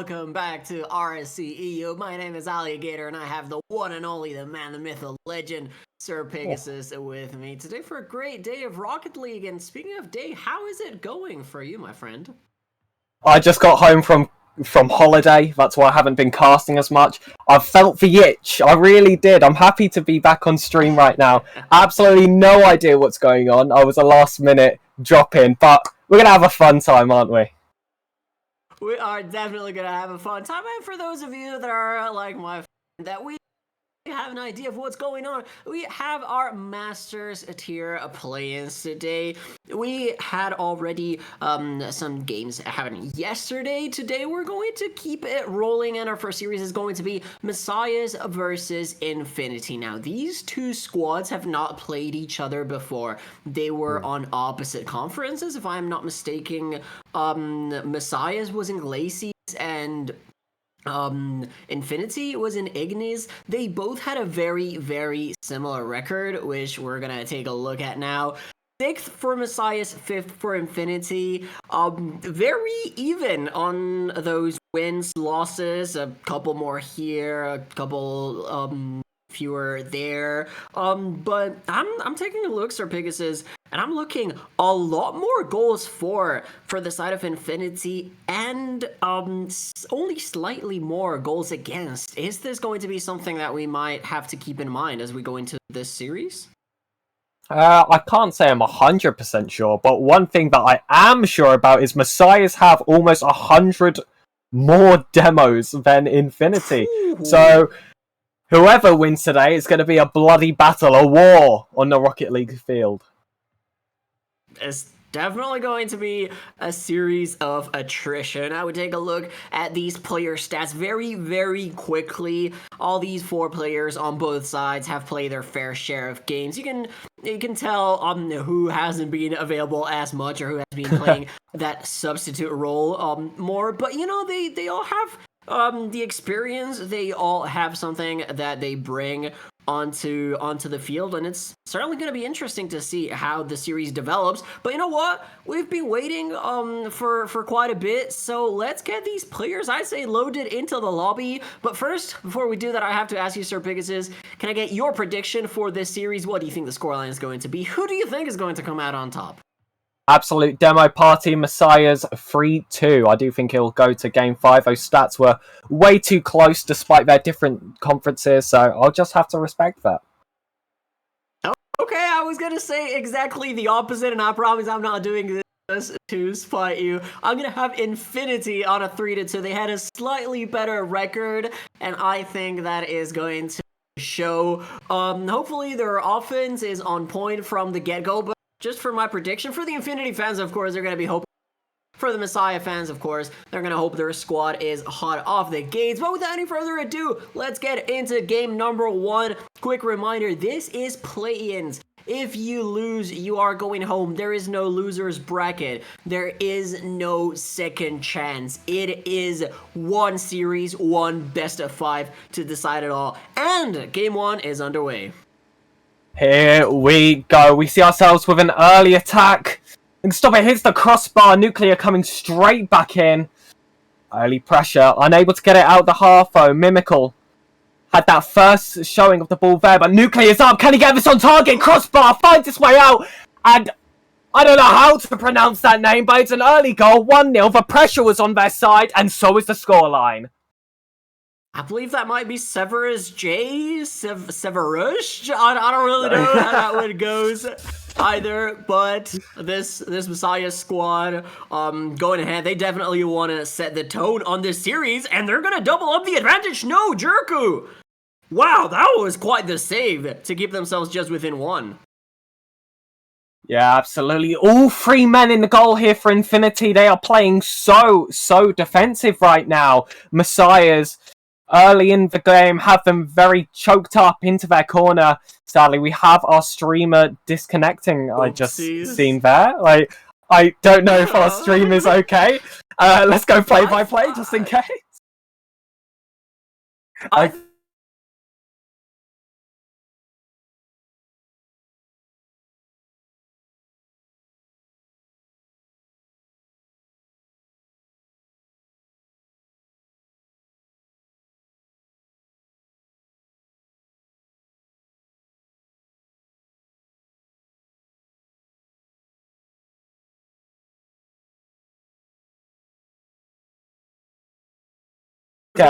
welcome back to RSC EU. My name is Alligator, and I have the one and only, the man, the myth, the legend, Sir Pegasus with me today for a great day of Rocket League. And speaking of day, how is it going for you, my friend? I just got home from holiday. That's why I haven't been casting as much. I've felt the itch. I really did. I'm happy to be back on stream right now. Absolutely no idea what's going on. I was a last minute drop in, but we're going to have a fun time, aren't we? We are definitely going to have a fun time. And for those of you that are like my friend, that we have an idea of what's going on, we have our Masters tier play-ins today. We had already some games happening yesterday. Today we're going to keep it rolling, and our first series is going to be Messiahs versus Infinity. Now, these two squads have not played each other before. They were on opposite conferences, if I'm not mistaken. Messiahs was in Glacies, and Infinity was in Ignis. They both had a very, very similar record, which we're gonna take a look at now. 6th for Messiahs, 5th for Infinity. Very even on those wins, losses. A couple more here, a couple fewer there. But I'm taking a look, Sir Pegasus, and I'm looking a lot more goals for the side of Infinity, and only slightly more goals against. Is this going to be something that we might have to keep in mind as we go into this series? I can't say I'm 100% sure, but one thing that I am sure about is Messiahs have almost 100 more demos than Infinity. So whoever wins today is going to be a bloody battle, a war on the Rocket League field. It's definitely going to be a series of attrition. I would take a look at these player stats very, very quickly. All these 4 players on both sides have played their fair share of games. You can tell who hasn't been available as much or who has been playing that substitute role more. But you know, they all have the experience. They all have something that they bring onto the field, and it's certainly going to be interesting to see how the series develops. But you know what? We've been waiting for quite a bit, so let's get these players, I say, loaded into the lobby. But first, before we do that, I have to ask you, Sir Pegasus, can I get your prediction for this series? What do you think the scoreline is going to be? Who do you think is going to come out on top? Absolute demo party, Messiahs 3-2. I do think it'll go to Game 5. Those stats were way too close despite their different conferences, so I'll just have to respect that. Okay, I was going to say exactly the opposite, and I promise I'm not doing this to spite you. I'm going to have Infinity on a 3-2. They had a slightly better record, and I think that is going to show. Hopefully their offense is on point from the get-go, but just for my prediction, for the Infinity fans, of course, they're going to be hoping. For the Messiah fans, of course, they're going to hope their squad is hot off the gates. But without any further ado, let's get into game number 1. Quick reminder, this is play-ins. If you lose, you are going home. There is no loser's bracket. There is no second chance. It is one series, one best of 5 to decide it all. And game 1 is underway. Here we go. We see ourselves with an early attack. And stop it, hits the crossbar. Nuclear coming straight back in. Early pressure. Unable to get it out the half, though. Mimical had that first showing of the ball there, but Nuclear's up. Can he get this on target? Crossbar finds its way out. And I don't know how to pronounce that name, but it's an early goal. 1-0. The pressure was on their side, and so is the scoreline. I believe that might be Severus J. Severus? I don't really know how that one goes either, but this Messiah squad going ahead, they definitely want to set the tone on this series, and they're going to double up the advantage. No, Jerku! Wow, that was quite the save to keep themselves just within 1. Yeah, absolutely. All 3 men in the goal here for Infinity. They are playing so defensive right now. Messiahs early in the game have them very choked up into their corner. Sadly, we have our streamer disconnecting. Oopsies. I just seen there. Like, I don't know if our stream is okay. Let's go play by play just in case.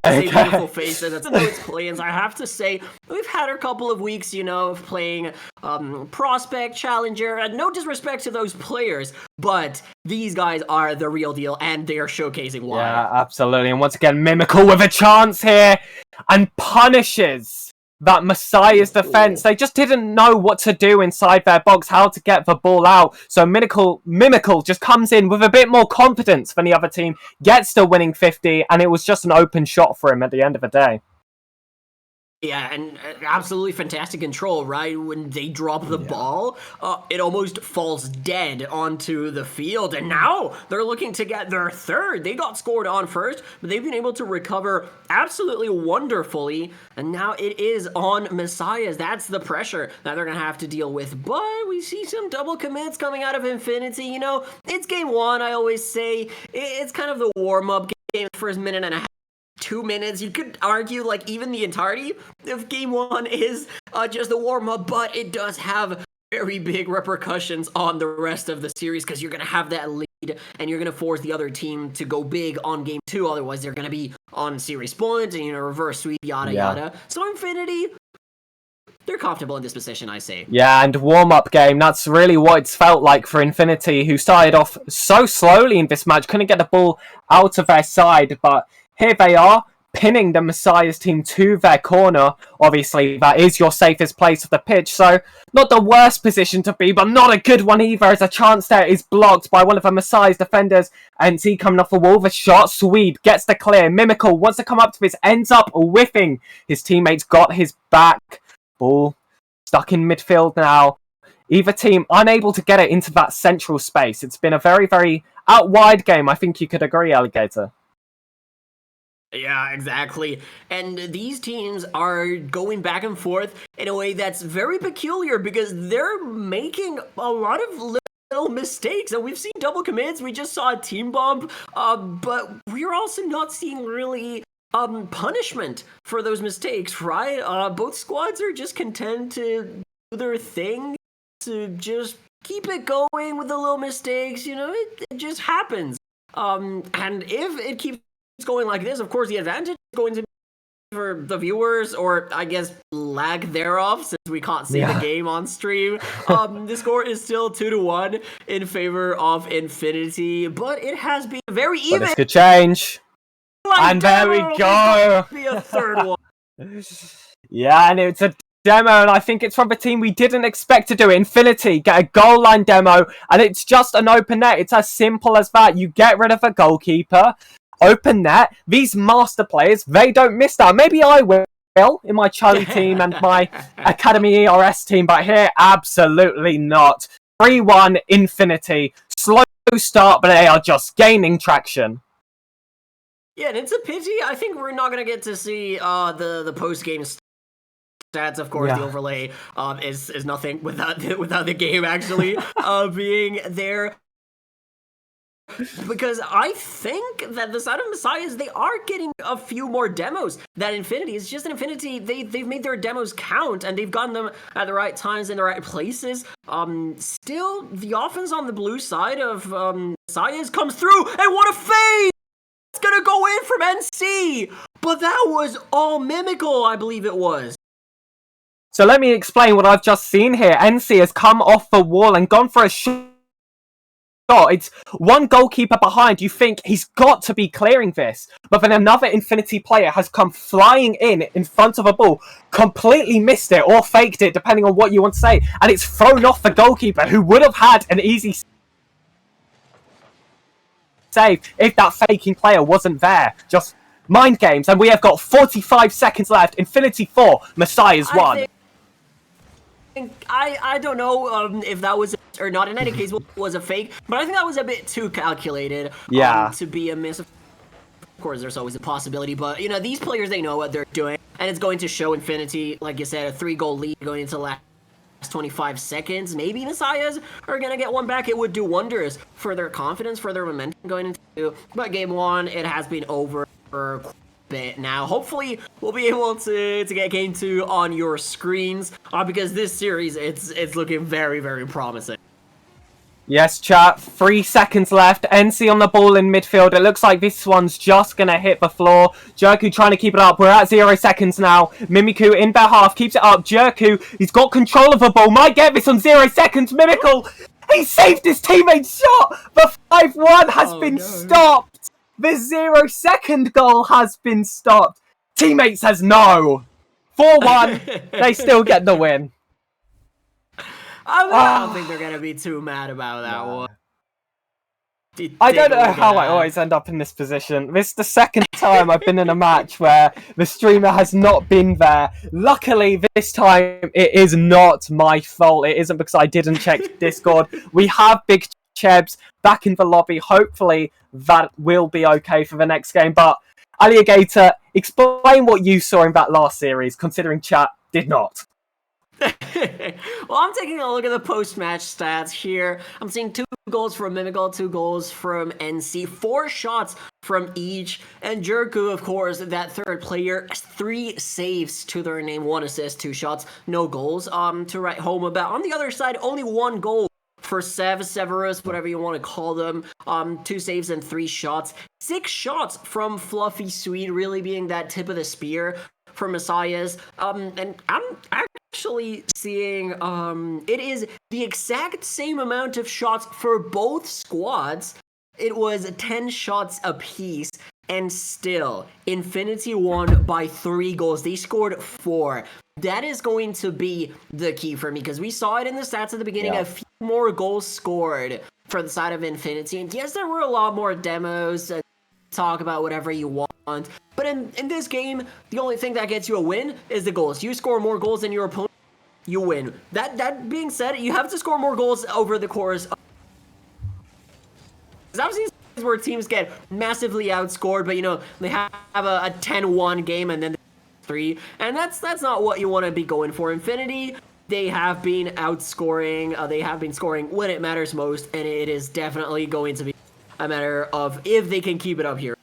Say beautiful faces. That's those play-ins. I have to say, we've had a couple of weeks, of playing Prospect, Challenger, and no disrespect to those players, but these guys are the real deal, and they are showcasing why. Yeah, absolutely. And once again, Mimical with a chance here, and punishes that Messiah's defense. They just didn't know what to do inside their box, how to get the ball out. So Mimical just comes in with a bit more confidence than the other team, gets the winning 50, and it was just an open shot for him at the end of the day. Yeah, and absolutely fantastic control, right? When they drop the ball, it almost falls dead onto the field, and now they're looking to get their third. They got scored on first, but they've been able to recover absolutely wonderfully, and now it is on Messiahs. That's the pressure that they're going to have to deal with, but we see some double commits coming out of Infinity. It's game one, I always say. It's kind of the warm-up game, the first minute and a half. 2 minutes. You could argue like even the entirety of game one is just a warm-up, but it does have very big repercussions on the rest of the series because you're going to have that lead and you're going to force the other team to go big on game two. Otherwise, they're going to be on series points and, reverse sweep, yada, yada. So Infinity, they're comfortable in this position, I say. Yeah, and warm-up game, that's really what it's felt like for Infinity, who started off so slowly in this match, couldn't get the ball out of their side, but here they are, pinning the Messiah's team to their corner. Obviously, that is your safest place of the pitch, so not the worst position to be, but not a good one either, as a chance there is blocked by one of the Messiah's defenders. NC coming off the wall, the shot, Swede gets the clear. Mimical wants to come up to this, ends up whiffing. His teammates got his back. Ball stuck in midfield now. Either team unable to get it into that central space. It's been a very, very out-wide game. I think you could agree, Alligator. Yeah, exactly. And these teams are going back and forth in a way that's very peculiar because they're making a lot of little mistakes. And we've seen double commits. We just saw a team bump. But we're also not seeing really punishment for those mistakes, right? Both squads are just content to do their thing, to just keep it going with the little mistakes. It just happens. And if it keeps going like this, of course the advantage is going to be for the viewers, or I guess lag thereof, since we can't see the game on stream. The score is still 2-1 in favor of Infinity, but it has been very even. But this could change. And there we go. Be a third one. Yeah, and it's a demo, and I think it's from the team we didn't expect to do it. Infinity get a goal line demo, and it's just an open net. It's as simple as that. You get rid of a goalkeeper. Open net. These master players, they don't miss that. Maybe I will in my Charlie team and my Academy ERS team, but here, absolutely not. 3-1 Infinity. Slow start, but they are just gaining traction. Yeah, and it's a pity. I think we're not going to get to see the post-game stats. Of course, the overlay is nothing without the game actually being there. Because I think that the side of Messiahs, they are getting a few more demos than Infinity. It's just an Infinity, they've made their demos count, and they've gotten them at the right times in the right places. Still, the offense on the blue side of Messiahs comes through, and what a fade! It's gonna go in from NC! But that was all Mimical, I believe it was. So let me explain what I've just seen here. NC has come off the wall and gone for a shot. It's one goalkeeper behind. You think he's got to be clearing this, but then another Infinity player has come flying in front of a ball, completely missed it or faked it, depending on what you want to say, and it's thrown off the goalkeeper, who would have had an easy save if that faking player wasn't there. Just mind games, and we have got 45 seconds left. Infinity 4, Messiahs 1. I don't know if that was or not. In any case, was a fake, but I think that was a bit too calculated to be a miss. Of course, there's always a possibility, but these players, they know what they're doing, and it's going to show Infinity, like you said, a 3-goal lead going into the last 25 seconds. Maybe Messiahs are gonna get one back. It would do wonders for their confidence, for their momentum going into. But game one, it has been over for bit now. Hopefully we'll be able to get game 2 on your screens because this series it's looking very, very promising. Yes, chat. 3 seconds left. NC on the ball in midfield. It looks like this one's just going to hit the floor. Jerku trying to keep it up. We're at 0 seconds now. Mimiku in their half. Keeps it up. Jerku, he's got control of the ball. Might get this on 0 seconds. Mimical, he saved his teammate's shot. The 5-1 has been stopped. The 0 second goal has been stopped. Teammates says no. 4-1. They still get the win. I don't think they're going to be too mad about that one. I don't know how I always end up in this position. This is the second time I've been in a match where the streamer has not been there. Luckily, this time it is not my fault. It isn't because I didn't check Discord. We have Big Chebs back in the lobby. Hopefully, that will be okay for the next game. But, Alligator, explain what you saw in that last series, considering chat did not. Well, I'm taking a look at the post-match stats here. I'm seeing 2 goals from Mimical, 2 goals from NC, 4 shots from each, and Jerku, of course, that third player, 3 saves to their name, 1 assist, 2 shots, no goals to write home about. On the other side, only 1 goal for Severus, whatever you want to call them. 2 saves and 3 shots. 6 shots from Fluffy Sweet, really being that tip of the spear for Messiahs. And I'm actually seeing it is the exact same amount of shots for both squads. It was 10 shots apiece, and still Infinity won by 3 goals. They scored 4. That is going to be the key for me, because we saw it in the stats at the beginning. A few more goals scored for the side of Infinity, and yes, there were a lot more demos. Talk about whatever you want, but in this game, the only thing that gets you a win is the goals. You score more goals than your opponent, you win. That being said, you have to score more goals over the course of... I've seen where teams get massively outscored, but you know, they have a 10-1 game and then 3, and that's not what you want to be going for. Infinity, they have been outscoring, they have been scoring when it matters most, and it is definitely going to be a matter of if they can keep it up here.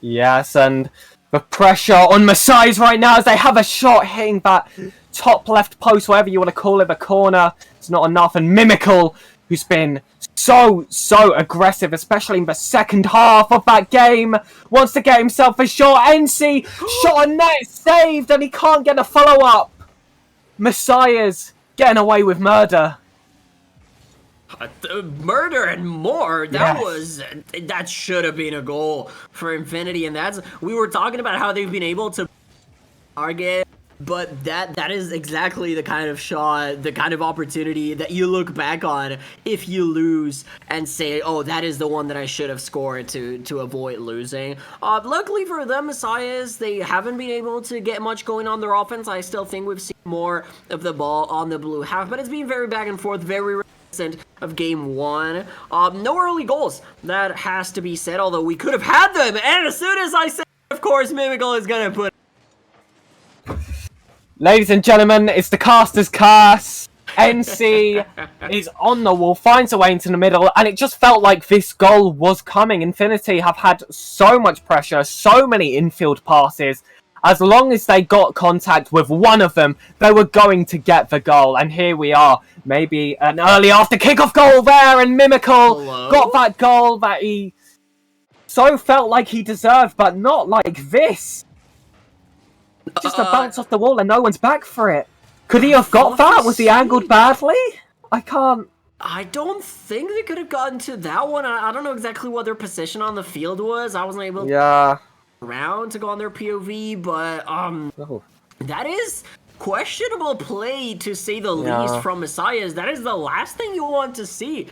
Yes, and the pressure on Messiahs right now as they have a shot hitting that top left post, whatever you want to call it, the corner. It's not enough, and Mimical, who's been so aggressive, especially in the second half of that game, wants to get himself a shot. NC, shot on net, saved, and he can't get a follow-up. Messiahs getting away with murder. Murder and more. That should have been a goal for Infinity, and we were talking about how they've been able to target, but that is exactly the kind of shot, the kind of opportunity that you look back on if you lose and say, oh, that is the one that I should have scored to avoid losing. Luckily for them, Messiahs, they haven't been able to get much going on their offense. I still think we've seen more of the ball on the blue half, but it's been very back and forth, very of game 1. No early goals, that has to be said, although we could have had them, and as soon as I say, of course, Mimical is gonna put... Ladies and gentlemen, it's the caster's curse. NC is on the wall, finds a way into the middle, and it just felt like this goal was coming. Infinity have had so much pressure, so many infield passes. As long as they got contact with one of them, they were going to get the goal. And here we are. Maybe an early after kickoff goal there, and Mimical got that goal that he so felt like he deserved, but not like this. Just a bounce off the wall and no one's back for it. Could he have got that? Was he angled badly? I don't think they could have gotten to that one. I don't know exactly what their position on the field was. I wasn't able around to go on their POV, but that is questionable play, to say the least, from Messiahs. That is the last thing you want to see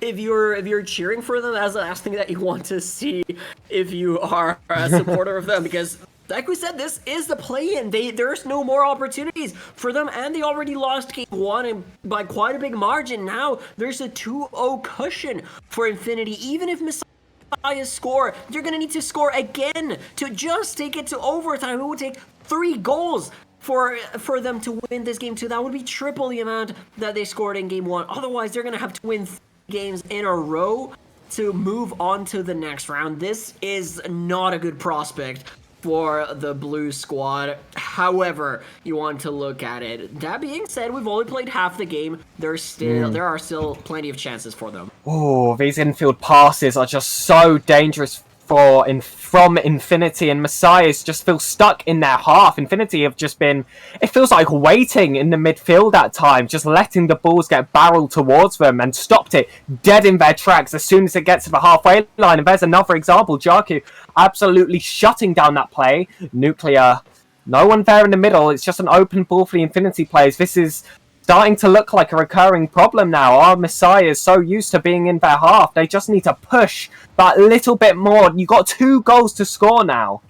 if you're cheering for them. That's the last thing that you want to see if you are a supporter of them, because like we said, this is the play-in. There's no more opportunities for them, and they already lost game 1 and by quite a big margin. Now there's a 2-0 cushion for Infinity. Even if Messiahs score, you're gonna need to score again to just take it to overtime. It would take 3 goals for them to win this game 2. That would be triple the amount that they scored in game 1. Otherwise, they're gonna have to win 3 games in a row to move on to the next round. This is not a good prospect for the blue squad. However you want to look at it. That being said, we've only played half the game. There are still plenty of chances for them. Oh, these infield passes are just so dangerous from Infinity, and Messiahs just feel stuck in their half. Infinity have just been, it feels like, waiting in the midfield at times, just letting the balls get barreled towards them and stopped it dead in their tracks as soon as it gets to the halfway line. And there's another example, Jarku absolutely shutting down that play. Nuclear, no one there in the middle, it's just an open ball for the Infinity players. This is starting to look like a recurring problem now. Our Messiah is so used to being in their half. They just need to push that little bit more. You got 2 goals to score now.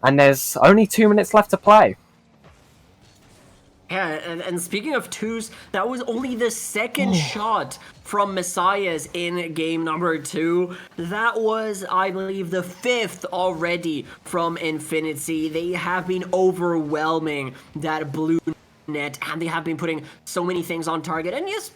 And there's only 2 minutes left to play. Yeah, and speaking of twos, that was only the second shot from Messiahs in game number 2. That was, I believe, the 5th already from Infinity. They have been overwhelming that blue net, and they have been putting so many things on target. And yes,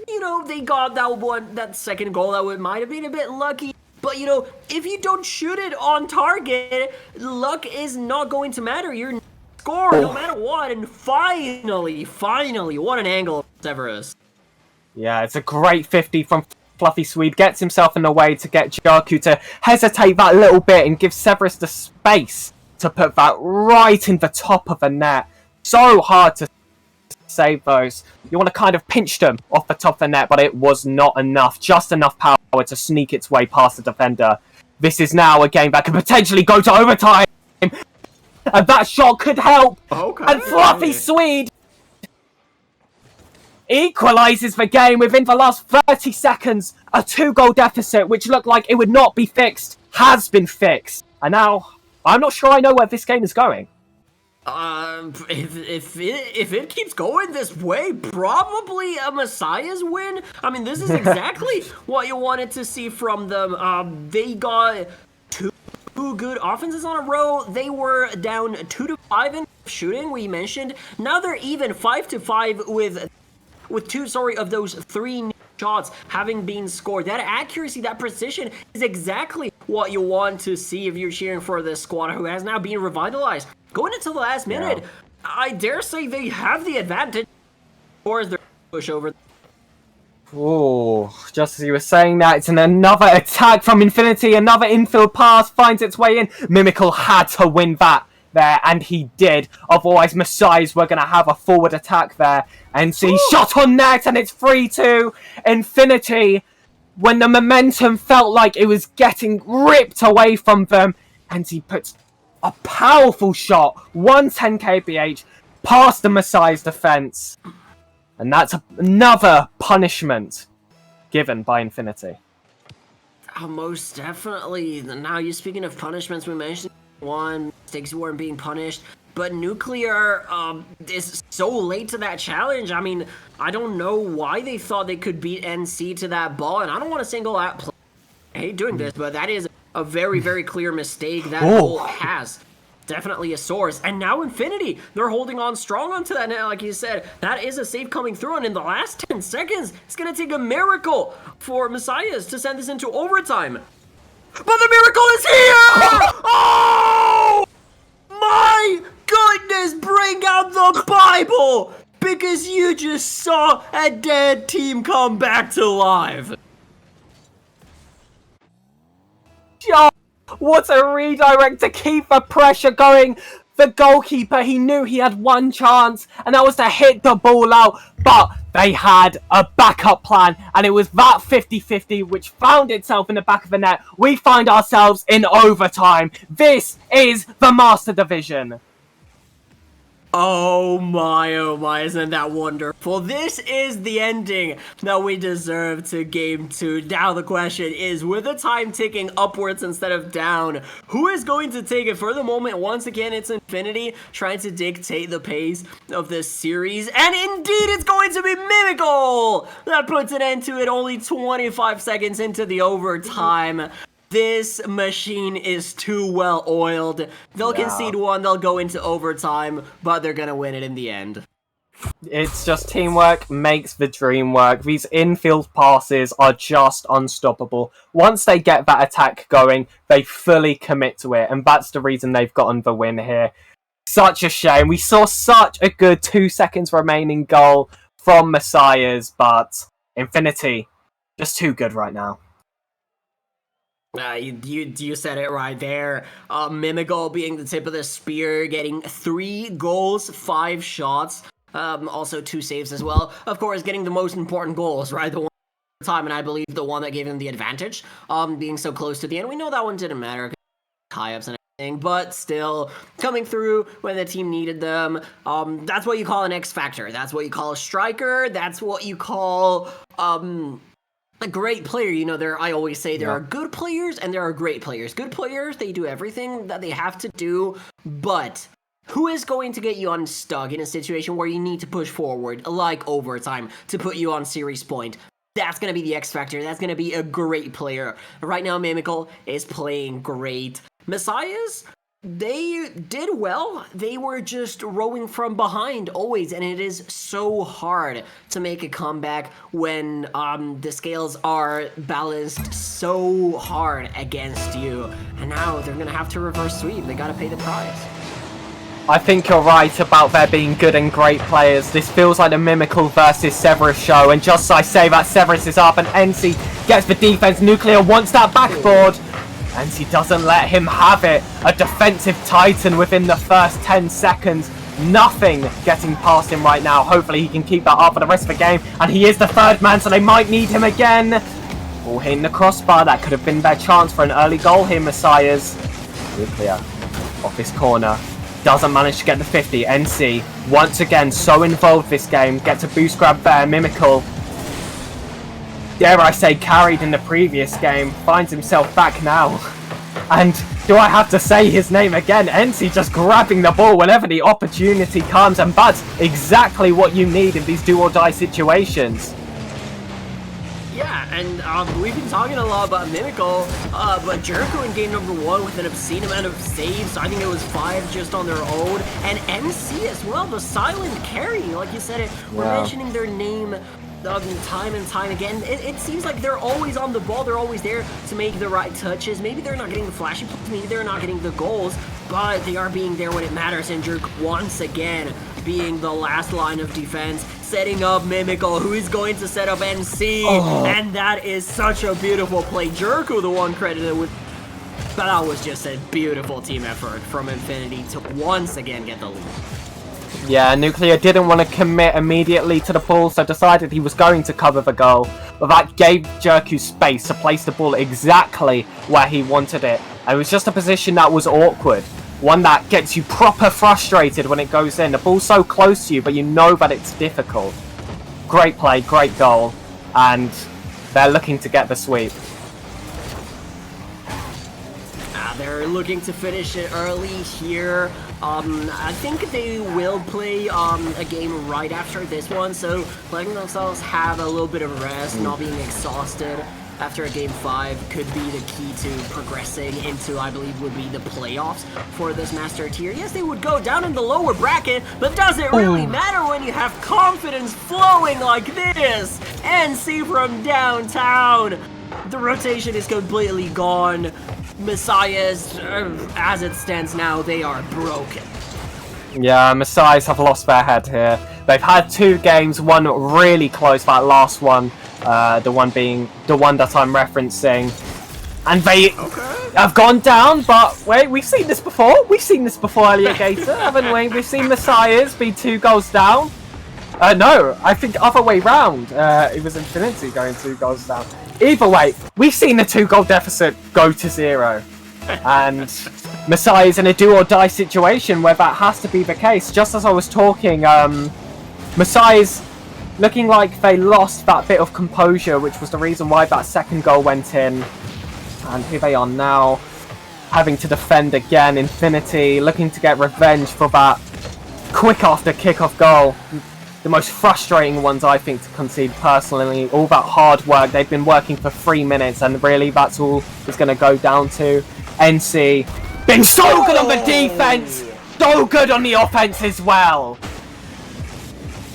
they got that second goal that might have been a bit lucky. But, if you don't shoot it on target, luck is not going to matter. You're score no matter what. And finally, what an angle Severus. Yeah, it's a great 50 from Fluffy Swede. Gets himself in the way to get Jarku to hesitate that little bit and give Severus the space to put that right in the top of the net. So hard to save those. You want to kind of pinch them off the top of the net, but it was not enough. Just enough power to sneak its way past the defender. This is now a game that could potentially go to overtime. And that shot could help. Okay. And Fluffy Swede equalises the game within the last 30 seconds. A 2-goal deficit, which looked like it would not be fixed, has been fixed. And now, I'm not sure I know where this game is going. If it keeps going this way, probably a Messiah's win. I mean, this is exactly what you wanted to see from them. They got 2 good offenses on a row. They were down 2-5 in shooting, we mentioned. Now they're even 5-5 with 2 of those 3 shots having been scored. That accuracy, that precision is exactly what you want to see if you're cheering for this squad who has now been revitalized. Going into the last minute, I dare say they have the advantage. Or is there push over? Oh, just as you were saying that, it's another attack from Infinity. Another infield pass finds its way in. Mimical had to win that there, and he did. Otherwise, Messiahs were going to have a forward attack there. And so he shot on net, and it's 3-2. Infinity, when the momentum felt like it was getting ripped away from them, and he puts a powerful shot, 110 kph, past the Messiah's defense. And that's another punishment given by Infinity. Oh, most definitely. Now, you're speaking of punishments, we mentioned mistakes weren't being punished, but Nuclear is so late to that challenge. I mean, I don't know why they thought they could beat NC to that ball, and I don't want to single out play. I hate doing this, but that is a very, very clear mistake that goal has. Definitely a source. And now Infinity, they're holding on strong onto that net, like you said. That is a save coming through, and in the last 10 seconds, it's going to take a miracle for Messiahs to send this into overtime. But the miracle is here! Oh! My goodness, bring out the Bible! Because you just saw a dead team come back to life. What a redirect to keep the pressure going. The goalkeeper, he knew he had one chance, and that was to hit the ball out, but they had a backup plan, and it was that 50-50 which found itself in the back of the net. We find ourselves in overtime. This is the Master Division. Oh my, isn't that wonderful? This is the ending that we deserve to Game 2. Now the question is, with the time ticking upwards instead of down, who is going to take it? For the moment, once again, it's Infinity trying to dictate the pace of this series, and indeed it's going to be Mimical! That puts an end to it only 25 seconds into the overtime. This machine is too well oiled. They'll concede one, they'll go into overtime, but they're gonna win it in the end. It's just teamwork makes the dream work. These infield passes are just unstoppable. Once they get that attack going, they fully commit to it, and that's the reason they've gotten the win here. Such a shame. We saw such a good 2 seconds remaining goal from Messiahs, but Infinity, just too good right now. You said it right there. Mimical being the tip of the spear, getting 3 goals, 5 shots, also 2 saves as well. Of course, getting the most important goals, right? The one time, and I believe the one that gave him the advantage, being so close to the end. We know that one didn't matter, tie-ups and everything, but still coming through when the team needed them. That's what you call an X factor. That's what you call a striker. That's what you call a great player. You know, I always say there are good players and there are great players. Good players, they do everything that they have to do, but who is going to get you unstuck in a situation where you need to push forward, like overtime, to put you on series point? That's going to be the X factor. That's going to be a great player. Right now, Mimical is playing great. Messiahs, they did well. They were just rowing from behind always, and it is so hard to make a comeback when the scales are balanced so hard against you. And now they're gonna have to reverse sweep. They gotta pay the price. I think you're right about there being good and great players. This feels like the Mimical versus Severus show, and just as I say that, Severus is up and NC gets the defense. Nuclear wants that backboard. NC doesn't let him have it. A defensive titan within the first 10 seconds. Nothing getting past him right now. Hopefully he can keep that up for the rest of the game. And he is the 3rd man, so they might need him again. All hitting the crossbar. That could have been their chance for an early goal here, Messiahs. Nuclear off his corner. Doesn't manage to get the 50. NC, once again, so involved this game. Gets a boost grab there. Mimical, dare I say, carried in the previous game, finds himself back now. And do I have to say his name again? NC just grabbing the ball whenever the opportunity comes, and that's exactly what you need in these do-or-die situations. Yeah, and we've been talking a lot about Mimical, but Jericho in game number 1 with an obscene amount of saves. I think it was 5 just on their own, and MC as well, the silent carry. Like you said, we're mentioning their name time and time again. It seems like they're always on the ball. They're always there to make the right touches. Maybe they're not getting the flashy plays, maybe they're not getting the goals, but they are being there when it matters. And Jerk once again being the last line of defense, setting up Mimical, who is going to set up NC, and that is such a beautiful play. Jerko, the one credited with, but that was just a beautiful team effort from Infinity to once again get the lead. Yeah, Nuclear didn't want to commit immediately to the ball, so decided he was going to cover the goal. But that gave Jerku space to place the ball exactly where he wanted it. And it was just a position that was awkward. One that gets you proper frustrated when it goes in. The ball's so close to you, but you know that it's difficult. Great play, great goal. And they're looking to get the sweep. They're looking to finish it early here. I think they will play a game right after this one, so letting themselves have a little bit of rest, not being exhausted after a game 5 could be the key to progressing into, I believe, would be the playoffs for this Master Tier. Yes, they would go down in the lower bracket, but does it really matter when you have confidence flowing like this? NC from downtown. The rotation is completely gone. Messiahs, as it stands now, they are broken. Yeah, Messiahs have lost their head here. They've had 2 games, one really close, that last one, the one being the one that I'm referencing. And they have gone down, but wait, we've seen this before. We've seen this before, Alligator, haven't we? We've seen Messiahs be 2 goals down. No, I think other way round. It was Infinity going 2 goals down. Either way, we've seen the 2-goal deficit go to 0. And Messiah's in a do-or-die situation where that has to be the case. Just as I was talking, Messiah's looking like they lost that bit of composure, which was the reason why that 2nd goal went in. And here they are now, having to defend again. Infinity looking to get revenge for that quick after kick-off goal. The most frustrating ones, I think, to concede personally. All that hard work. They've been working for 3 minutes, and really that's all it's going to go down to. NC been so good on the defense, so good on the offense as well.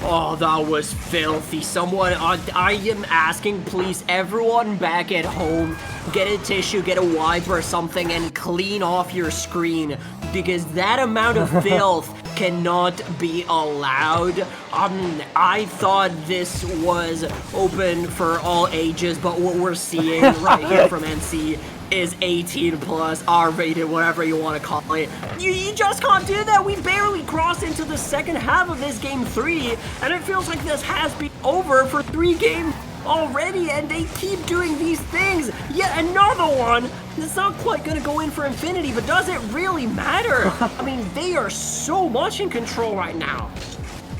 Oh, that was filthy. Someone, I am asking, please, everyone back at home, get a tissue, get a wipe or something, and clean off your screen, because that amount of filth cannot be allowed. I thought this was open for all ages, but what we're seeing right here from NC is 18 plus, R-rated, whatever you want to call it. You just can't do that. We barely crossed into the second half of this game 3, and it feels like this has been over for 3 games already, and they keep doing these things. Yet another one that's not quite gonna go in for infinity, but does it really matter? I mean, they are so much in control right now.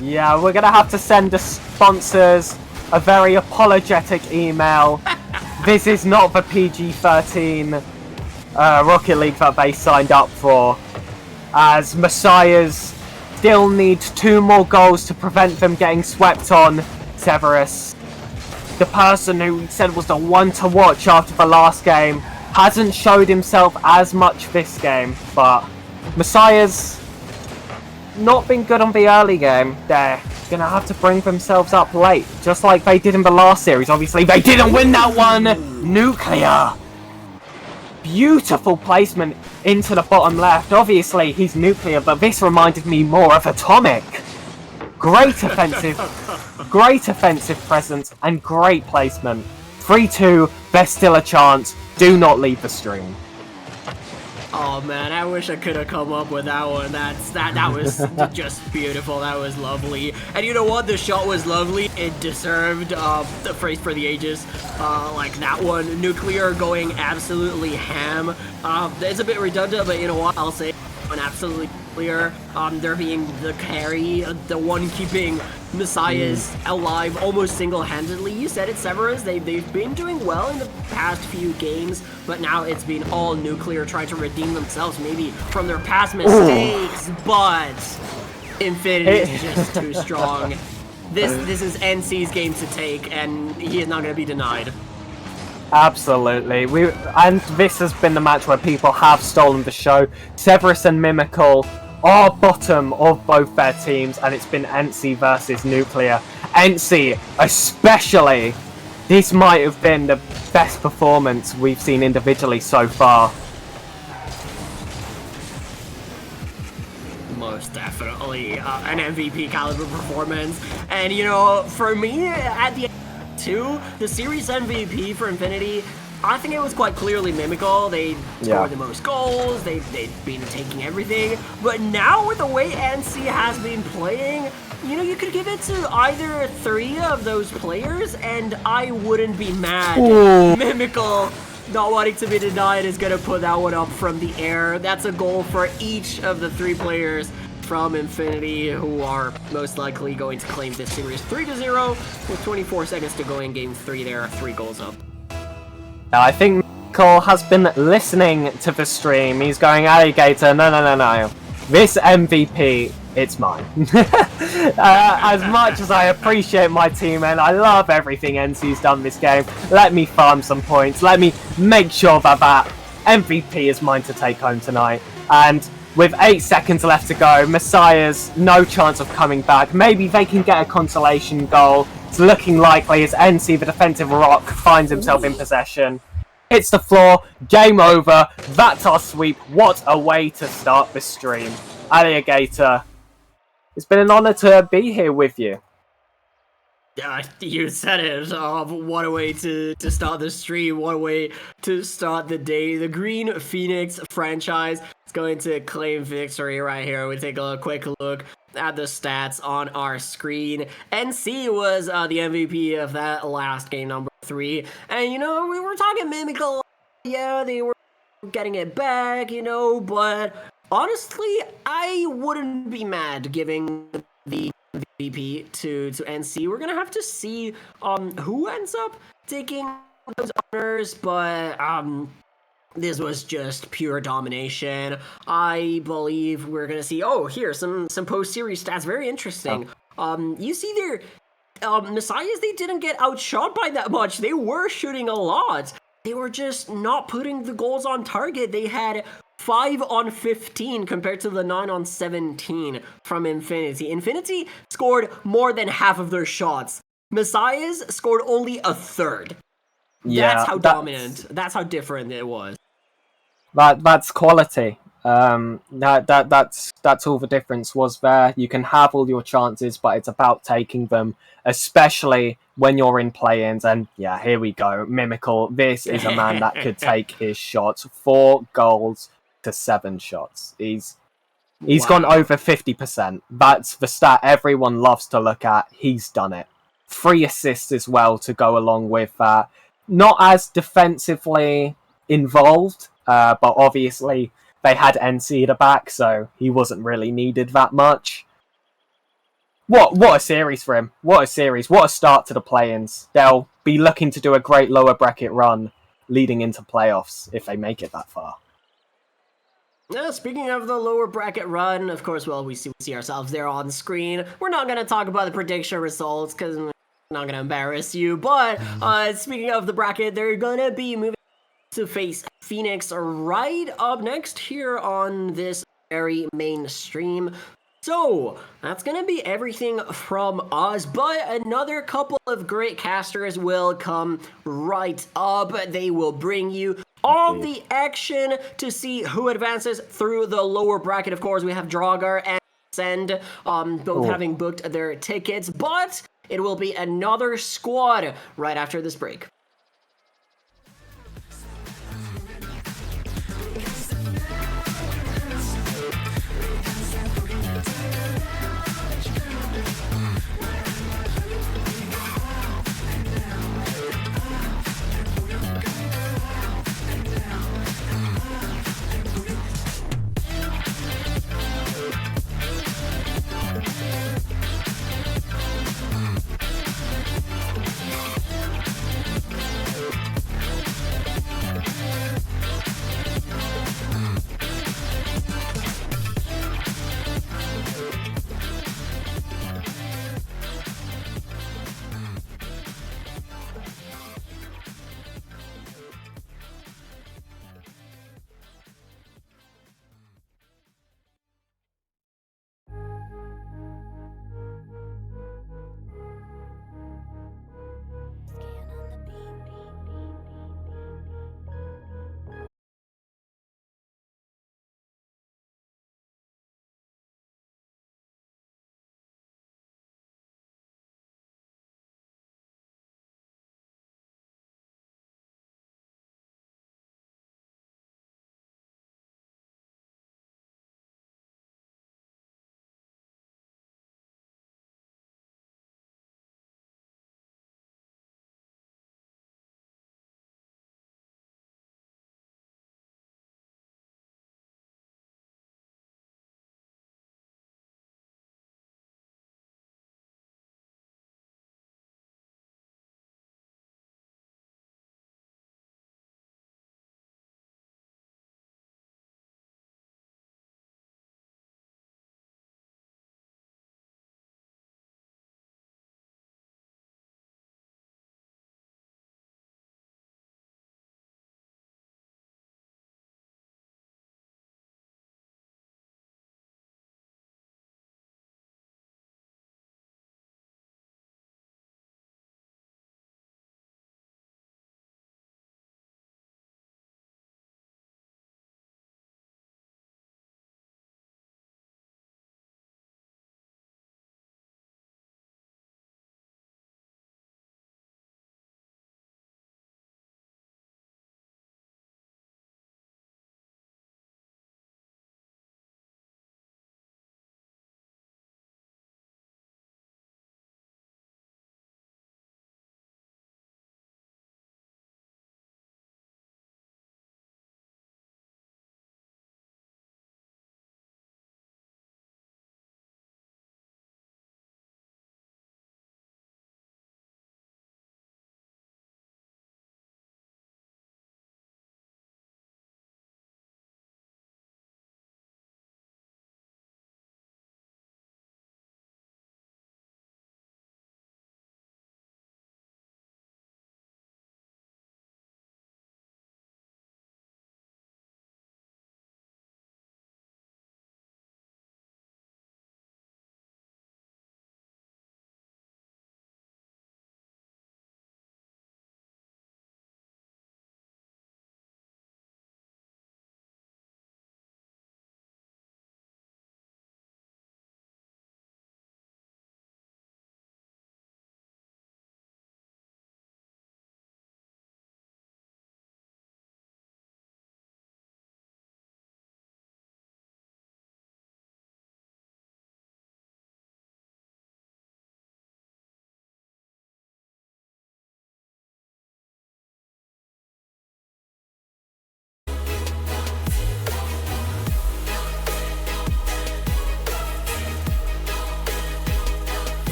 Yeah, we're gonna have to send the sponsors a very apologetic email. This is not the PG-13 Rocket League that they signed up for, as Messiahs still need 2 more goals to prevent them getting swept on Severus. The person who said was the one to watch after the last game hasn't showed himself as much this game, but Messiah's not been good on the early game. They're gonna have to bring themselves up late, just like they did in the last series. Obviously, they didn't win that one. Nuclear. Beautiful placement into the bottom left. Obviously, he's Nuclear, but this reminded me more of Atomic. Great offensive presence, and great placement. 3-2, there's still a chance. Do not leave the stream. Oh man, I wish I could have come up with that one. That was just beautiful. That was lovely. And you know what? The shot was lovely. It deserved the phrase for the ages. Like that one, Nuclear going absolutely ham. It's a bit redundant, but you know what? I'll say one absolutely clear. They're being the carry, the one keeping Messiahs alive almost single-handedly. You said it, Severus. They've been doing well in the past few games, but now it's been all Nuclear trying to redeem themselves maybe from their past mistakes. Ooh. But Infinity is just too strong. This is NC's game to take, and he is not going to be denied. Absolutely. And this has been the match where people have stolen the show. Severus and Mimical are bottom of both their teams, and it's been NC versus Nuclear. NC, especially, this might have been the best performance we've seen individually so far. Most definitely an MVP caliber performance. And you know, for me, at the end, the series MVP for Infinity, I think it was quite clearly Mimical. They scored the most goals, they've been taking everything, but now with the way NC has been playing, you know, you could give it to either 3 of those players, and I wouldn't be mad. Ooh. Mimical, not wanting to be denied, is gonna put that one up from the air. That's a goal for each of the 3 players from Infinity, who are most likely going to claim this series 3-0 with 24 seconds to go in game 3. There are 3 goals up. I think Cole has been listening to the stream. He's going, Alligator, no. This MVP, it's mine. As much as I appreciate my team and I love everything NC's done this game, let me farm some points. Let me make sure that MVP is mine to take home tonight. And with 8 seconds left to go, Messiah's no chance of coming back. Maybe they can get a consolation goal. It's looking likely as NC, the defensive rock, finds himself in possession. Hits the floor, game over. That's our sweep. What a way to start the stream. Alligator, it's been an honor to be here with you. You said it. What a way to start the stream. What a way to start the day. The Green Phoenix franchise is going to claim victory right here. We take a quick look at the stats on our screen. NC was the MVP of that last game, number 3. And, you know, we were talking Mimical. Yeah, they were getting it back, you know, but honestly, I wouldn't be mad giving the MVP to NC. We're gonna have to see who ends up taking those honors, but this was just pure domination. I believe we're gonna see here some post-series stats, very interesting. You see there Messiahs, they didn't get outshot by that much. They were shooting a lot. They were just not putting the goals on target. They had 5 on 15 compared to the 9 on 17 from Infinity. Infinity scored more than half of their shots. Messiahs scored only a third. Yeah, that's how dominant. That's how different it was. That's quality. That's all the difference was there. You can have all your chances, but it's about taking them, especially when you're in play-ins. And yeah, here we go. Mimical. This is a man that could take his shots. 4 goals to 7 shots. He's gone over 50%. That's the stat everyone loves to look at. He's done it. 3 assists as well to go along with that. Not as defensively involved, but obviously they had NC at the back, so he wasn't really needed that much. What a series for him. What a series. What a start to the play-ins. They'll be looking to do a great lower bracket run leading into playoffs if they make it that far. Now, speaking of the lower bracket run, of course, well, we see ourselves there on screen. We're not going to talk about the prediction results because I'm not going to embarrass you. But speaking of the bracket, they're going to be moving to face Phoenix right up next here on this very main stream. So, that's going to be everything from us, but another couple of great casters will come right up. They will bring you all the action to see who advances through the lower bracket. Of course, we have Dragar and Send, both having booked their tickets, but it will be another squad right after this break.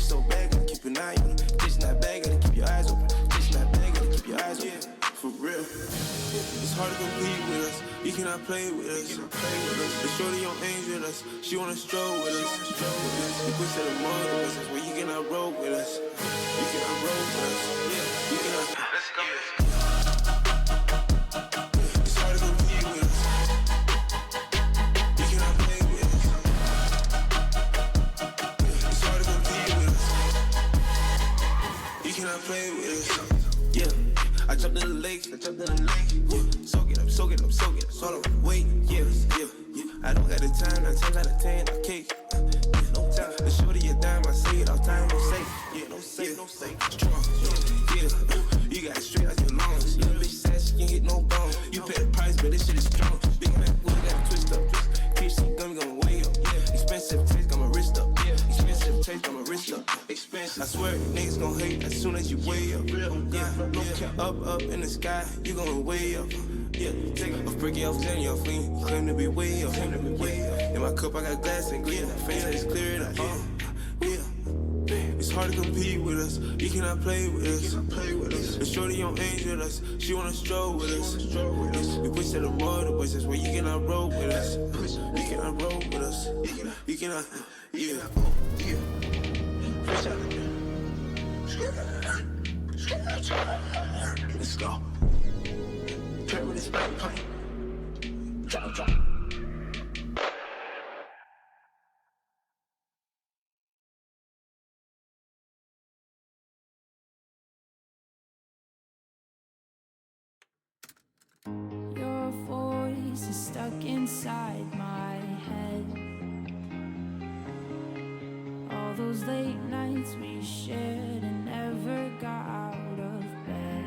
so bad, gotta keep an eye on it. Chasing that bag, gotta keep your eyes open. Chasing that bag, gotta keep your eyes open. Yeah, for real. It's hard to compete with us. You cannot play with us. The shorty on Ainge with us. She wanna stroll with us. We push to the mud with us. That's where you cannot roll with us. You cannot roll with us. Yeah, you cannot. Let's go. It's hard to compete with us. You cannot play with us. It's hard to compete with us. You cannot play with us. Yeah. I jumped in the lake, yeah. Soak it up, soak it up, soak it up. Swallow the weight, yeah. I don't got the time, 9 times out of 10, I cake. No time, the shorty a dime, I say it all time, no safe. Yeah, no safe. Strong, yeah. You got it straight out your lungs. Little bitch said she can't hit no bone. You pay the price, but this shit is strong. Big man, we got a twist up. PhD gummy gonna weigh up. Expensive taste, got my wrist up. Expensive taste, got my wrist up. Expensive. I swear, niggas gon' hate as soon as you weigh up. Yeah, up in the sky, you gon' way up. Yeah, take a freaky off in your fleet. Claim to be way up. In my cup, I got glass and glitter. Face is cleared up. Yeah. It's hard to compete with us. You cannot play with us. The shorty on Ainge with us. She wanna stroll with us. We push to the mud, boys. That's where you cannot roll with us. You cannot roll with us. You cannot. Yeah. Let's go. Turn with this back plane. Drop. Your voice is stuck inside my head. All those late nights we shared and never got out of bed.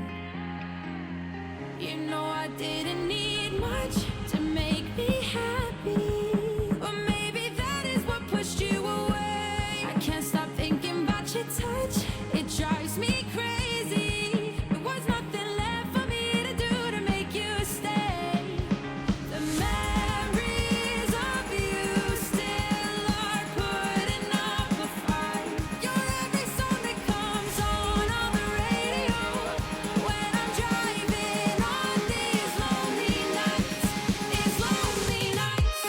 You know I didn't need much to make me happy, but maybe that is what pushed you away. I can't stop thinking about your touch. It drives me crazy. There was nothing left for me to do to make you stay. The memories of you still are putting up a fight. You're every song that comes on the radio when I'm driving on these lonely nights. These lonely nights.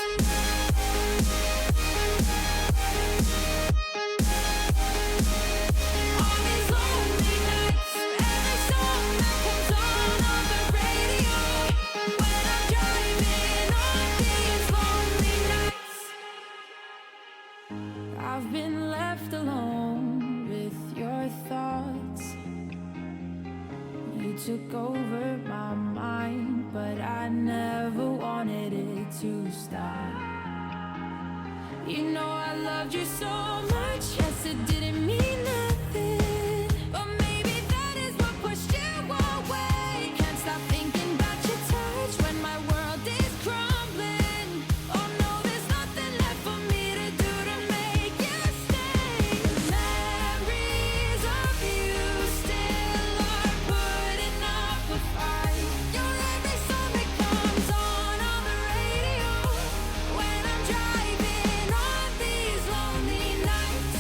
On these lonely nights, every song that comes on the radio when I'm driving on these lonely nights. I've been left alone with your thoughts. You took over my mind, but I never wanted it to stop. You know I loved you so much. Yes, it didn't mean nothing, but maybe that is what pushed you away. Can't stop thinking about your touch when my world is crumbling. Oh no, there's nothing left for me to do to make you stay. The memories of you still are putting up a fight. You're every song that comes on the radio when I'm driving on these lonely nights.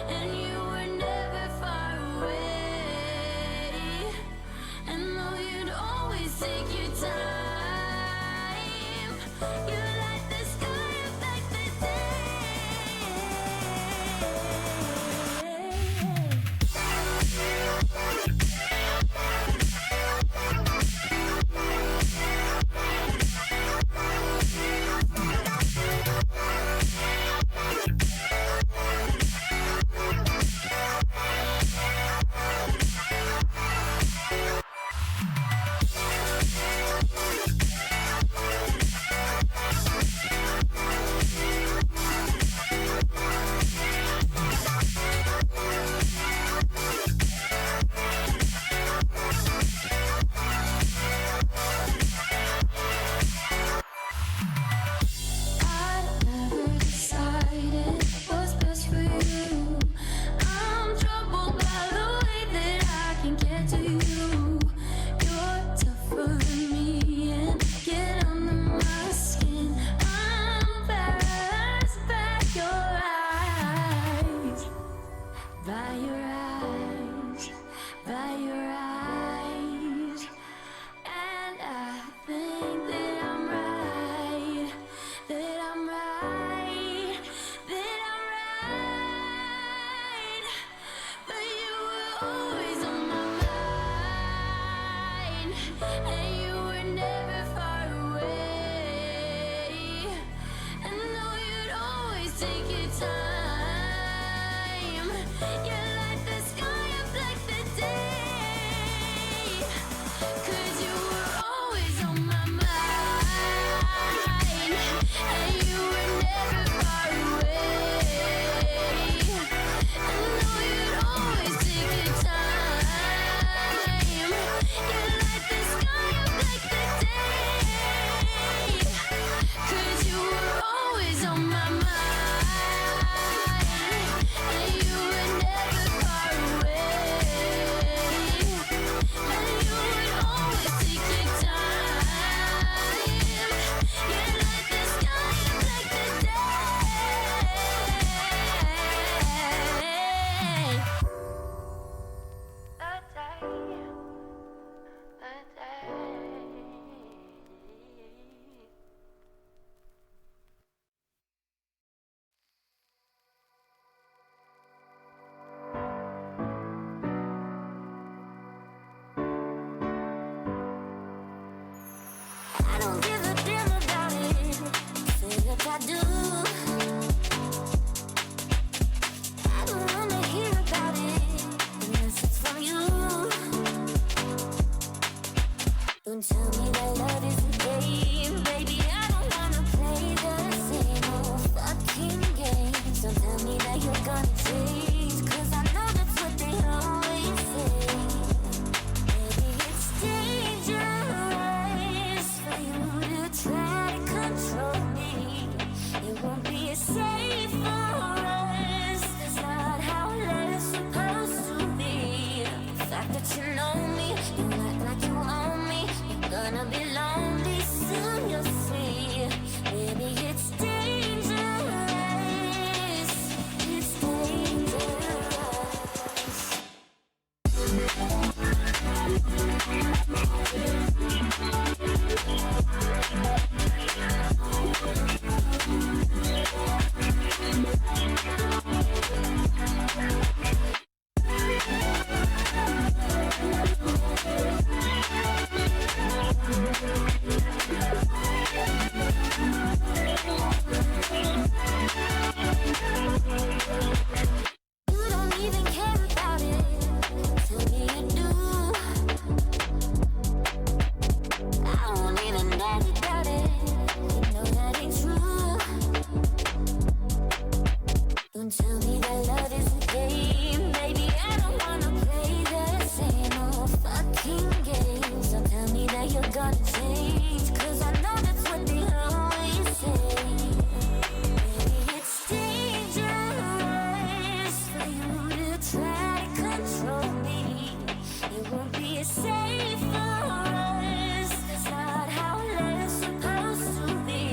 and you were never far away. And though you'd always take your time, you light the sky up like the day. I never decided what's best for you. I'm troubled by the way that I can get to you. You're tougher than me and get under my skin. I'm paralyzed by your eyes, by your eyes, by your eyes. And I think that I'm right, that I'm right, that I'm right. But you were always on my mind, and you were never far away. And though you'd always take your time, you light the sky up like the day. 'Cause you were always on my mind, and you were never far away. And though you'd always take your time, you light the sky up like the day. 'Cause you were always on my mind, and you were never far away. And you would always take your time. You light the sky up like the I don't give a damn about it. Say if I do, I don't wanna hear about it unless it's from you. Don't tell me that love is a game, baby. I don't wanna play the same old fucking games. Don't tell me that you're gonna change, 'cause I know that's what they always say. Baby, it's dangerous for you to try to control me. It won't be as safe for us. That's not how love's supposed to be. The fact that you know me, you act like you own me. You're gonna be lonely soon, you'll see. Baby, it's dangerous. It's dangerous. You don't even care about it. Tell me you do. I won't even know about it. You know that ain't true. Don't tell me that love is a game, baby. I don't wanna play the same old fucking games. Don't tell me that you're gonna change, 'cause I know that's what they always say. Baby, it's dangerous for you to try to control me. It won't be as safe for us. That's not how love's supposed to be.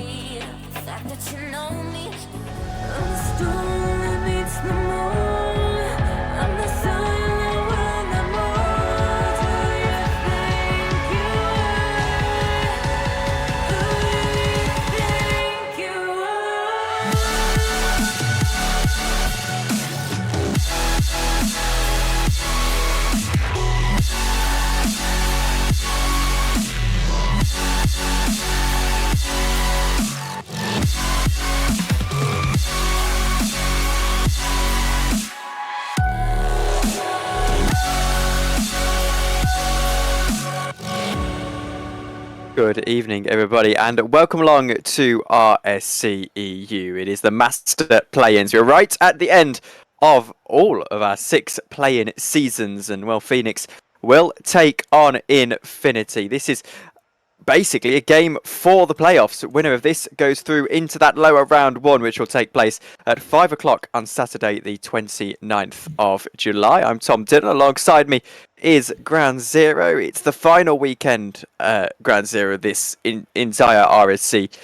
The fact that you know me, I'm a storm that meets the moon. Good evening, everybody, and welcome along to RSC EU. It is the Master Play-ins. We're right at the end of all of our 6 play-in seasons, and well, Phoenix will take on Infinity. This is basically a game for the playoffs. Winner of this goes through into that lower round 1, which will take place at 5 o'clock on Saturday, the 29th of July. I'm Tom Dillon. Alongside me is Ground Zero. It's the final weekend, Ground Zero, this entire RSC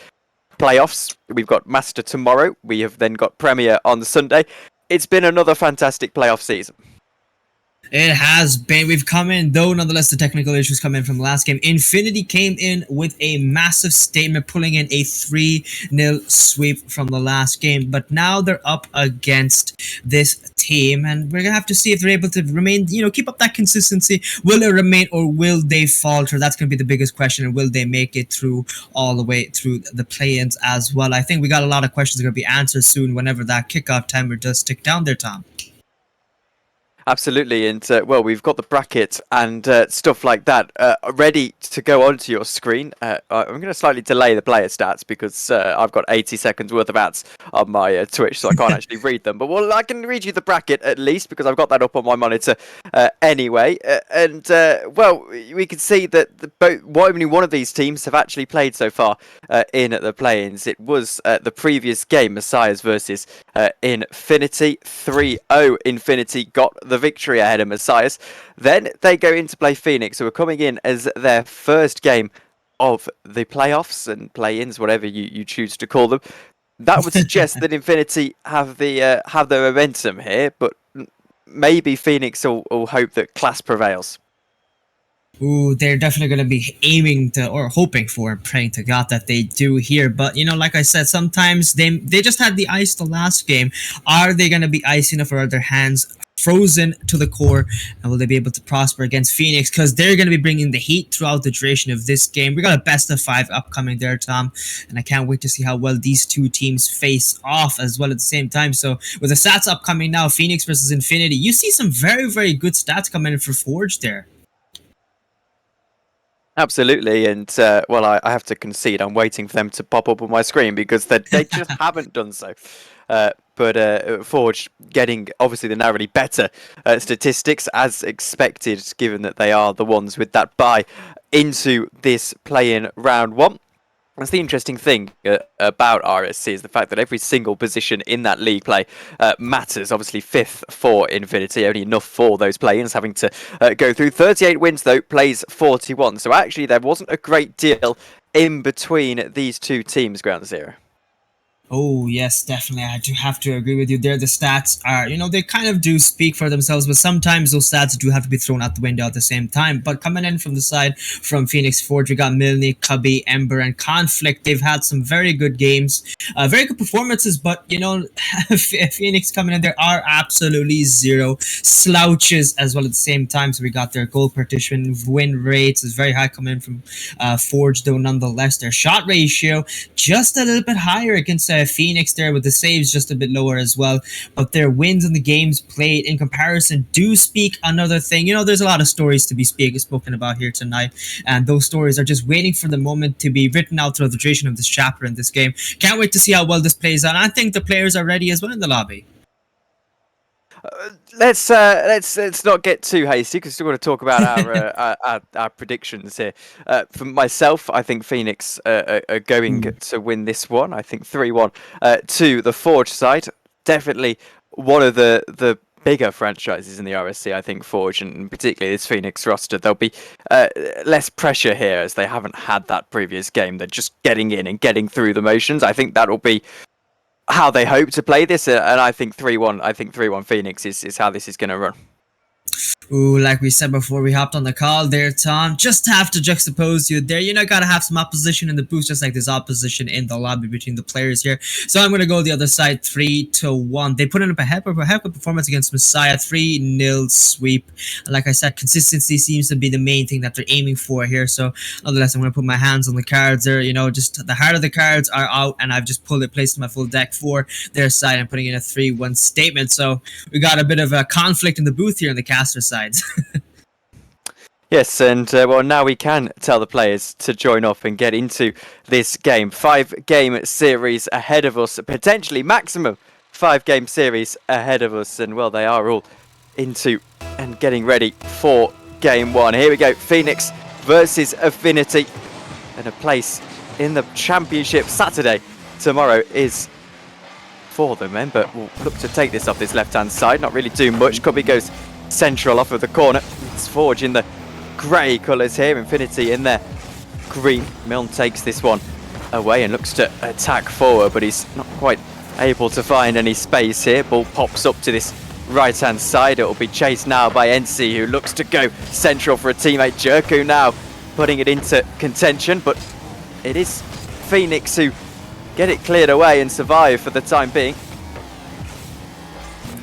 playoffs. We've got Master tomorrow. We have then got Premier on Sunday. It's been another fantastic playoff season. It has been. We've come in, though nonetheless the technical issues come in from the last game. Infinity came in with a massive statement, pulling in a 3-0 sweep from the last game. But now they're up against this team, and we're going to have to see if they're able to remain, keep up that consistency. Will it remain, or will they falter? That's going to be the biggest question, and will they make it through all the way through the play-ins as well? I think we got a lot of questions that are going to be answered soon whenever that kickoff timer does tick down there, Tom. Absolutely, and well, we've got the bracket and stuff like that ready to go onto your screen. I'm going to slightly delay the player stats because I've got 80 seconds worth of ads on my Twitch, so I can't actually read them. But well, I can read you the bracket at least because I've got that up on my monitor anyway. Well, we can see that only one of these teams have actually played so far in the play-ins. It was the previous game, Messiahs versus Infinity. 3-0 Infinity got the victory ahead of Messiahs. Then they go in to play Phoenix, who are coming in as their first game of the playoffs and play-ins, whatever you choose to call them. That would suggest that Infinity have the momentum here, but maybe Phoenix will hope that class prevails. Ooh, they're definitely going to be aiming to, or hoping for, and praying to God that they do here. But, like I said, sometimes they just had the ice the last game. Are they going to be ice enough, or are their hands frozen to the core, and will they be able to prosper against Phoenix? Because they're going to be bringing the heat throughout the duration of this game. We got a best of 5 upcoming there, Tom, and I can't wait to see how well these two teams face off as well at the same time. So with the stats upcoming now, Phoenix versus Infinity, you see some very, very good stats coming in for Forge there. Absolutely, and well, I have to concede. I'm waiting for them to pop up on my screen because they just haven't done so. But Forge getting obviously the narrowly better statistics as expected, given that they are the ones with that bye into this play-in round 1. That's the interesting thing about RSC is the fact that every single position in that league play matters. Obviously, 5th for Infinity, only enough for those play-ins, having to go through. 38 wins, though, plays 41. So actually, there wasn't a great deal in between these two teams, Ground Zero. Oh, yes, definitely. I do have to agree with you there. The stats are, they kind of do speak for themselves, but sometimes those stats do have to be thrown out the window at the same time. But coming in from the side from Phoenix Forge, we got Milne, Cubby, Ember, and Conflict. They've had some very good games, very good performances, but, Phoenix coming in, there are absolutely zero slouches as well at the same time. So we got their goal partition, win rates is very high coming in from Forge, though nonetheless. Their shot ratio just a little bit higher against Phoenix there, with the saves just a bit lower as well. But their wins in the games played in comparison do speak another thing. There's a lot of stories to be spoken about here tonight, and those stories are just waiting for the moment to be written out throughout the duration of this chapter in this game. Can't wait to see how well this plays out. I think the players are ready as well in the lobby. Let's not get too hasty because we still got to talk about our predictions here. For myself, I think Phoenix are going to win this one. I think 3-1 to the Forge side. Definitely one of the bigger franchises in the RSC. I think Forge, and particularly this Phoenix roster, there'll be less pressure here as they haven't had that previous game. They're just getting in and getting through the motions. I think that'll be how they hope to play this, and I think 3-1. I think 3-1 Phoenix is how this is going to run. Ooh, like we said before we hopped on the call there, Tom, just have to juxtapose you there. Gotta have some opposition in the booth, just like there's opposition in the lobby between the players here. So I'm gonna go the other side, 3-1. They put in a heck of a performance against Messiah, 3-0 sweep. And like I said, consistency seems to be the main thing that they're aiming for here. So nonetheless, I'm gonna put my hands on the cards there. Just the heart of the cards are out, and I've just placed my full deck for their side. I'm putting in a 3-1 statement. So we got a bit of a conflict in the booth here on the caster sides. Yes, and well, now we can tell the players to join up and get into this game. 5-game series ahead of us, potentially maximum 5-game series ahead of us, and well, they are all into and getting ready for game one. Here we go, Phoenix versus Affinity, and a place in the championship Saturday tomorrow is for them. Ember will look to take this off this left-hand side, not really do much. Cubby goes central off of the corner. It's Forge in the grey colours here, Infinity in there green. Milne takes this one away and looks to attack forward, but he's not quite able to find any space here. Ball pops up to this right hand side. It will be chased now by NC, who looks to go central for a teammate. Jerku now putting it into contention, but it is Phoenix who get it cleared away and survive for the time being.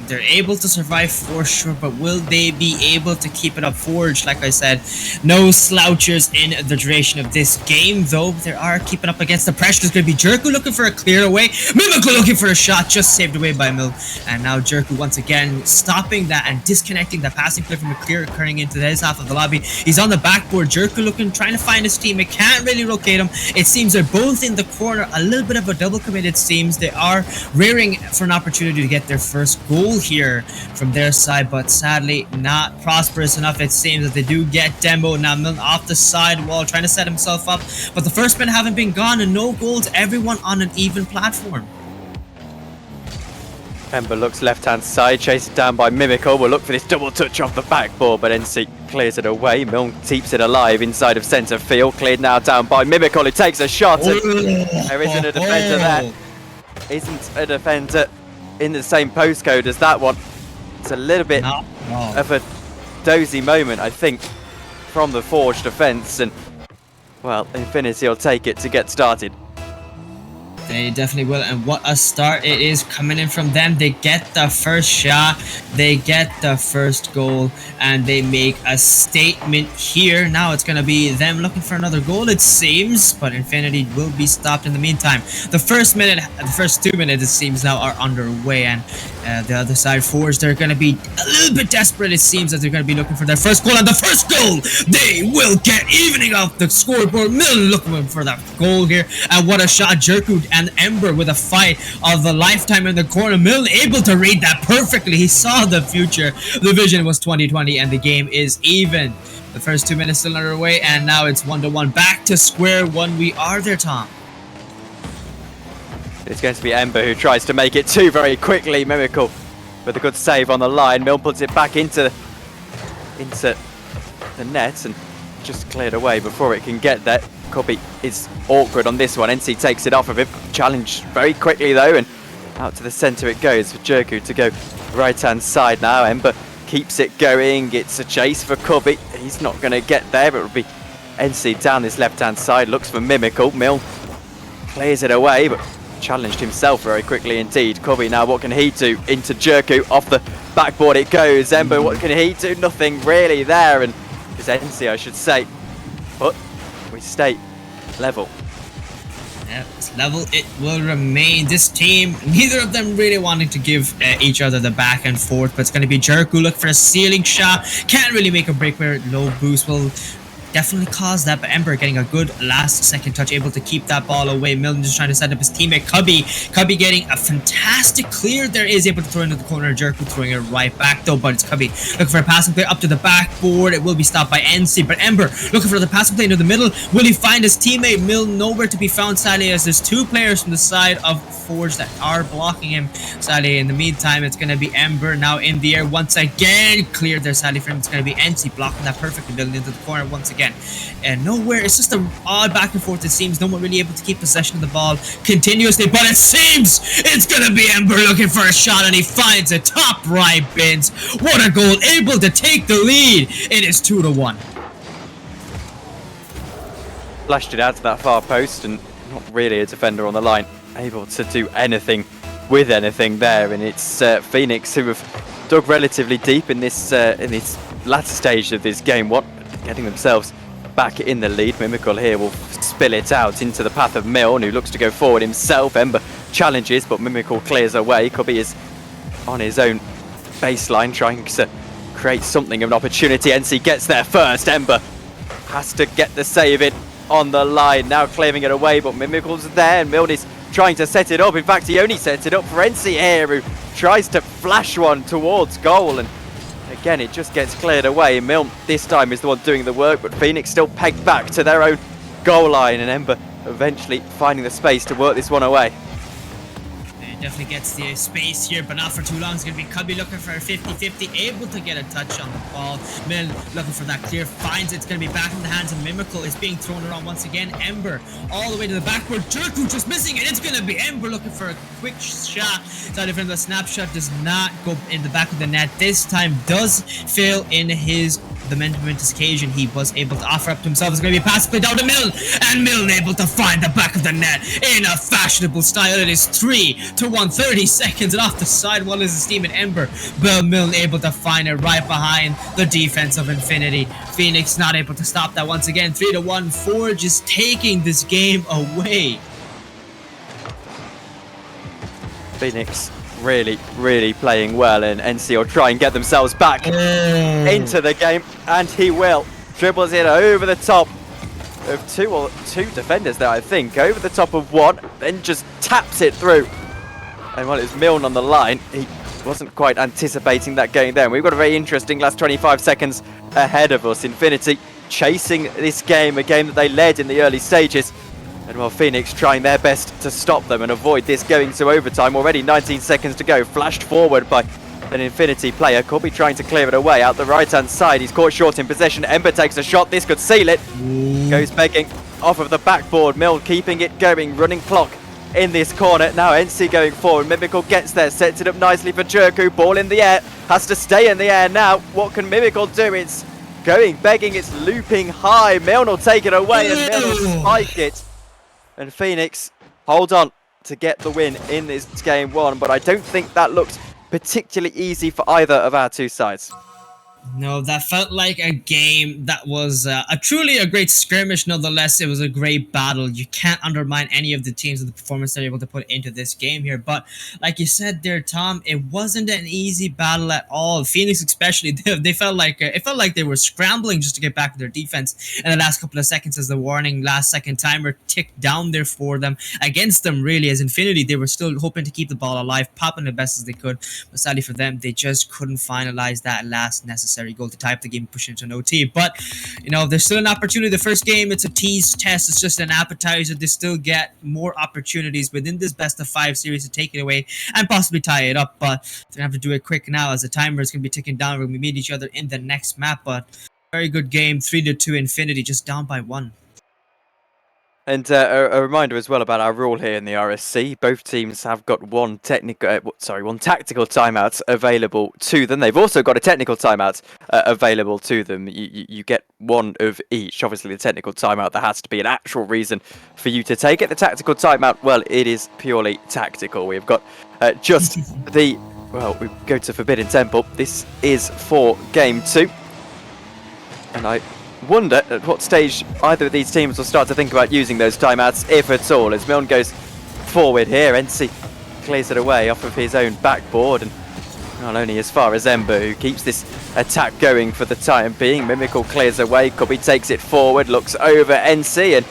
They're able to survive for sure, but will they be able to keep it up? Forge, like I said, no slouchers in the duration of this game, though they are keeping up against the pressure. There's going to be Jerku looking for a clear away, Mimico looking for a shot, just saved away by Milne, and now Jerku once again stopping that and disconnecting the passing play from a clear occurring into his half of the lobby. He's on the backboard, Jerku looking, trying to find his teammate, can't really locate him. It seems they're both in the corner, a little bit of a double commit. It seems they are rearing for an opportunity to get their first goal here from their side, but sadly not prosperous enough. It seems that they do get Dembo now. Milne off the side wall trying to set himself up, but the first men haven't been gone and no goals, everyone on an even platform. Ember looks left hand side, chased down by Mimico. Will look for this double touch off the backboard, but NC clears it away. Milne keeps it alive inside of centre field, cleared now down by Mimico, who takes a shot. And there isn't a defender there. Isn't a defender in the same postcode as that one. It's a little bit of a dozy moment, I think, from the Forge defence, and well, Infinity will take it to get started. They definitely will, and what a start it is coming in from them. They get the first shot, they get the first goal, and they make a statement here. Now it's going to be them looking for another goal, it seems, but Infinity will be stopped in the meantime. The first 2 minutes, it seems, now are underway, and the other side, Forge, they're going to be a little bit desperate. It seems that they're going to be looking for their first goal, and the first goal they will get, evening off the scoreboard. Milne looking for that goal here, and what a shot. Jerku and Ember with a fight of the lifetime in the corner. Milne able to read that perfectly. He saw the future. The vision was 2020, and the game is even. The first 2 minutes still underway, and now it's 1-1. Back to square one we are there, Tom. It's going to be Ember who tries to make it two very quickly. Mimical with a good save on the line. Milne puts it back into the net and just cleared away before it can get there. Cubby is awkward on this one. NC takes it off of him. Challenged very quickly though, and out to the centre it goes for Jerku to go right hand side now. Ember keeps it going. It's a chase for Cubby. He's not going to get there, but it'll be NC down this left hand side. Looks for Mimical. Milne clears it away, but challenged himself very quickly indeed. Cubby now, what can he do? Into Jerku, off the backboard it goes. Ember, what can he do? Nothing really there, and it's NC, I should say. But we stay level. Yeah, it's level it will remain. This team, neither of them really wanting to give each other the back and forth, but it's going to be Jerku look for a ceiling shot. Can't really make a break where low boost will definitely caused that, but Ember getting a good last second touch, able to keep that ball away. Milne just trying to set up his teammate Cubby getting a fantastic clear there, is able to throw into the corner. Jerku throwing it right back though, but it's Cubby looking for a passing play up to the backboard. It will be stopped by NC, but Ember looking for the passing play into the middle. Will he find his teammate? Milne nowhere to be found, sadly, as there's two players from the side of Forge that are blocking him, sadly. In the meantime, it's going to be Ember now in the air once again, cleared there, sadly for him. It's going to be NC blocking that perfectly, building into the corner once again. And nowhere, it's just a odd back and forth. It seems no one really able to keep possession of the ball continuously, but it seems it's gonna be Ember looking for a shot, and he finds it top right bins. What a goal, able to take the lead. It is 2-1. Flashed it out to that far post, and not really a defender on the line able to do anything with anything there. And it's Phoenix who have dug relatively deep in this latter stage of this game one, getting themselves back in the lead. Mimical here will spill it out into the path of Milne, who looks to go forward himself. Ember challenges, but Mimical clears away. Cubby is on his own baseline, trying to creates something of an opportunity. NC gets there first. Ember has to get the save in on the line. Now claiming it away, but Mimical's there, and Milne is trying to set it up. In fact, he only sets it up for NC here, who tries to flash one towards goal, and again, it just gets cleared away. Milne this time is the one doing the work, but Phoenix still pegged back to their own goal line, and Ember eventually finding the space to work this one away. Definitely gets the space here, but not for too long. It's going to be Cubby looking for a 50-50, able to get a touch on the ball. Mill looking for that clear, finds it. It's going to be back in the hands of Mimical. It's being thrown around once again. Ember all the way to the backward. Jerku just missing it. It's going to be Ember looking for a quick shot. Sorry from the snapshot, does not go in the back of the net. This time does fail in the momentous occasion he was able to offer up to himself. It's going to be a pass played down to Milne, and Milne able to find the back of the net in a fashionable style. It is 3-1, 30 seconds, and off the side one is the steam and Ember. Bill Milne able to find it right behind the defense of Infinity. Phoenix not able to stop that once again. 3-1, Forge is taking this game away. Phoenix really playing well, and NC will try and get themselves back into the game, and he will. Dribbles it over the top of two defenders there, I think, over the top of one, then just taps it through. And while it's Milne on the line, he wasn't quite anticipating that going there. We've got a very interesting last 25 seconds ahead of us. Infinity chasing this game, a game that they led in the early stages. And while Phoenix trying their best to stop them and avoid this going to overtime, already 19 seconds to go, flashed forward by an Infinity player. Could be trying to clear it away out the right-hand side. He's caught short in possession. Ember takes a shot. This could seal it. Goes begging off of the backboard. Mill keeping it going. Running clock in this corner. Now NC going forward. Mimical gets there. Sets it up nicely for Jerku. Ball in the air. Has to stay in the air now. What can Mimical do? It's going begging. It's looping high. Milne will take it away, and Milne will spike it. And Phoenix hold on to get the win in this game one, but I don't think that looked particularly easy for either of our two sides. No, that felt like a game that was truly a great skirmish. Nonetheless, it was a great battle. You can't undermine any of the teams and the performance they're able to put into this game here. But like you said there, Tom, it wasn't an easy battle at all. Phoenix especially, they felt like it felt like they were scrambling just to get back to their defense in the last couple of seconds as the warning last second timer ticked down there for them, against them really. As Infinity, they were still hoping to keep the ball alive, popping the best as they could. But sadly for them, they just couldn't finalize that last necessary goal to tie up the game, push into an OT. But you know, there's still an opportunity. The first game, it's a tease test, it's just an appetizer. They still get more opportunities within this best of 5 series to take it away and possibly tie it up, but they're gonna have to do it quick now as the timer is gonna be ticking down. We're gonna meet each other in the next map. But very good game, 3-2 Infinity, just down by 1. And a reminder as well about our rule here in the RSC. Both teams have got one tactical timeout available to them. They've also got a technical timeout available to them. You get one of each. Obviously, the technical timeout, there has to be an actual reason for you to take it. The tactical timeout, well, it is purely tactical. We've got just the... Well, we go to Forbidden Temple. This is for Game 2. And I wonder at what stage either of these teams will start to think about using those timeouts, if at all, as Milne goes forward here. NC clears it away off of his own backboard, and not only as far as Ember, who keeps this attack going for the time being. Mimical clears away, Cubby takes it forward, looks over NC, and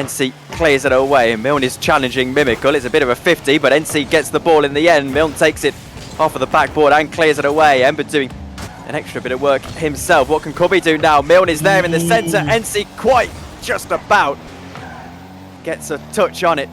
NC clears it away. Milne is challenging Mimical. It's a bit of a 50, but NC gets the ball in the end. Milne takes it off of the backboard and clears it away. Ember doing an extra bit of work himself. What can Cubby do now? Milne is there in the centre. NC quite just about gets a touch on it.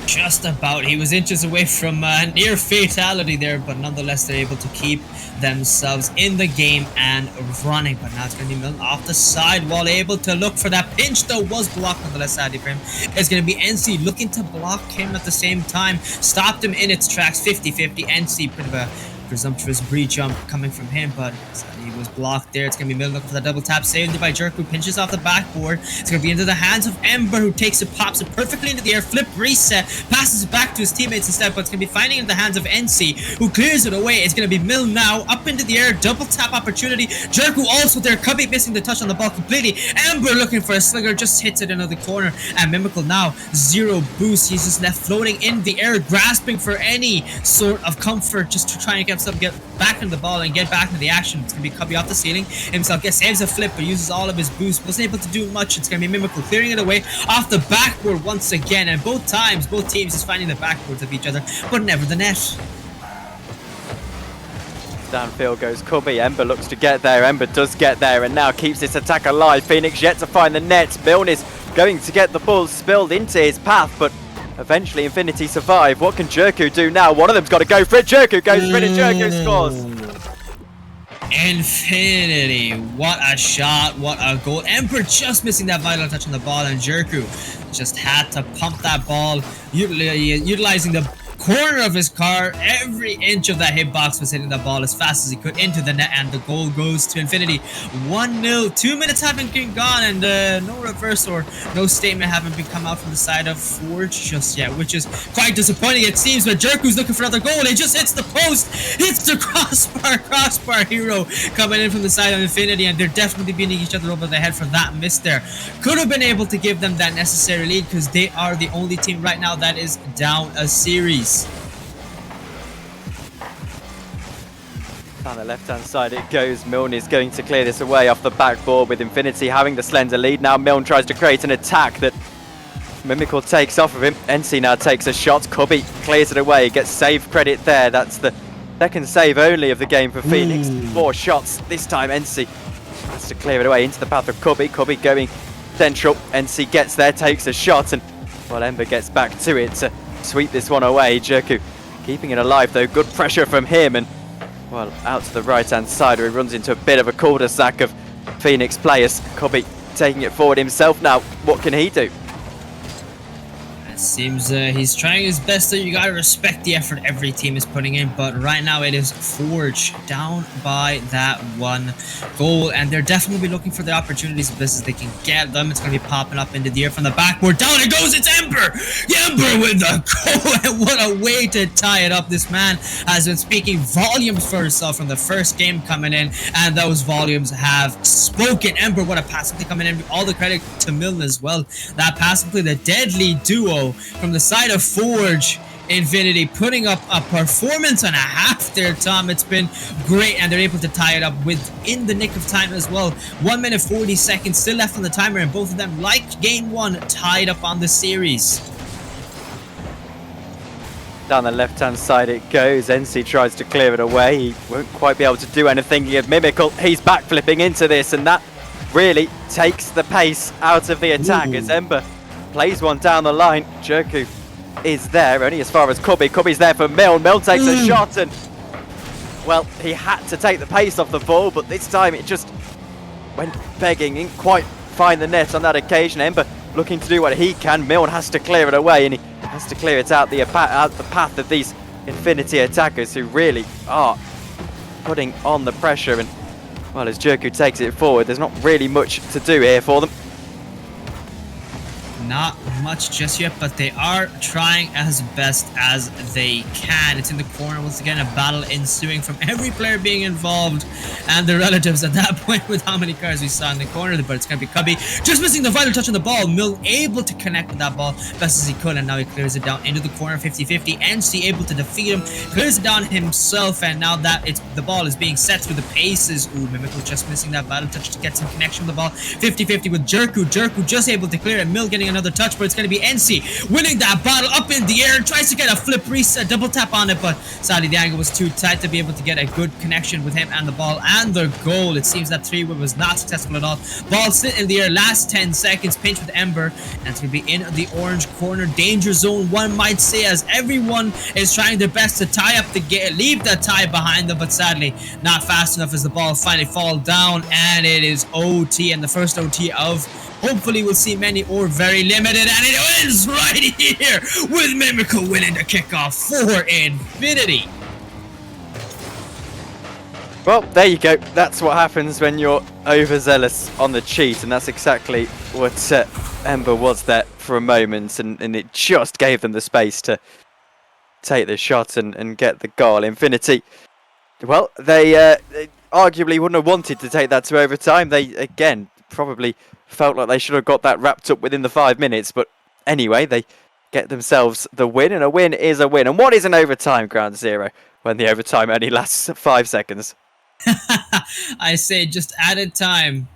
Just about. He was inches away from near fatality there, but nonetheless they're able to keep themselves in the game and running. But now it's going to be Milne off the side while able to look for that pinch, though was blocked on the left side of him. It's going to be NC looking to block him at the same time. Stopped him in its tracks. 50-50. NC, bit of a presumptuous breach jump coming from him, but he was blocked there. It's going to be Mill looking for the double tap, saved by Jerk, who pinches off the backboard. It's going to be into the hands of Ember, who takes it, pops it perfectly into the air, flip reset, passes it back to his teammates instead, but it's going to be finding it in the hands of NC, who clears it away. It's going to be Mill now, up into the air, double tap opportunity. Jerk, who also there, Cubby missing the touch on the ball completely. Ember looking for a slinger, just hits it into the corner, and Mimical now, 0 boost. He's just left floating in the air, grasping for any sort of comfort, just to try and get himself get back in the ball and get back into the action. It's going to be Cubby off the ceiling himself, saves a flip, but uses all of his boost. Wasn't able to do much. It's going to be Mimical clearing it away off the backboard once again, and both times, both teams just finding the backboards of each other, but never the net. Downfield goes Cubby. Ember looks to get there. Ember does get there and now keeps this attack alive. Phoenix yet to find the net. Milne's going to get the ball spilled into his path, but eventually Infinity survive. What can Jerku do now? One of them's got to go for it. Jerku goes for it and Jerku scores. Infinity, what a shot, what a goal. Ember just missing that vital touch on the ball, and Jerku just had to pump that ball, utilizing the corner of his car. Every inch of that hitbox was hitting the ball as fast as he could into the net, and the goal goes to Infinity. 1-0. 2 minutes haven't been gone, and no reverse or no statement haven't been come out from the side of Forge just yet, which is quite disappointing, it seems. But Jerku's looking for another goal. He just hits the post, hits the crossbar hero coming in from the side of Infinity, and they're definitely beating each other over the head for that miss there. Could have been able to give them that necessary lead, because they are the only team right now that is down a series. Down the left-hand side it goes. Milne is going to clear this away off the backboard with Infinity having the slender lead. Now Milne tries to create an attack that Mimical takes off of him. NC now takes a shot. Cubby clears it away, gets save credit there. That's the second save only of the game for Phoenix. 4 shots. This time NC has to clear it away into the path of Cubby. Cubby going central. NC gets there, takes a shot, and well, Ember gets back to it to sweep this one away. Jerku keeping it alive though. Good pressure from him, and well, out to the right-hand side where he runs into a bit of a cul-de-sac of Phoenix players. Cubby taking it forward himself now. What can he do? Seems he's trying his best, so you gotta respect the effort every team is putting in. But right now it is Forge down by that 1 goal, and they're definitely looking for the opportunities as best as they can get them. It's gonna be popping up into the air from the backboard. Down it goes, it's Ember! Ember with the goal, and what a way to tie it up. This man has been speaking volumes for himself from the first game coming in, and those volumes have spoken. Ember, what a pass play coming in. All the credit to Milne as well. That pass play, the deadly duo from the side of Forge. Infinity putting up a performance and a half there, Tom. It's been great, and they're able to tie it up within the nick of time as well. 1 minute 40 seconds still left on the timer, and both of them, like game 1, tied up on the series. Down the left-hand side it goes. NC tries to clear it away. He won't quite be able to do anything. He had Mimical. He's backflipping into this, and that really takes the pace out of the attack. As Ember plays one down the line. Jerku is there, only as far as Cubby. Cubby's there for Milne. Milne takes a shot, and well, he had to take the pace off the ball, but this time it just went begging. Didn't quite find the net on that occasion. Ember looking to do what he can. Milne has to clear it away, and he has to clear it out the path of these Infinity attackers who really are putting on the pressure. And well, as Jerku takes it forward, there's not really much to do here for them. Not much just yet, but they are trying as best as they can. It's in the corner once again, a battle ensuing from every player being involved and the relatives at that point with how many cars we saw in the corner. But it's going to be Cubby just missing the vital touch on the ball. Milne able to connect with that ball best as he could, and now he clears it down into the corner. 50-50. NC able to defeat him, clears it down himself, and now that the ball is being set through the paces. Ooh, Mimical just missing that vital touch to get some connection with the ball. 50-50 with Jerku. Jerku just able to clear it. Milne getting another touch, but it's going to be NC winning that battle up in the air. Tries to get a flip reset, double tap on it, but sadly the angle was too tight to be able to get a good connection with him and the ball and the goal. It seems that 3-way was not successful at all. Ball still in the air, last 10 seconds, pinch with Ember, and it's going to be in the orange corner. Danger zone, one might say, as everyone is trying their best to tie up the game, leave the tie behind them, but sadly not fast enough as the ball finally falls down, and it is OT, and the first OT of hopefully we'll see many or very limited, and it ends right here with Mimical winning the kickoff for Infinity. Well, there you go. That's what happens when you're overzealous on the cheat, and that's exactly what Ember was there for a moment, and it just gave them the space to take the shot and get the goal. Infinity, well, they arguably wouldn't have wanted to take that to overtime. They, again, probably felt like they should have got that wrapped up within the 5 minutes, but anyway, they get themselves the win, and a win is a win. And what is an overtime, Ground Zero, when the overtime only lasts 5 seconds? I say just added time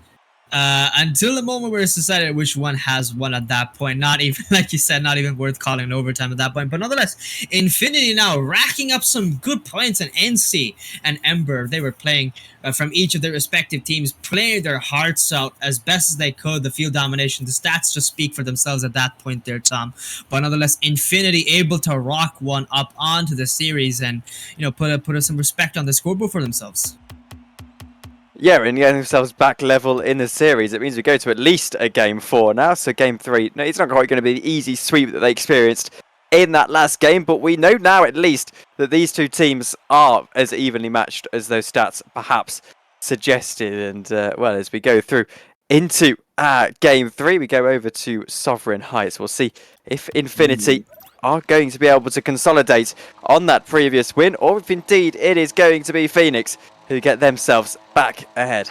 until the moment where it's decided which one has won at that point. Not even, like you said, not even worth calling an overtime at that point. But nonetheless, Infinity now racking up some good points, and NC and Ember, they were playing from each of their respective teams, playing their hearts out as best as they could. The field domination, the stats just speak for themselves at that point there, Tom. But nonetheless, Infinity able to rock one up onto the series and, you know, put some respect on the scoreboard for themselves. Yeah, and getting themselves back level in the series. It means we go to at least a game 4 now. So game 3, no, it's not quite going to be the easy sweep that they experienced in that last game, but we know now at least that these two teams are as evenly matched as those stats perhaps suggested. And well, as we go through into game 3, we go over to Sovereign Heights. We'll see if Infinity are going to be able to consolidate on that previous win, or if indeed it is going to be Phoenix who get themselves back ahead.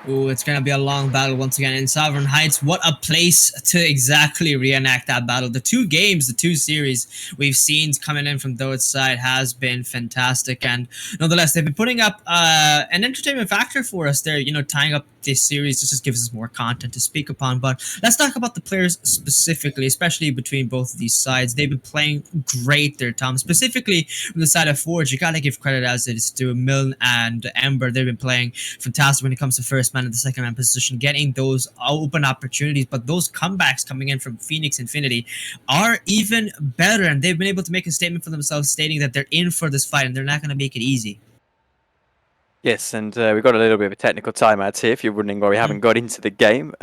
Ooh, it's going to be a long battle once again in Sovereign Heights. What a place to exactly reenact that battle. The two games, the two series we've seen coming in from those side has been fantastic. And nonetheless, they've been putting up an entertainment factor for us there, you know, tying up this series. This just gives us more content to speak upon. But let's talk about the players specifically, especially between both of these sides. They've been playing great there, Tom. Specifically from the side of Forge, you got to give credit as it is to Milne and Ember. They've been playing fantastic when it comes to first man and the second man position, getting those open opportunities. But those comebacks coming in from Phoenix Infinity are even better, and they've been able to make a statement for themselves stating that they're in for this fight and they're not going to make it easy. Yes, and we've got a little bit of a technical timeout here if you're wondering why we haven't got into the game.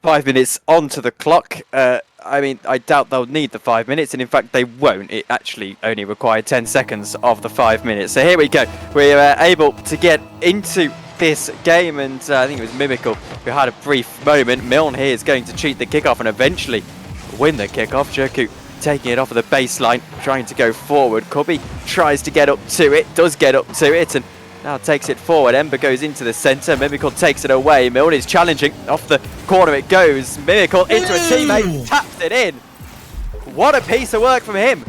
5 minutes onto the clock. I mean, I doubt they'll need the 5 minutes, and in fact they won't. It actually only required 10 seconds of the 5 minutes. So here we go. We're able to get into this game, and I think it was Mimical who had a brief moment. Milne here is going to cheat the kickoff and eventually win the kickoff. Jerku taking it off of the baseline, trying to go forward. Cubby tries to get up to it, does get up to it, and now takes it forward. Ember goes into the centre. Mimical takes it away. Milne is challenging. Off the corner it goes. Mimical into a teammate. Taps it in. What a piece of work from him.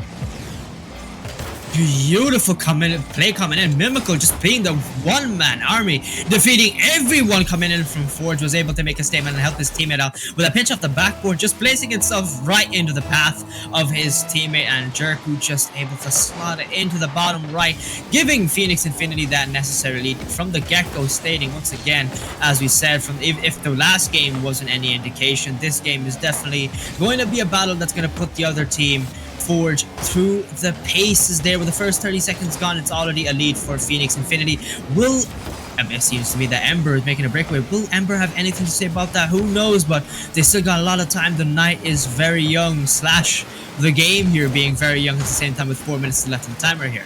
Beautiful play coming in. Mimical just being the one-man army, defeating everyone coming in from Forge, was able to make a statement and help his teammate out with a pitch off the backboard, just placing itself right into the path of his teammate, and Jerku just able to slot it into the bottom right, giving Phoenix Infinity that necessary lead from the get-go, stating once again, as we said, from if the last game wasn't any indication, this game is definitely going to be a battle that's going to put the other team, Forge, through the paces there. With the first 30 seconds gone, it's already a lead for Phoenix Infinity. It seems to me that Ember is making a breakaway. Will Ember have anything to say about that? Who knows, but they still got a lot of time. The night is very young, / the game here being very young at the same time, with 4 minutes left on the timer here.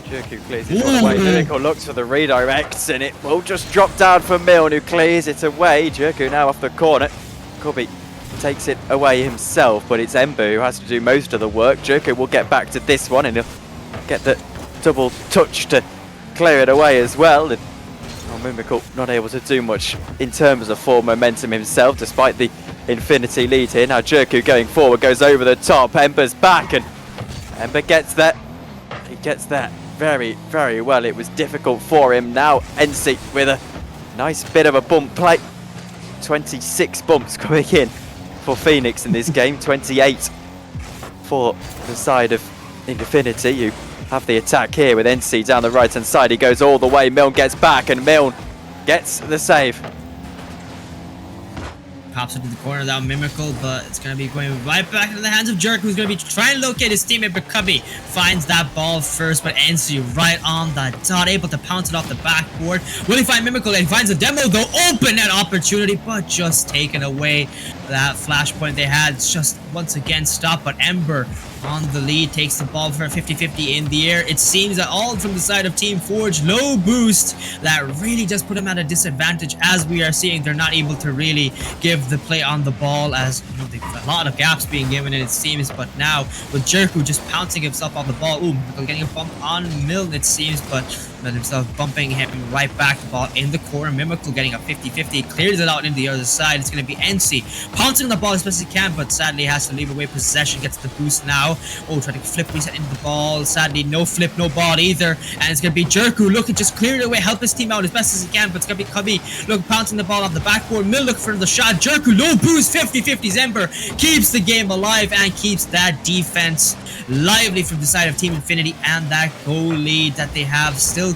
Jerku clears it away. Mimical looks for the redirects, and it will just drop down for Milne, who clears it away. Jerku now off the corner. Cubby takes it away himself, but it's Ember who has to do most of the work. Jerku will get back to this one, and he'll get the double touch to clear it away as well. And Mimical not able to do much in terms of forward momentum himself, despite the Infinity lead here. Now Jerku going forward, goes over the top. Ember's back, and Ember gets that. He gets that very, very well. It was difficult for him. Now NC with a nice bit of a bump play. 26 bumps coming in for Phoenix in this game, 28 for the side of Infinity, who have the attack here with NC down the right hand side. He goes all the way. Milne gets back, and Milne gets the save. Pops into the corner without Mimical, but it's going to be going right back into the hands of Jerk, who's going to be trying to locate his teammate, but Cubby finds that ball first, but NC right on the dot, able to pounce it off the backboard. Will he find Mimical? And he finds a demo, though, open that opportunity, but just taken away. That flashpoint they had just once again stopped, but Ember on the lead, takes the ball for a 50-50 in the air. It seems that all from the side of Team Forge, low boost that really does put them at a disadvantage. As we are seeing, they're not able to really give the play on the ball, as you know, a lot of gaps being given, it seems. But now with Jerku just pouncing himself off the ball, getting a bump on Milne, it seems, but Milne himself bumping him right back. The ball in the corner, Mimical getting a 50-50, clears it out into the other side. It's going to be NC pouncing on the ball as best as he can, but sadly has to leave away possession. Gets the boost now. Trying to flip reset into the ball. Sadly, no flip, no ball either. And it's going to be Jerku looking just clear it away, help his team out as best as he can. But it's going to be Cubby look pouncing the ball off the backboard. Mill looking for the shot. Jerku low boost, 50-50. Zember keeps the game alive and keeps that defense lively from the side of Team Infinity, and that goal lead that they have still.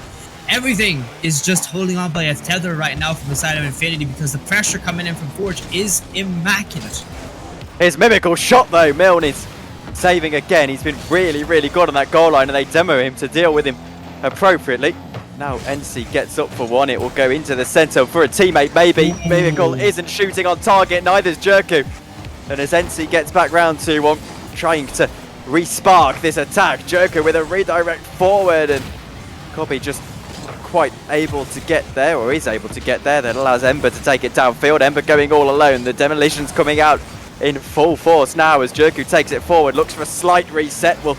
Everything is just holding on by a tether right now from the side of Infinity, because the pressure coming in from Forge is immaculate. His Mimical shot though, Milne is saving again. He's been really, really good on that goal line, and they demo him to deal with him appropriately. Now NC gets up for one. It will go into the centre for a teammate, maybe. Mimical isn't shooting on target, neither's Jerku. And as NC gets back round to one, trying to re-spark this attack, Jerku with a redirect forward, and Cobby just not quite able to get there, or is able to get there. That allows Ember to take it downfield. Ember going all alone. The demolition's coming out in full force now as Jerku takes it forward, looks for a slight reset, will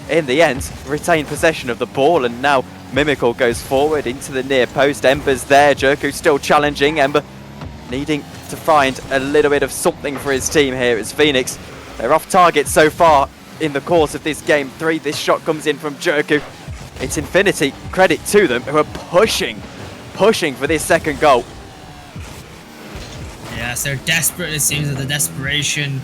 in the end retain possession of the ball, and now Mimical goes forward into the near post. Ember's there, Jerku still challenging, Ember needing to find a little bit of something for his team here as Phoenix. They're off target so far in the course of this game 3. This shot comes in from Jerku. It's Infinity, credit to them, who are pushing for this second goal. Yes, they're desperate. It seems that the desperation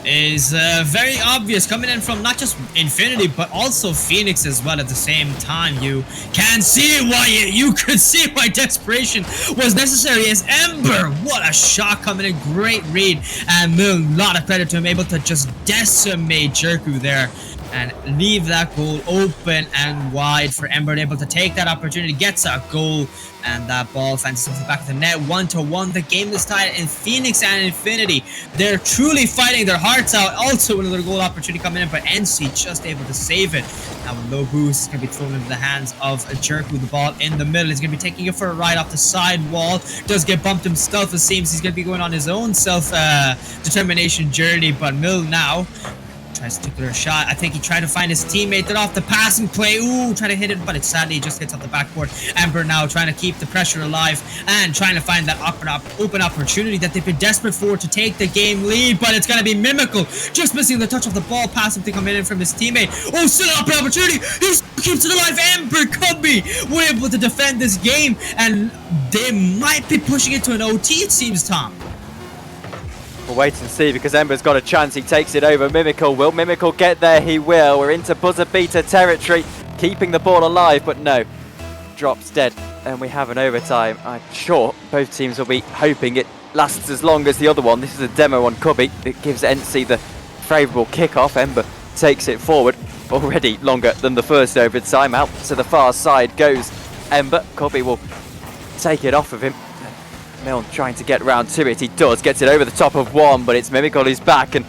is very obvious, coming in from not just Infinity but also Phoenix as well at the same time. You can see why you could see why desperation was necessary as Ember, what a shot coming in, great read, and Mill, a lot of credit to him, able to just decimate Jerku there and leave that goal open and wide for Ember, able to take that opportunity, gets a goal, and that ball finds itself in the back of the net. 1-1, the game is tied in Phoenix and Infinity. They're truly fighting their hearts out. Also another goal opportunity coming in, but NC just able to save it. Now with low boost, it's going to be thrown into the hands of Jerku. The ball in the middle. He's going to be taking it for a ride off the side wall. Does get bumped himself. It seems he's going to be going on his own self-determination journey, but Mill now tries to take a shot. I think he tried to find his teammate. They're off the passing play. Trying to hit it, but it sadly just hits off the backboard. Ember now trying to keep the pressure alive and trying to find that open opportunity that they've been desperate for to take the game lead, but it's going to be Mimical just missing the touch of the ball pass to come in from his teammate. Still an open opportunity. He keeps it alive. Ember Cubby were able to defend this game, and they might be pushing it to an OT, it seems, Tom. We'll wait and see, because Ember's got a chance. He takes it over Mimical. Will Mimical get there? He will. We're into buzzer beater territory, keeping the ball alive, but no. Drops dead, and we have an overtime. I'm sure both teams will be hoping it lasts as long as the other one. This is a demo on Cubby. It gives NC the favourable kickoff. Ember takes it forward. Already longer than the first overtime. Out to the far side goes Ember. Cubby will take it off of him. Milne trying to get round to it. He does, gets it over the top of one, but it's Mimical who's back, and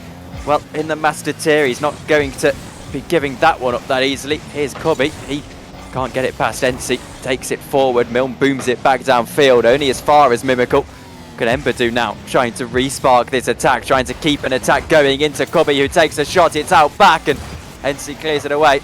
well, in the master tier, he's not going to be giving that one up that easily. Here's Cubby. He can't get it past NC, takes it forward. Milne booms it back downfield, only as far as Mimical. What can Ember do now? Trying to re-spark this attack, trying to keep an attack going into Cubby, who takes a shot. It's out back, and NC clears it away.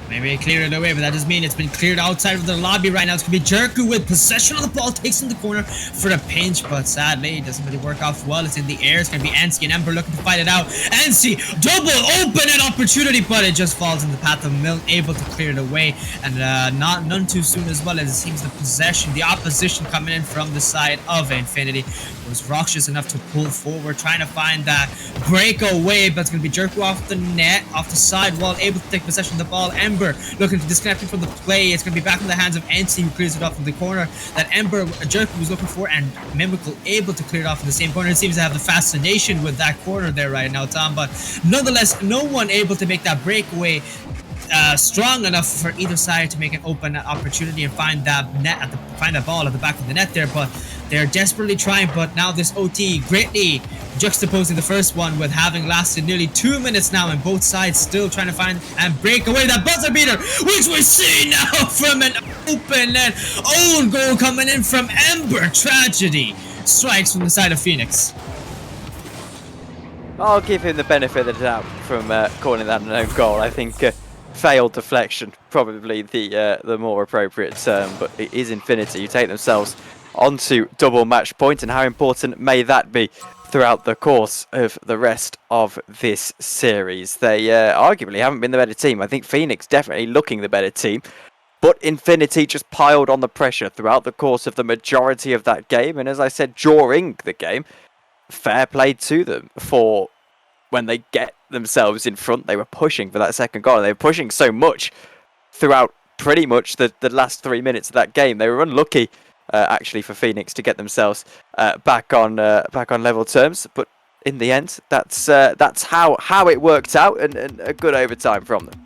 Maybe clear it away, but that doesn't mean it's been cleared outside of the lobby right now. It's going to be Jerku with possession of the ball, takes in the corner for a pinch, but sadly, it doesn't really work out well. It's in the air. It's going to be NC and Ember looking to fight it out. NC, double open an opportunity, but it just falls in the path of Milne, able to clear it away, and none too soon as well, as it seems the possession, the opposition coming in from the side of Infinity was rocktious enough to pull forward, trying to find that breakaway, but it's going to be Jerku off the net, off the side wall, able to take possession of the ball. Ember looking to disconnect it from the play. It's going to be back in the hands of NC, who clears it off from the corner that Jerku was looking for, and Mimical able to clear it off in the same corner. It seems to have the fascination with that corner there right now, Tom, but nonetheless, no one able to make that breakaway strong enough for either side to make an open opportunity and find that ball at the back of the net there. But They're desperately trying, but now this OT greatly juxtaposing the first one with having lasted nearly 2 minutes now, and both sides still trying to find and break away that buzzer beater, which we see now from an open and own goal coming in from Ember. Tragedy strikes from the side of Phoenix. I'll give him the benefit of the doubt from calling that an own goal. I think failed deflection, probably the more appropriate term, but it is Infinity who take themselves onto double match point, and how important may that be throughout the course of the rest of this series. They arguably haven't been the better team. I think Phoenix definitely looking the better team, but Infinity just piled on the pressure throughout the course of the majority of that game, and as I said during the game, fair play to them for when they get themselves in front. They were pushing for that second goal, and they were pushing so much throughout pretty much the last 3 minutes of that game. They were unlucky actually for Phoenix to get themselves back on level terms, but in the end that's how it worked out, and a good overtime from them.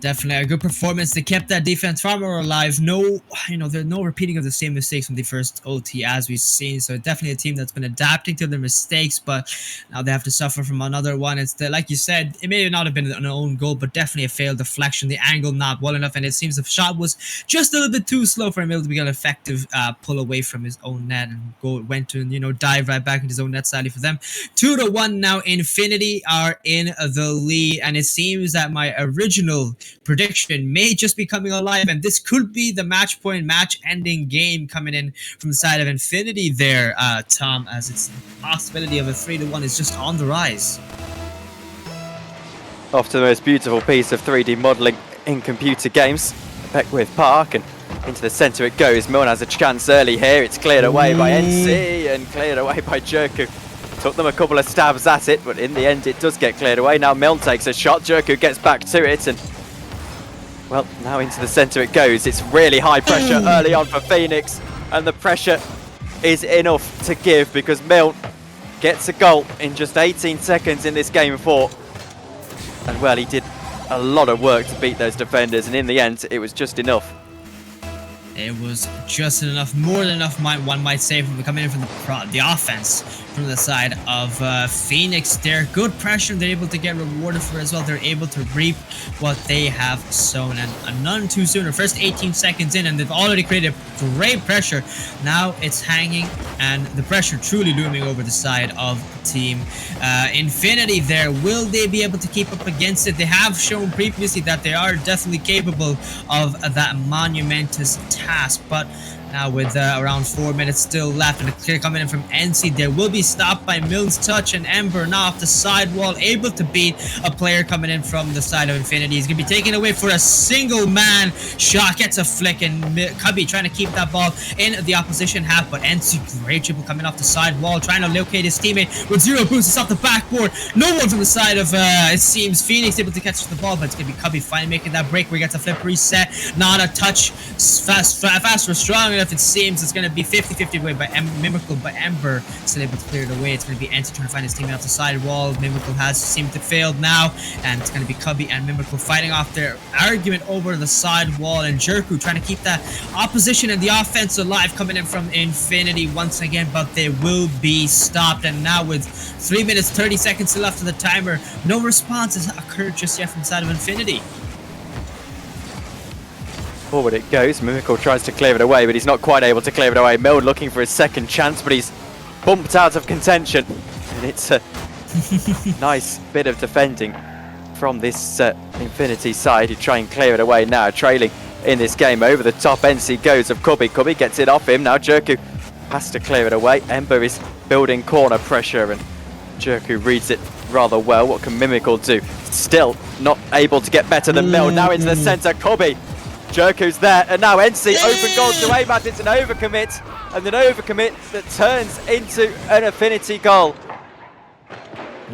Definitely a good performance. They kept that defense far more alive. No, there's no repeating of the same mistakes from the first OT as we've seen. So definitely a team that's been adapting to their mistakes, but now they have to suffer from another one. It's like you said, it may not have been an own goal, but definitely a failed deflection. The angle not well enough, and it seems the shot was just a little bit too slow for him to be an effective pull away from his own net, and went to dive right back into his own net. Sadly for them, 2-1 now. Infinity are in the lead, and it seems that my original prediction may just be coming alive, and this could be the match point, match ending game coming in from the side of Infinity there, Tom, as it's the possibility of a 3-1 is just on the rise. Off to the most beautiful piece of 3D modelling in computer games, Beckwith Park, and into the centre it goes. Milne has a chance early here. It's cleared away by NC and cleared away by Jerku. Took them a couple of stabs at it, but in the end it does get cleared away. Now Milne takes a shot. Jerku gets back to it, and well, now into the centre it goes. It's really high pressure early on for Phoenix, and the pressure is enough to give, because Milne gets a goal in just 18 seconds in this game 4. And well, he did a lot of work to beat those defenders, and in the end it was just enough. It was just enough, more than enough, one might say, from coming in from the offense from the side of Phoenix. They're good pressure. They're able to get rewarded for it as well. They're able to reap what they have sown, and none too soon. First 18 seconds in, and they've already created great pressure. Now it's hanging, and the pressure truly looming over the side of Team Infinity there. Will they be able to keep up against it? They have shown previously that they are definitely capable of that monumentous task, but now with around 4 minutes still left, and a clear coming in from NC, there will be stopped by Milne's touch, and Ember now off the side wall, able to beat a player coming in from the side of Infinity. He's going to be taken away for a single man shot, gets a flick, and Cubby trying to keep that ball in the opposition half, but NC, great dribble coming off the side wall, trying to locate his teammate with zero boosts. It's off the backboard. No one from the side of, it seems, Phoenix able to catch the ball, but it's going to be Cubby finally making that break where he gets a flip reset. Not a touch, fast or strong enough. It seems it's going to be 50-50 away by Miracle, but Ember still able to clear it away. It's going to be NC trying to find his teammate off the side wall. Miracle has seemed to fail now, and it's going to be Cubby and Miracle fighting off their argument over the side wall, and Jerku trying to keep that opposition and the offense alive coming in from Infinity once again, but they will be stopped. And now with 3 minutes 30 seconds left of the timer, no response has occurred just yet from the side of Infinity. Forward it goes. Miracle tries to clear it away, but he's not quite able to clear it away. Milne looking for his second chance, but he's bumped out of contention. And it's a nice bit of defending from this Infinity side, who try and clear it away now. Trailing in this game, over the top NC goes of Cubby. Cubby gets it off him. Now Jerku has to clear it away. Ember is building corner pressure, and Jerku reads it rather well. What can Miracle do? Still not able to get better than Milne. Now into the centre, Cubby. Jerku's there, and now NC open goal to aim at. It's an overcommit, and an overcommit that turns into an Infinity goal.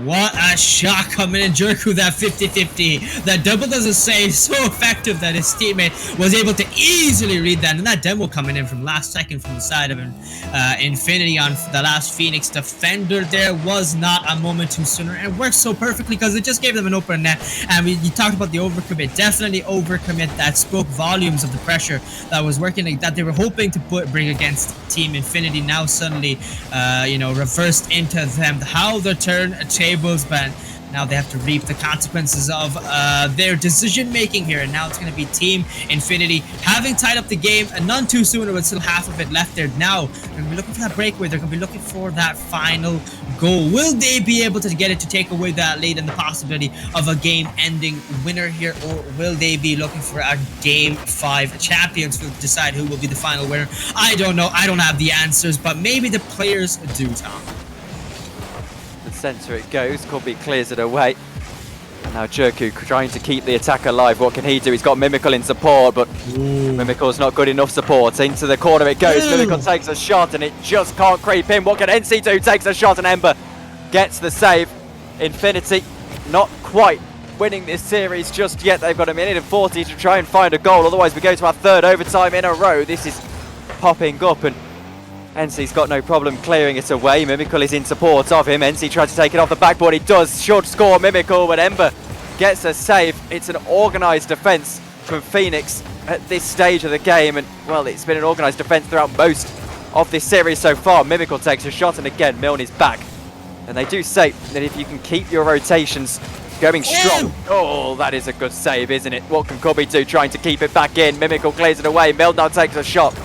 What a shot coming in. Jerku, that 50-50. That double does a save so effective that his teammate was able to easily read that. And that demo coming in from last second from the side of Infinity on the last Phoenix defender there was not a moment too sooner. And it worked so perfectly because it just gave them an open net. And you talked about the overcommit. Definitely overcommit. That spoke volumes of the pressure that was working, that they were hoping to bring against Team Infinity. Now suddenly, reversed into them. How the tables, but now they have to reap the consequences of their decision making here. And now it's going to be Team Infinity having tied up the game, and none too soon, with still half of it left there. Now they're going to be looking for that breakaway. They're going to be looking for that final goal. Will they be able to get it to take away that lead and the possibility of a game-ending winner here, or will they be looking for a Game 5 champions to decide who will be the final winner? I don't know. I don't have the answers, but maybe the players do, Tom. Center it goes. Corby clears it away. Now Jerku trying to keep the attack alive. What can he do? He's got Mimical in support, but Mimical's not good enough support. Into the corner it goes. Mimical takes a shot and it just can't creep in. What can NC do? Takes a shot and Ember gets the save. Infinity not quite winning this series just yet. They've got a minute and 40 to try and find a goal. Otherwise we go to our third overtime in a row. This is popping up and NC's got no problem clearing it away. Mimical is in support of him. NC tried to take it off the backboard. He does. Should score Mimical, but Ember gets a save. It's an organised defence from Phoenix at this stage of the game. And, well, it's been an organised defence throughout most of this series so far. Mimical takes a shot, and again, Milne is back. And they do say that if you can keep your rotations going strong. Oh, that is a good save, isn't it? What can Cobby do trying to keep it back in? Mimical clears it away. Milne now takes a shot.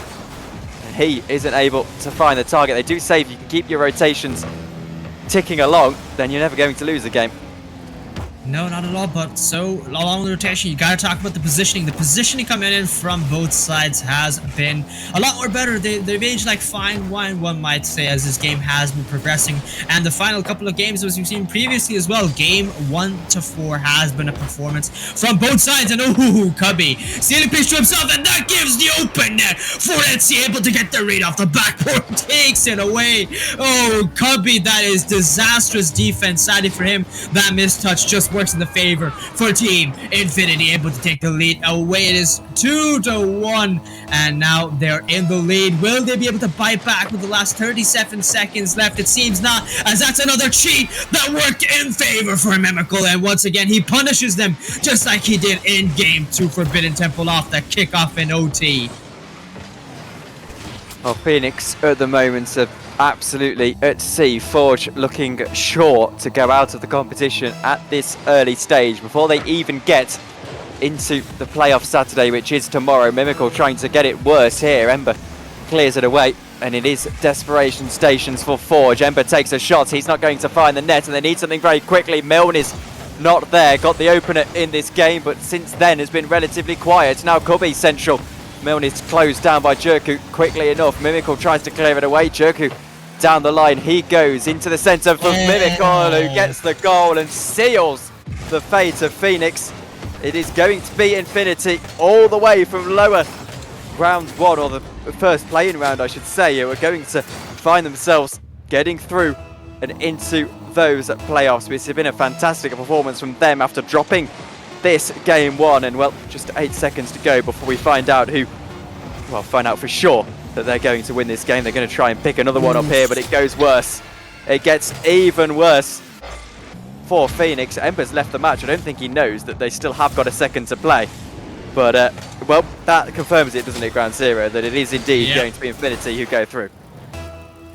He isn't able to find the target. They do say if you can keep your rotations ticking along, then you're never going to lose a game. No, not at all, but so along the rotation, you got to talk about the positioning. The positioning coming in from both sides has been a lot more better. They've aged like fine wine, one might say, as this game has been progressing. And the final couple of games, as we've seen previously as well, game 1 to 4 has been a performance from both sides. And Cubby stealing pitch to himself, and that gives the open net for NC, able to get the read off the backboard, takes it away. Oh, Cubby, that is disastrous defense. Sadly for him, that missed touch just works in the favor for Team Infinity, able to take the lead away. It is 2-1, and now they're in the lead. Will they be able to bite back with the last 37 seconds left? It seems not, as that's another cheat that worked in favor for Mimical, and once again he punishes them just like he did in Game 2. Forbidden Temple off the kickoff in OT. Well, Phoenix at the moment are absolutely at sea. Forge looking sure to go out of the competition at this early stage before they even get into the playoff Saturday, which is tomorrow. Mimical trying to get it worse here. Ember clears it away, and it is desperation stations for Forge. Ember takes a shot. He's not going to find the net, and they need something very quickly. Milne is not there. Got the opener in this game, but since then has been relatively quiet. Now Cubby central. Milne is closed down by Jerku quickly enough. Mimical tries to clear it away. Jerku down the line. He goes into the centre for Mimical, who gets the goal and seals the fate of Phoenix. It is going to be Infinity all the way from lower round 1, or the first play-in round I should say, who are going to find themselves getting through and into those playoffs. It's been a fantastic performance from them after dropping this game 1, and well, just 8 seconds to go before we find out find out for sure that they're going to win this game. They're going to try and pick another one up here, but it goes worse. It gets even worse for Phoenix. Ember's left the match. I don't think he knows that they still have got a second to play. But, well, that confirms it, doesn't it, Ground Zero, that it is indeed going to be Infinity who go through.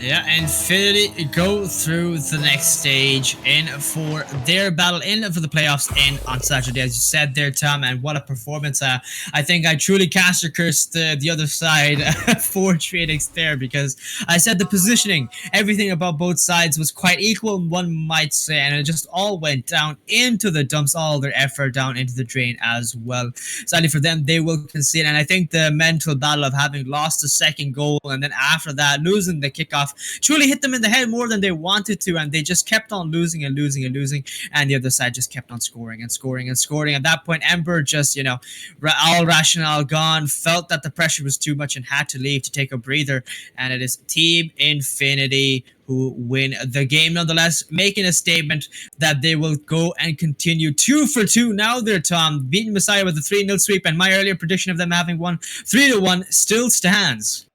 Yeah, Infinity go through the next stage in for their battle in for the playoffs in on Saturday, as you said there, Tom. And what a performance! I think I truly cast or cursed the other side for Phoenix there, because I said the positioning, everything about both sides was quite equal, one might say, and it just all went down into the dumps, all their effort down into the drain as well. Sadly for them, they will concede, and I think the mental battle of having lost the second goal and then after that losing the kickoff off truly hit them in the head more than they wanted to, and they just kept on losing and losing and losing, and the other side just kept on scoring and scoring and scoring. At that point, Ember just, all rationale gone, felt that the pressure was too much and had to leave to take a breather, and it is Team Infinity who win the game nonetheless, making a statement that they will go and continue 2 for 2 now. They're beating Messiah with a 3-0 sweep, and my earlier prediction of them having won 3-1 still stands.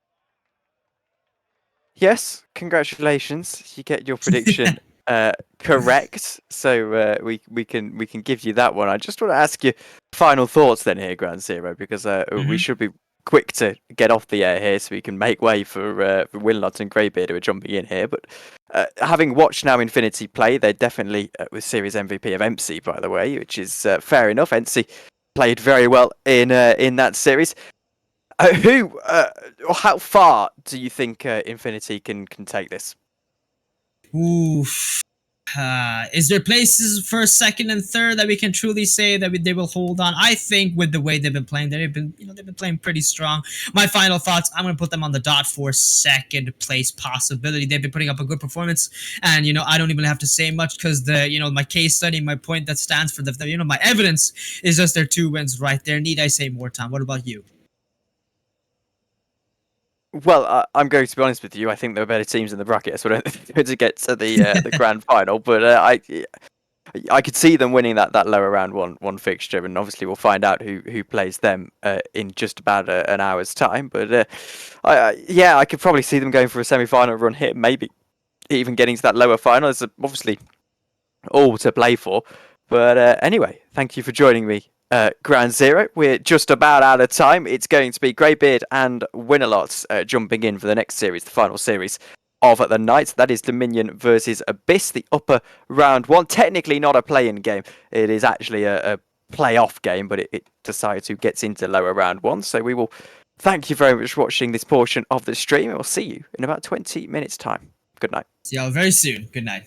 Yes, congratulations. You get your prediction correct. So we can give you that one. I just want to ask you final thoughts then here, Ground Zero, because we should be quick to get off the air here so we can make way for Winlot and Greybeard who are jumping in here. But having watched now Infinity play, they're definitely with series MVP of MC, by the way, which is fair enough. MC played very well in that series. How far do you think Infinity can take this? Oof. Is there places first, second, and third that we can truly say that they will hold on? I think with the way they've been playing, they've been playing pretty strong. My final thoughts: I'm going to put them on the dot for second place possibility. They've been putting up a good performance, and I don't even have to say much because my case study, my point that stands for my evidence is just their 2 wins right there. Need I say more, Tom? What about you? Well, I'm going to be honest with you. I think there are better teams in the bracket, so I don't think they're going to get to the grand final. But I could see them winning that lower round one fixture, and obviously we'll find out who plays them in just about an hour's time. But I could probably see them going for a semi-final run here, maybe even getting to that lower final. It's obviously all to play for. But anyway, thank you for joining me. Ground Zero, we're just about out of time. It's going to be Greybeard and Winalot jumping in for the next series, the final series of the night. That is Dominion versus Abyss, the upper round one. Technically not a play-in game. It is actually a play-off game, but it decides who gets into lower round one. So we will thank you very much for watching this portion of the stream, and we'll see you in about 20 minutes' time. Good night. See y'all very soon. Good night.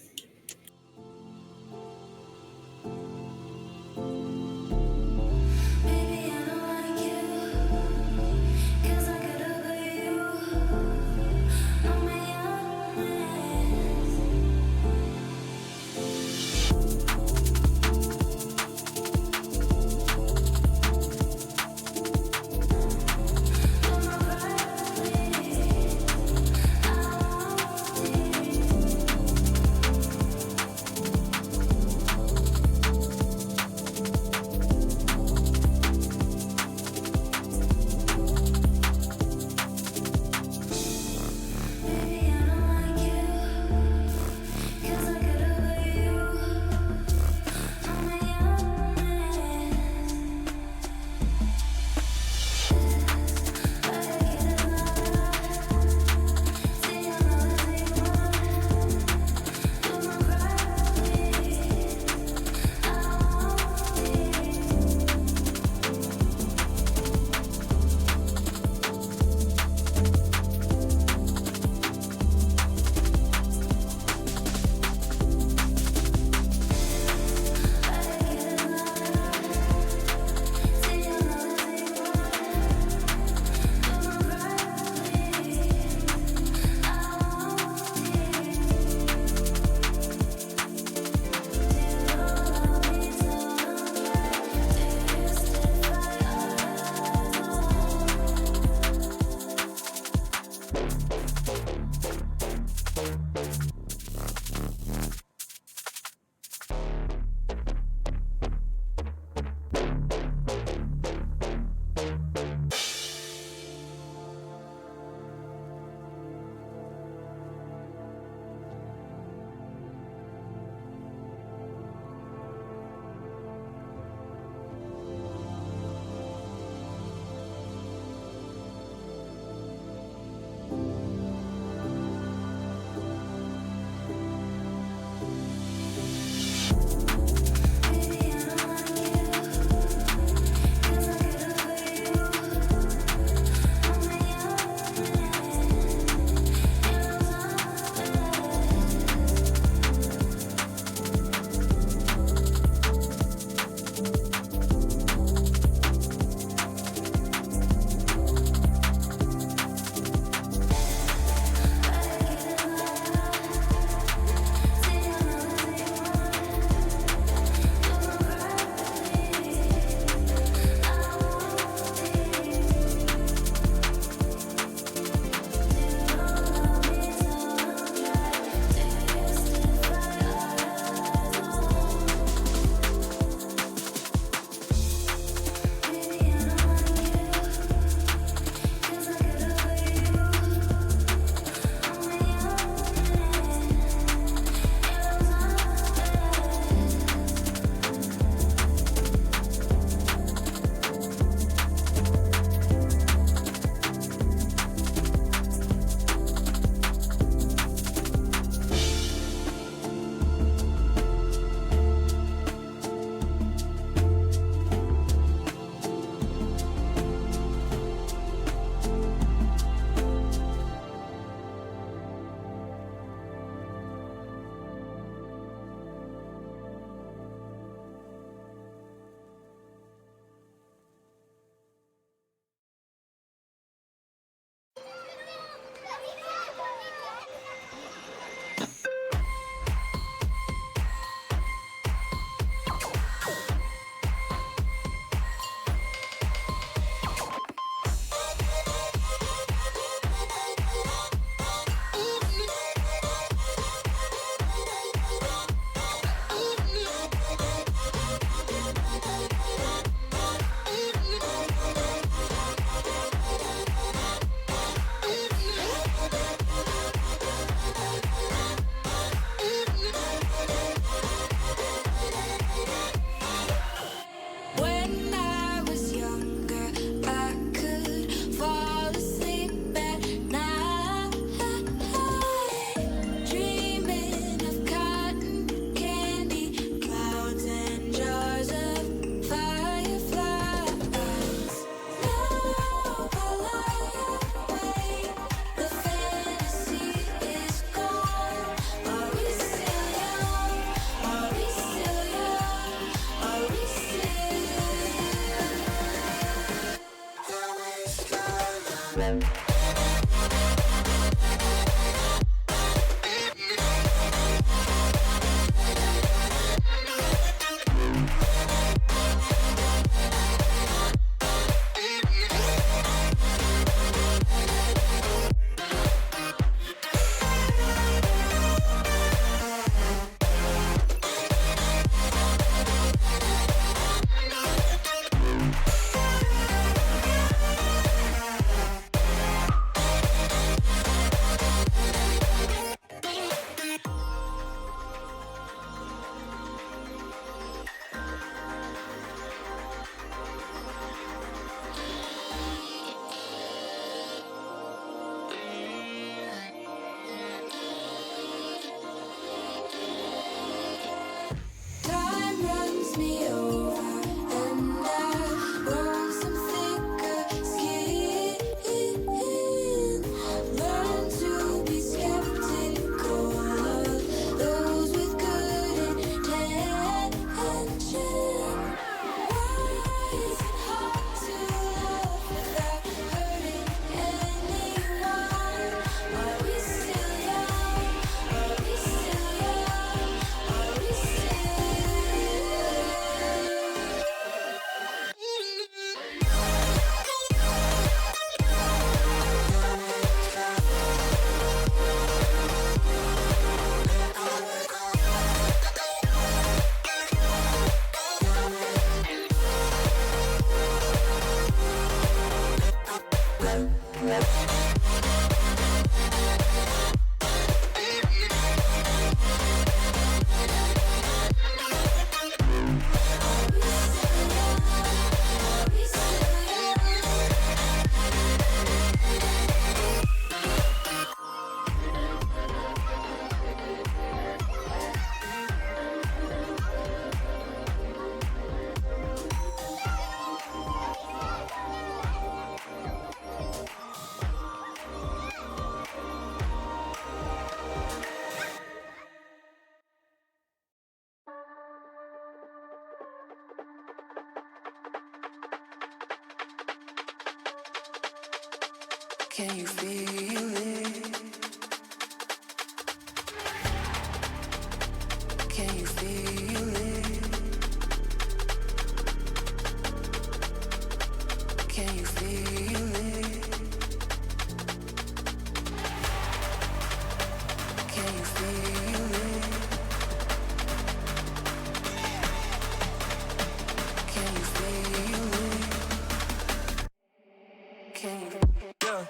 Time runs me over, and I grow some thicker skin. Learn to be skeptical of those with good intention. Why is it hard to love without hurting anyone? Are we still young? Are we still young? Are we still Can you feel it? Can you feel it? Can you feel it? Can you feel it? Can you feel it? Can you? Yeah.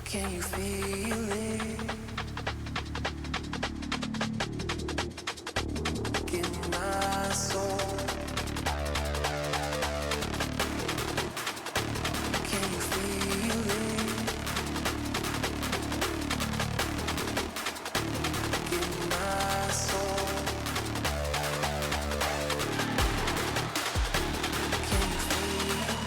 Can you feel it? In my soul. Can you feel it? In my soul. Can you feel it?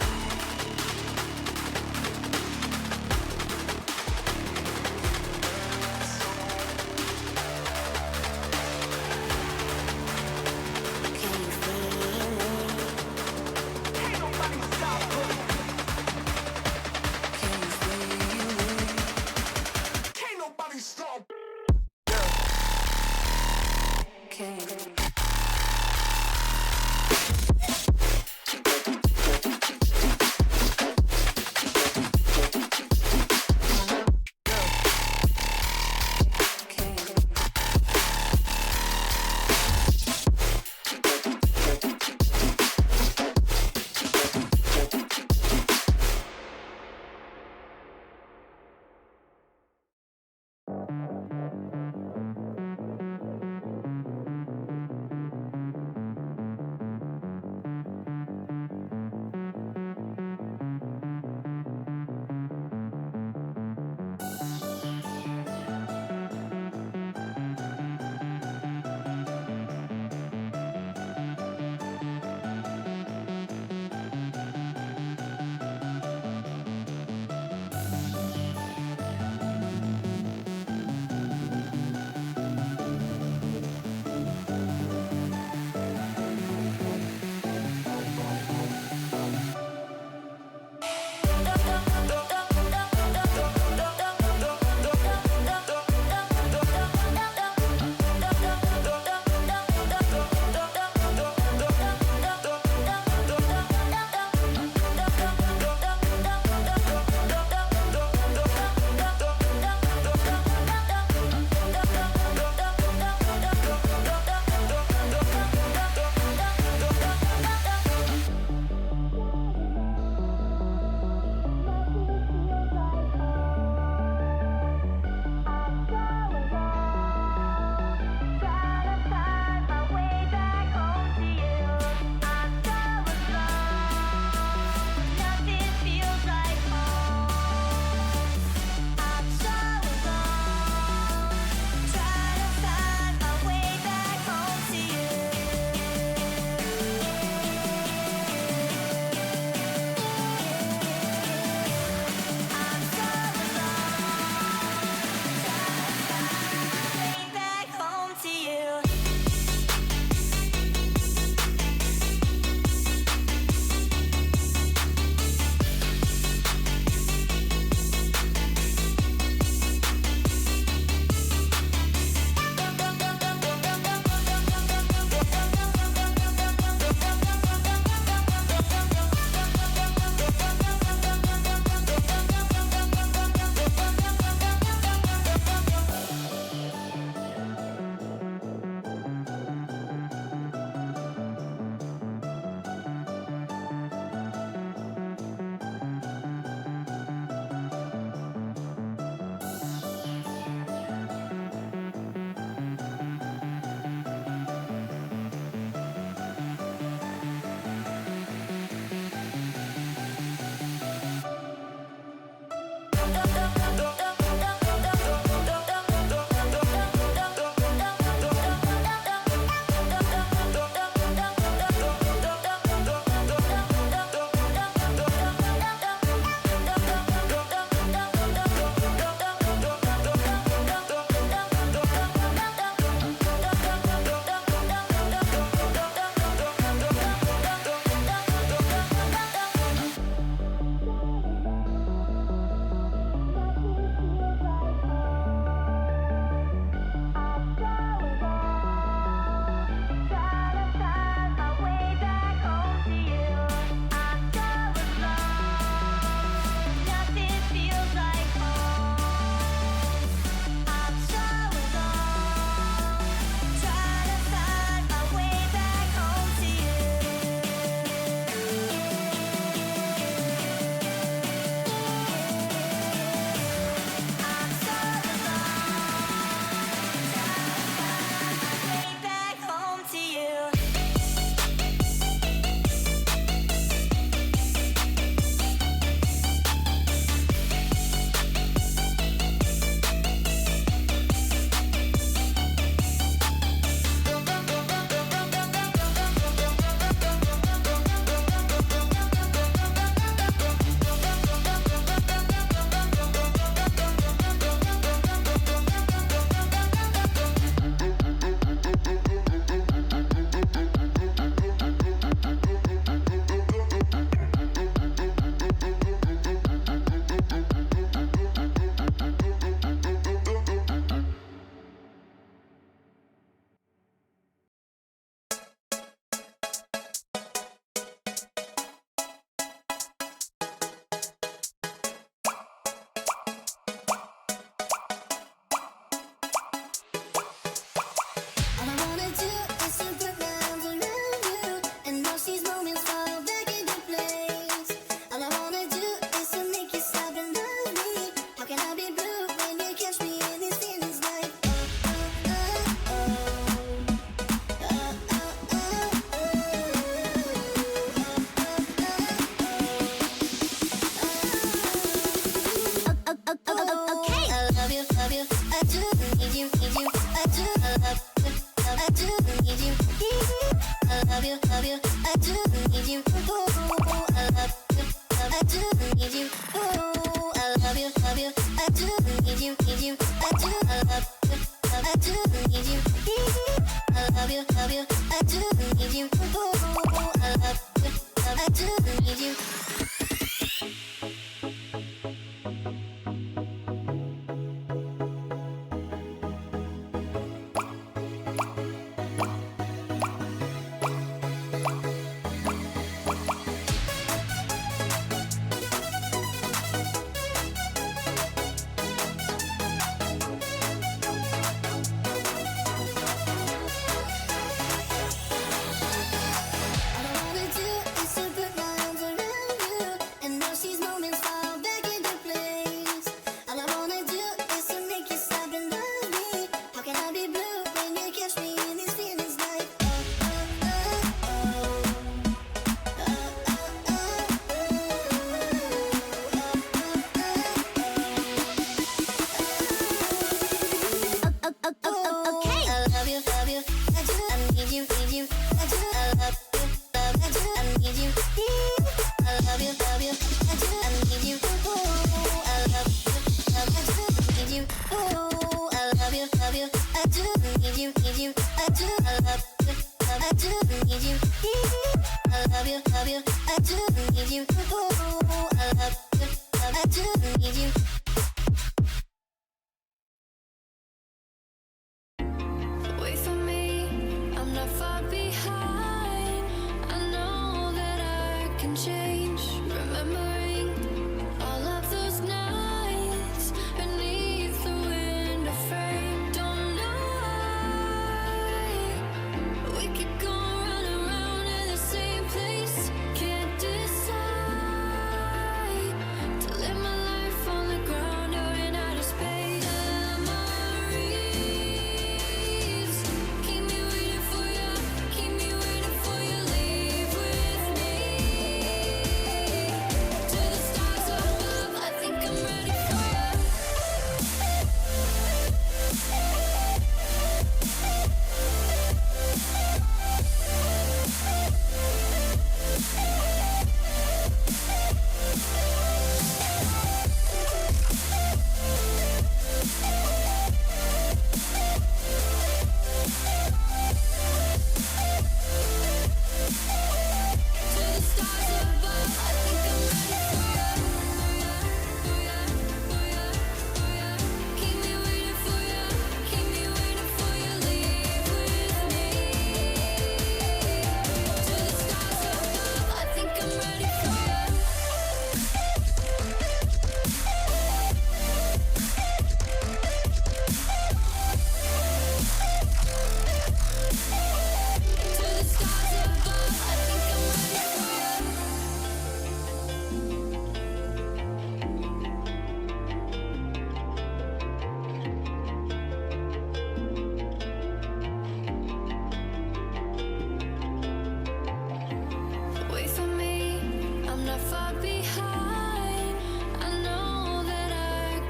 To live my life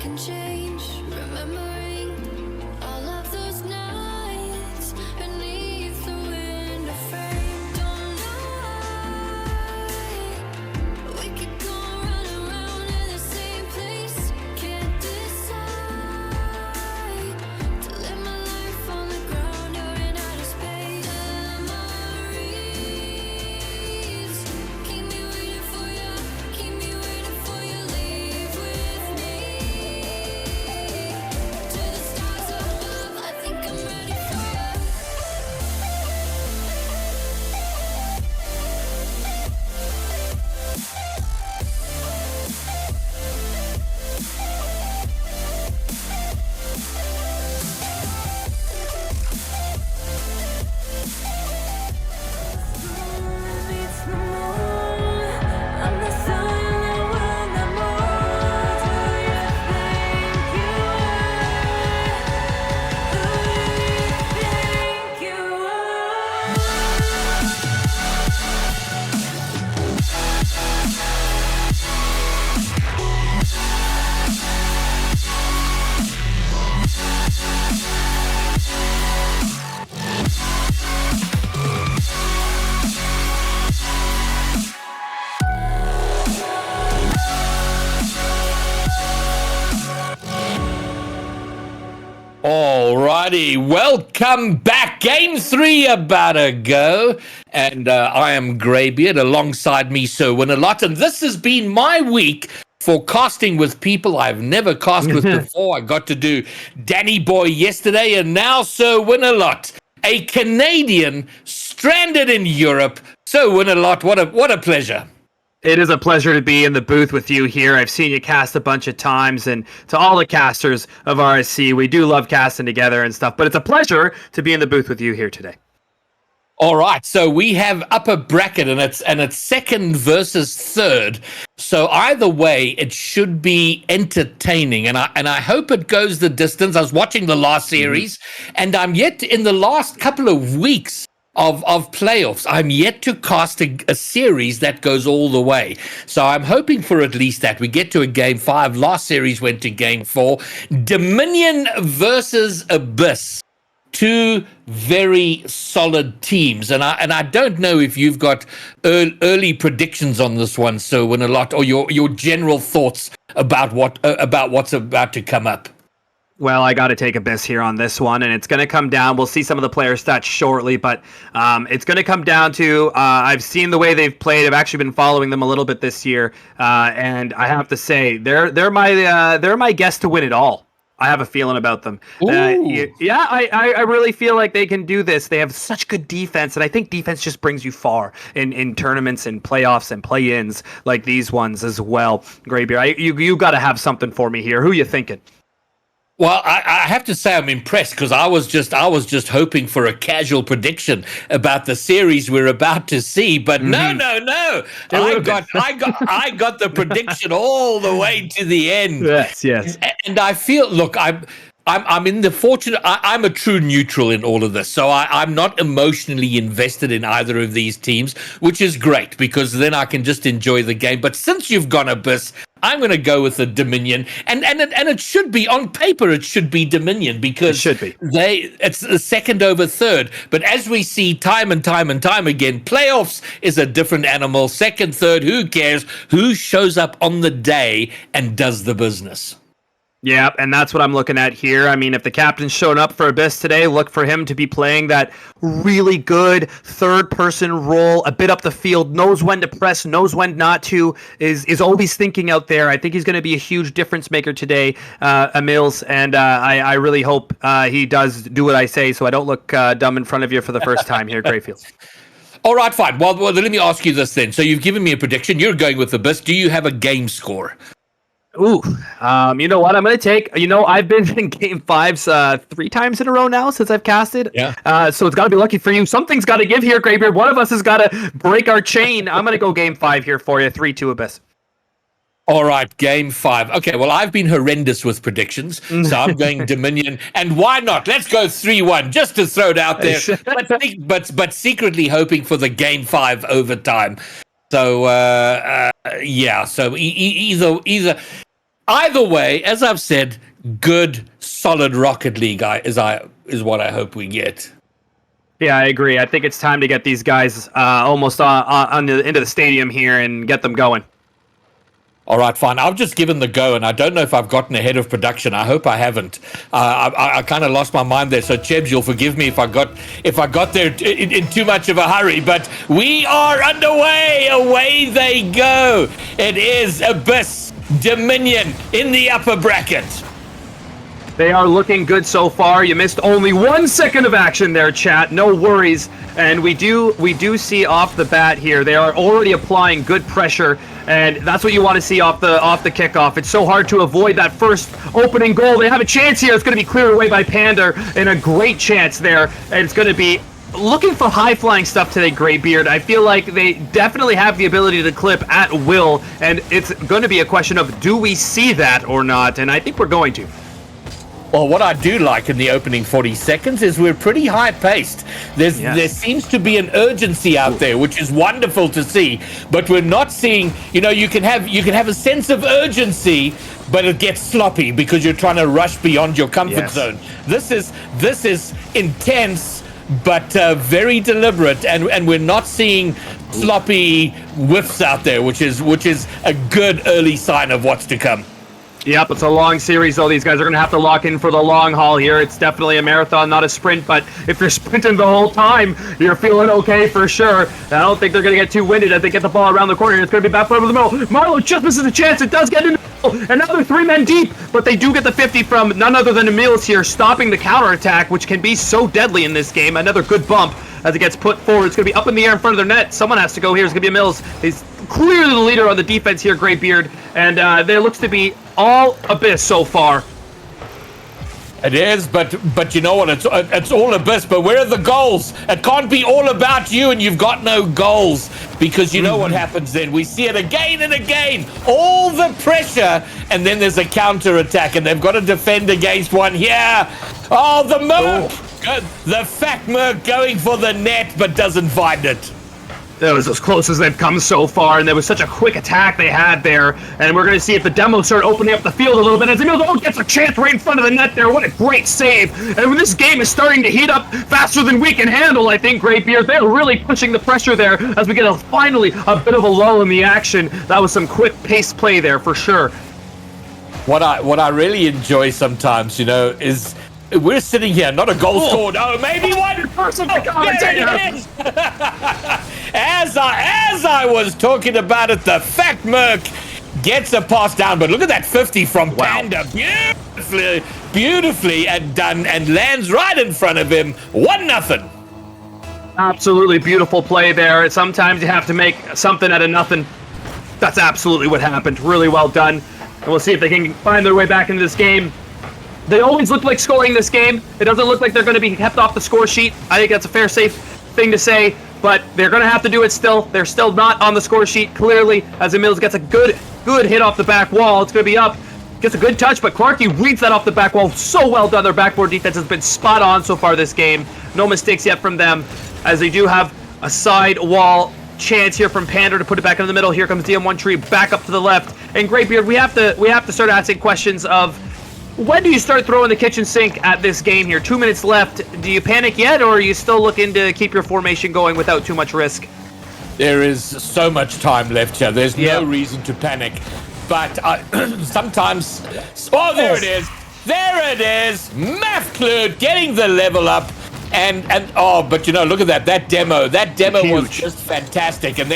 can change. Remembering all of those nights beneath the window frame. Don't know why we could go round and round in the same place. Can't decide to live my life on the ground or in outer space. Memories keep me waiting for you, keep me waiting for you. Leave with me to the stars above. I think I'm ready for you. Beats the moon. I'm the sun that will not move. Do you think you are? Who do you think you Alrighty, welcome back. Game 3 about to go. And I am Greybeard, alongside me, Sir Winalot. And this has been my week for casting with people I've never cast with before. I got to do Danny Boy yesterday, and now Sir Winalot, a Canadian stranded in Europe. Sir Winalot, what a pleasure. It is a pleasure to be in the booth with you here. I've seen you cast a bunch of times, and to all the casters of RSC, we do love casting together and stuff, but it's a pleasure to be in the booth with you here today. All right, so we have upper bracket, and it's second versus third. So either way, it should be entertaining, and I hope it goes the distance. I was watching the last series, and I'm yet in the last couple of weeks of playoffs, I'm yet to cast a series that goes all the way. So I'm hoping for at least that. We get to a game 5. Last series went to game 4. Dominion versus Abyss. Two very solid teams, and I don't know if you've got early predictions on this one, so Winalot, or your general thoughts about what's about to come up. Well, I got to take Abyss here on this one, and it's going to come down. We'll see some of the player stats shortly, but it's going to come down to I've seen the way they've played. I've actually been following them a little bit this year, and I have to say they're my guess to win it all. I have a feeling about them. I really feel like they can do this. They have such good defense, and I think defense just brings you far in tournaments and playoffs and play-ins like these ones as well. Greybeard, you got to have something for me here. Who you thinking? Well, I have to say I'm impressed, because I was just hoping for a casual prediction about the series we're about to see, but no. I got the prediction all the way to the end. Yes. And I feel, look, I'm in the fortunate. I'm a true neutral in all of this, so I'm not emotionally invested in either of these teams, which is great, because then I can just enjoy the game. But since you've gone Abyss, I'm going to go with the Dominion, and it should be on paper. It should be Dominion, because it's the second over third. But as we see time and time again, playoffs is a different animal. Second, third, who cares? Who shows up on the day and does the business? Yeah, and that's what I'm looking at here. I mean, if the captain's shown up for Abyss today, look for him to be playing that really good third-person role, a bit up the field, knows when to press, knows when not to, is always thinking out there. I think he's going to be a huge difference maker today, Emils, and I really hope he does do what I say, so I don't look dumb in front of you for the first time here, Greyfield. All right, fine. Well, let me ask you this then. So you've given me a prediction. You're going with Abyss. Do you have a game score? Ooh, you know what? I'm going to take, I've been in game 5s 3 times in a row now since I've casted. Yeah. So it's got to be lucky for you. Something's got to give here, Greybeard. One of us has got to break our chain. I'm going to go game 5 here for you. 3-2 Abyss. All right, game 5. Okay, well, I've been horrendous with predictions, so I'm going Dominion. And why not? Let's go 3-1, just to throw it out there. but secretly hoping for the game 5 overtime. So, yeah, so either either way, as I've said, good, solid Rocket League is what I hope we get. Yeah, I agree. I think it's time to get these guys almost into the stadium here and get them going. All right, fine. I've just given the go, and I don't know if I've gotten ahead of production. I hope I haven't. I kind of lost my mind there. So, Chebs, you'll forgive me if I got there in too much of a hurry. But we are underway. Away they go. It is Abyss Dominion in the upper bracket. They are looking good so far. You missed only 1 second of action there, chat. No worries. And we do see off the bat here, they are already applying good pressure, and that's what you want to see off the kickoff. It's so hard to avoid that first opening goal. They have a chance here. It's going to be cleared away by Panda, and a great chance there. And it's going to be looking for high-flying stuff today, Greybeard. I feel like they definitely have the ability to clip at will, and it's going to be a question of, do we see that or not? And I think we're going to. Well, what I do like in the opening 40 seconds is we're pretty high-paced. There seems to be an urgency out there, which is wonderful to see. But we're not seeing, you can have a sense of urgency, but it gets sloppy because you're trying to rush beyond your comfort zone. This is intense, but very deliberate, and we're not seeing sloppy whiffs out there, which is a good early sign of what's to come. Yep, it's a long series, though. These guys are going to have to lock in for the long haul here. It's definitely a marathon, not a sprint, but if you're sprinting the whole time, you're feeling okay for sure. I don't think they're going to get too winded as they get the ball around the corner. It's going to be back over the middle. Marlo just misses a chance. It does get in the middle. Another 3 men deep, but they do get the 50 from none other than Emils here, stopping the counterattack, which can be so deadly in this game. Another good bump as it gets put forward. It's going to be up in the air in front of their net. Someone has to go here. It's going to be Emils. He's clearly the leader on the defense here, Greybeard, and there looks to be all Abyss so far. It is, but you know what? It's all Abyss. But where are the goals? It can't be all about you, and you've got no goals, because you know what happens then. We see it again and again. All the pressure, and then there's a counter attack, and they've got to defend against one here. Oh, the Merc, the fat Merc going for the net, but doesn't find it. That was as close as they've come so far, and there was such a quick attack they had there, and we're going to see if the demos start opening up the field a little bit, as Emil gets a chance right in front of the net there. What a great save, and when this game is starting to heat up faster than we can handle, I think, Greybeard, they're really pushing the pressure there as we get finally a bit of a lull in the action. That was some quick pace play there for sure. What I really enjoy sometimes, is we're sitting here, not a goal scored. Oh, maybe one person. As I was talking about it, the fat Merc gets a pass down, but look at that 50 from Panda, beautifully and done, and lands right in front of him. 1-0. Absolutely beautiful play there. Sometimes you have to make something out of nothing. That's absolutely what happened. Really well done. And we'll see if they can find their way back into this game. They always look like scoring this game. It doesn't look like they're going to be kept off the score sheet. I think that's a fair, safe thing to say, but they're going to have to do it still. They're still not on the score sheet, clearly, as Emils gets a good hit off the back wall. It's going to be up. Gets a good touch, but Clarky reads that off the back wall. So well done. Their backboard defense has been spot on so far this game. No mistakes yet from them, as they do have a side wall chance here from Panda to put it back in the middle. Here comes DM1 Tree back up to the left. And Greybeard, we have to start asking questions of, when do you start throwing the kitchen sink at this game here? 2 minutes left. Do you panic yet, or are you still looking to keep your formation going without too much risk? There is so much time left here. There's no reason to panic. But sometimes... Oh, there it is. There it is. Mafklud getting the level up. But look at that demo. That demo was just fantastic. And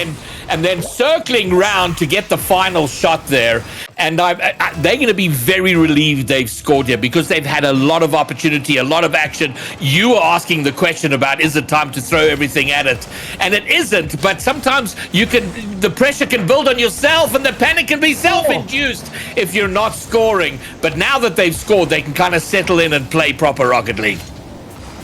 then circling round to get the final shot there. And they're going to be very relieved they've scored here, because they've had a lot of opportunity, a lot of action. You were asking the question about, is it time to throw everything at it? And it isn't, but sometimes the pressure can build on yourself, and the panic can be self-induced if you're not scoring. But now that they've scored, they can kind of settle in and play proper Rocket League.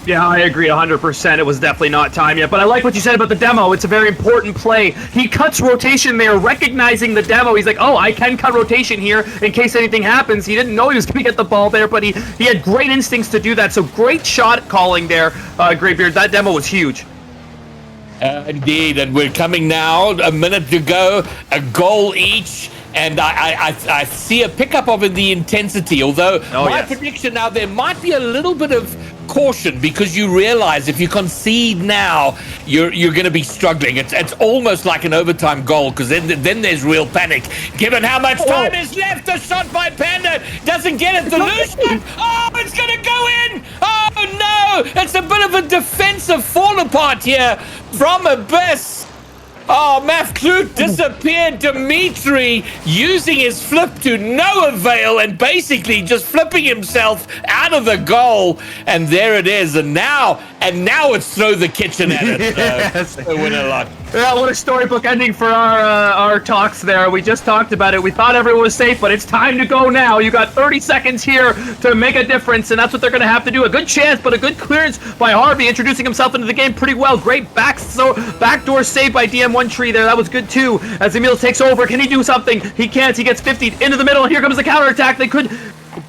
Yeah, I agree 100%. It was definitely not time yet. But I like what you said about the demo. It's a very important play. He cuts rotation there, recognizing the demo. He's like, oh, I can cut rotation here in case anything happens. He didn't know he was going to get the ball there, but he had great instincts to do that. So great shot calling there, Greybeard. That demo was huge. Indeed, and we're coming now, a minute to go, a goal each. and I see a pickup of the intensity. Although my prediction now, there might be a little bit of caution because you realize if you concede now, you're going to be struggling. It's almost like an overtime goal because then there's real panic. Given how much time is left, the shot by Panda doesn't get it. The loose shot, it's going to go in. Oh no, it's a bit of a defensive fall apart here from Abyss. Oh, Maf Klut disappeared. Dimitri using his flip to no avail and basically just flipping himself out of the goal. And there it is. And now it's throw the kitchen at it. Yes. Win a lot. Yeah, what a storybook ending for our talks there. We just talked about it. We thought everyone was safe, but it's time to go now. You got 30 seconds here to make a difference, and that's what they're going to have to do. A good chance, but a good clearance by Harvey, introducing himself into the game pretty well. Great backdoor save by DM1 Tree there. That was good too. As Emil takes over, can he do something? He can't. He gets 50 into the middle, and here comes the counterattack. They could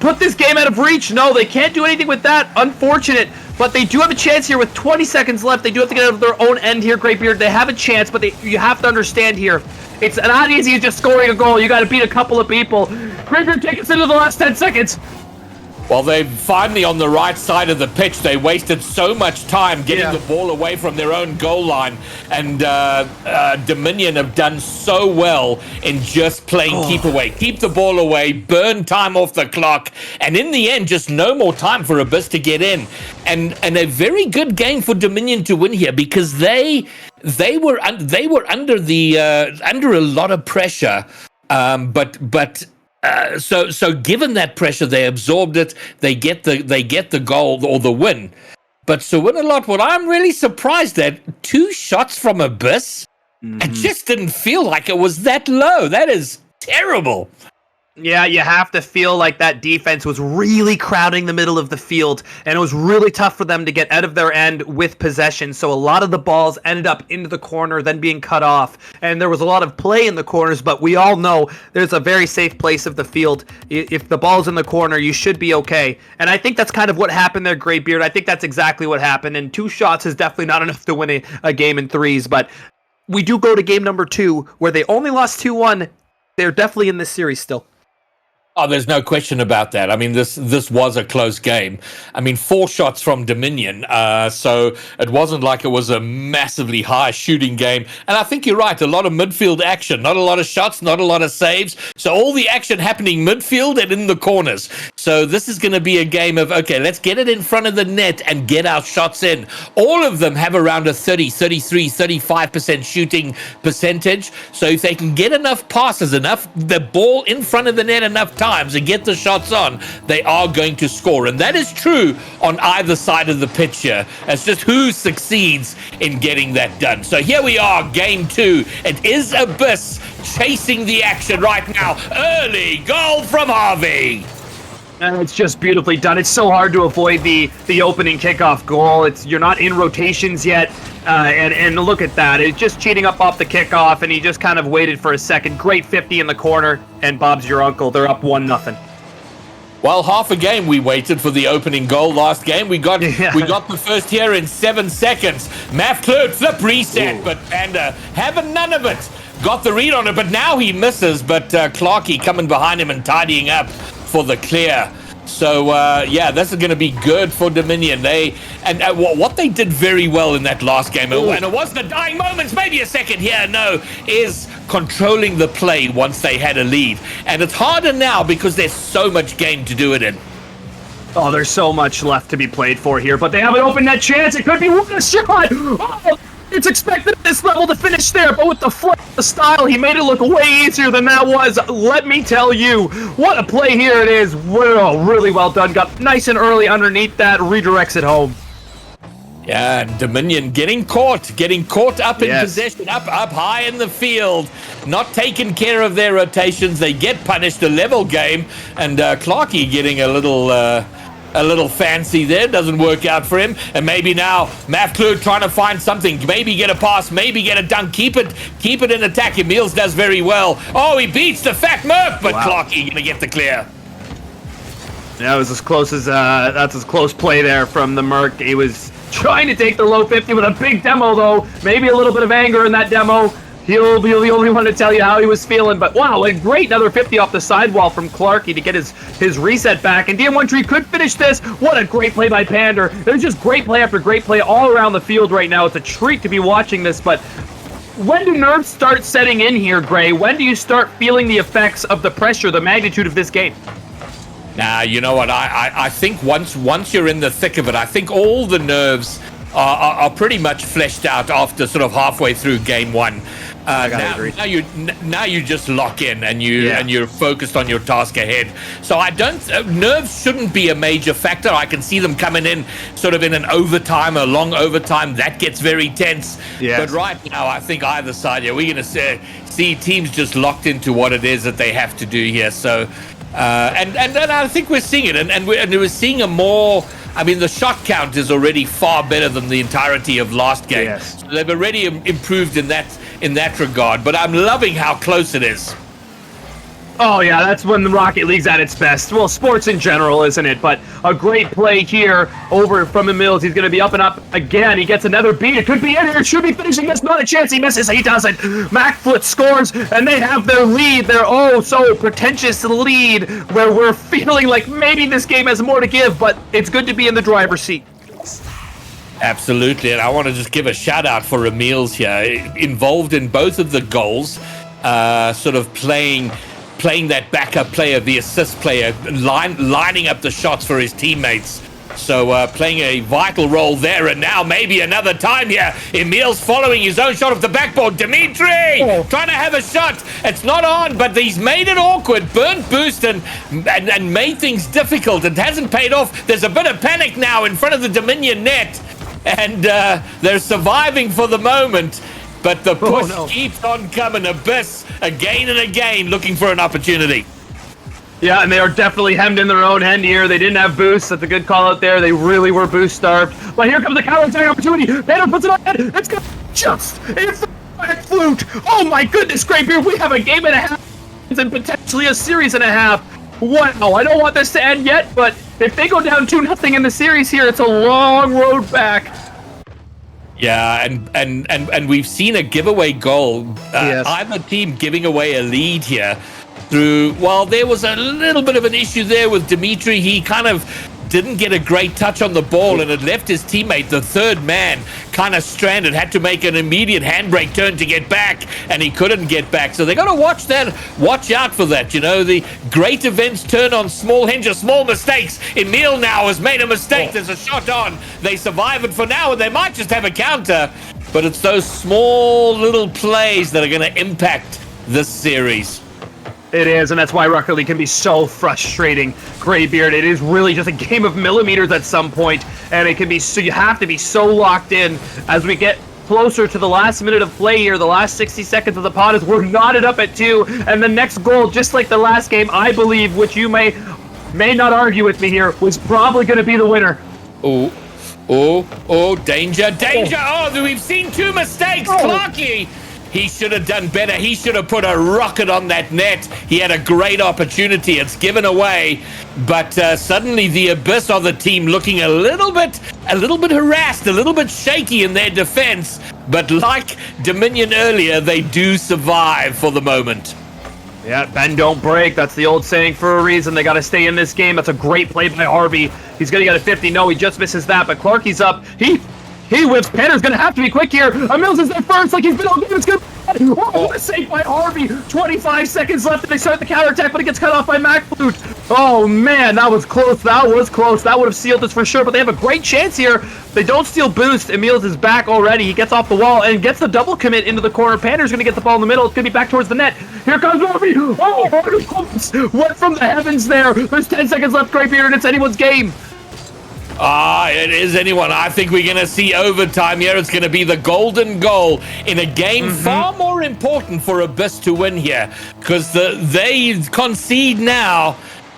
put this game out of reach. No, they can't do anything with that. Unfortunate. But they do have a chance here with 20 seconds left. They do have to get out of their own end here, Greybeard. They have a chance, but you have to understand here, it's not easy as just scoring a goal. You got to beat a couple of people. Greybeard, take us into the last 10 seconds. Well, they're finally on the right side of the pitch. They wasted so much time getting the ball away from their own goal line. And Dominion have done so well in just playing keep away. Keep the ball away, burn time off the clock. And in the end, just no more time for Abyss to get in. And a very good game for Dominion to win here because they were under a lot of pressure. So given that pressure, they absorbed it. They get the goal or the win. But to win a lot, what I'm really surprised at, 2 shots from Abyss, it just didn't feel like it was that low. That is terrible. Yeah, you have to feel like that defense was really crowding the middle of the field, and it was really tough for them to get out of their end with possession. So a lot of the balls ended up into the corner, then being cut off, and there was a lot of play in the corners, but we all know there's a very safe place of the field. If the ball's in the corner, you should be okay. And I think that's kind of what happened there, Greybeard. I think that's exactly what happened, and 2 shots is definitely not enough to win a game in 3s, but we do go to game number 2, where they only lost 2-1. They're definitely in this series still. Oh, there's no question about that. I mean, this was a close game. I mean, 4 shots from Dominion, so it wasn't like it was a massively high shooting game. And I think you're right, a lot of midfield action, not a lot of shots, not a lot of saves. So all the action happening midfield and in the corners. So this is going to be a game of, okay, let's get it in front of the net and get our shots in. All of them have around a 30, 33, 35% shooting percentage. So if they can get enough passes, the ball in front of the net enough times and get the shots on, they are going to score. And that is true on either side of the pitch here. It's just who succeeds in getting that done. So here we are, game 2. It is Abyss chasing the action right now. Early goal from Harvey. And it's just beautifully done. It's so hard to avoid the opening kickoff goal. You're not in rotations yet, and look at that. It's just cheating up off the kickoff, and he just kind of waited for a second. Great 50 in the corner, and Bob's your uncle. They're up 1-0. Well, half a game we waited for the opening goal last game. We got the first here in 7 seconds. Maf Klut, flip reset, but Panda having none of it. Got the read on it, but now he misses. But Clarkey coming behind him and tidying up for the clear. So this is going to be good for Dominion. What they did very well in that last game, and it was the dying moments, maybe a second here, is controlling the play once they had a lead. And it's harder now because there's so much game to do it in. Oh, there's so much left to be played for here, but they haven't opened that chance. It could be one shot. Oh, it's expected at this level to finish there, but with the flip, the style, he made it look way easier than that was. Let me tell you, what a play here it is. Well, really well done. Got nice and early underneath that, redirects it home. Yeah, and Dominion getting caught up in possession, up high in the field, not taking care of their rotations. They get punished, a level game, and Clarkey getting a little fancy there. Doesn't work out for him. And maybe now Maf Klut trying to find something. Maybe get a pass. Maybe get a dunk. Keep it in attack. Emils does very well. Oh, he beats the fat Merc, but Clarkey going to get the clear. Yeah, it was as close as that's as close play there from the Merc. He was trying to take the low 50 with a big demo, though. Maybe a little bit of anger in that demo. He'll be the only one to tell you how he was feeling. But wow, a great another 50 off the sidewall from Clarky to get his reset back. And DM13 could finish this. What a great play by Pander. There's just great play after great play all around the field right now. It's a treat to be watching this. But when do nerves start setting in here, Gray? When do you start feeling the effects of the pressure, the magnitude of this game? Now, you know what? I think once you're in the thick of it, I think all the nerves are pretty much fleshed out after sort of halfway through game one. Now you just lock in and you're focused on your task ahead. So I don't nerves shouldn't be a major factor. I can see them coming in sort of in an overtime, a long overtime that gets very tense. Yes. But right now I think either side, we're going to see teams just locked into what it is that they have to do here. So and I think we're seeing it, and we're seeing a more. I mean, the shot count is already far better than the entirety of last game. Yes. So they've already improved in that regard. But I'm loving how close it is. Oh, yeah, that's when the Rocket League's at its best. Well, sports in general, isn't it? But a great play here over from Emils. He's going to be up and up again. He gets another beat. It could be in here. Should be finishing this. Not a chance. He misses. He doesn't. McFoot scores, and they have their lead. Their so pretentious lead where we're feeling like maybe this game has more to give, but it's good to be in the driver's seat. Absolutely, and I want to just give a shout out for Emils here, involved in both of the goals, sort of playing that backup player, the assist player, lining up the shots for his teammates. So playing a vital role there, and now maybe another time here. Emil's following his own shot off the backboard. Dimitri trying to have a shot. It's not on, but he's made it awkward. Burnt boost and made things difficult. It hasn't paid off. There's a bit of panic now in front of the Dominion net, and they're surviving for the moment. But the push keeps on coming. Abyss again and again looking for an opportunity. Yeah, and they are definitely hemmed in their own end here. They didn't have boosts. That's a good call out there. They really were boost starved. But here comes the counter-attack opportunity. Banner puts it on. It's got just in the flute. Oh my goodness, great beer. We have a game and a half and potentially a series and a half. Wow, I don't want this to end yet, but if they go down 2-0 in the series here, it's a long road back. Yeah, and we've seen a giveaway goal. Either team giving away a lead here through. Well, there was a little bit of an issue there with Dimitri. He kind of didn't get a great touch on the ball, and it left his teammate, the third man, kind of stranded. Had to make an immediate handbrake turn to get back, and he couldn't get back. So they got to watch out for that. You know, the great events turn on small hinges, small mistakes. Emil now has made a mistake. There's a shot on. They survive it for now, and they might just have a counter. But it's those small little plays that are going to impact this series. It is, and that's why Rocket League can be so frustrating, Graybeard. It is really just a game of millimeters at some point, and it can be so you have to be so locked in as we get closer to the last minute of play here. The last 60 seconds of the pod as we're knotted up at 2, and the next goal, just like the last game, I believe, which you may not argue with me here, was probably going to be the winner. Danger! Oh, we've seen 2 mistakes, Clarky! He should have done better. He should have put a rocket on that net. He had a great opportunity. It's given away. But suddenly the Abyss of the team looking a little bit harassed, a little bit shaky in their defense. But like Dominion earlier, they do survive for the moment. Yeah, bend don't break. That's the old saying for a reason. They got to stay in this game. That's a great play by Harvey. He's going to get a 50. No, he just misses that. But Clarky's up. He whips. Panner's going to have to be quick here. Emils is there first, like he's been all game. It's good. What a save by Harvey. 25 seconds left, and they start the counterattack, but it gets cut off by McFlute. Oh, man, that was close. That would have sealed this for sure, but they have a great chance here. They don't steal boost. Emils is back already. He gets off the wall and gets the double commit into the corner. Panner's going to get the ball in the middle. It's going to be back towards the net. Here comes Harvey. Oh, Harvey went from the heavens there. There's 10 seconds left, Graybeard, and it's anyone's game. It is anyone. I think we're going to see overtime here. It's going to be the golden goal in a game far more important for Abyss to win here, because they concede now.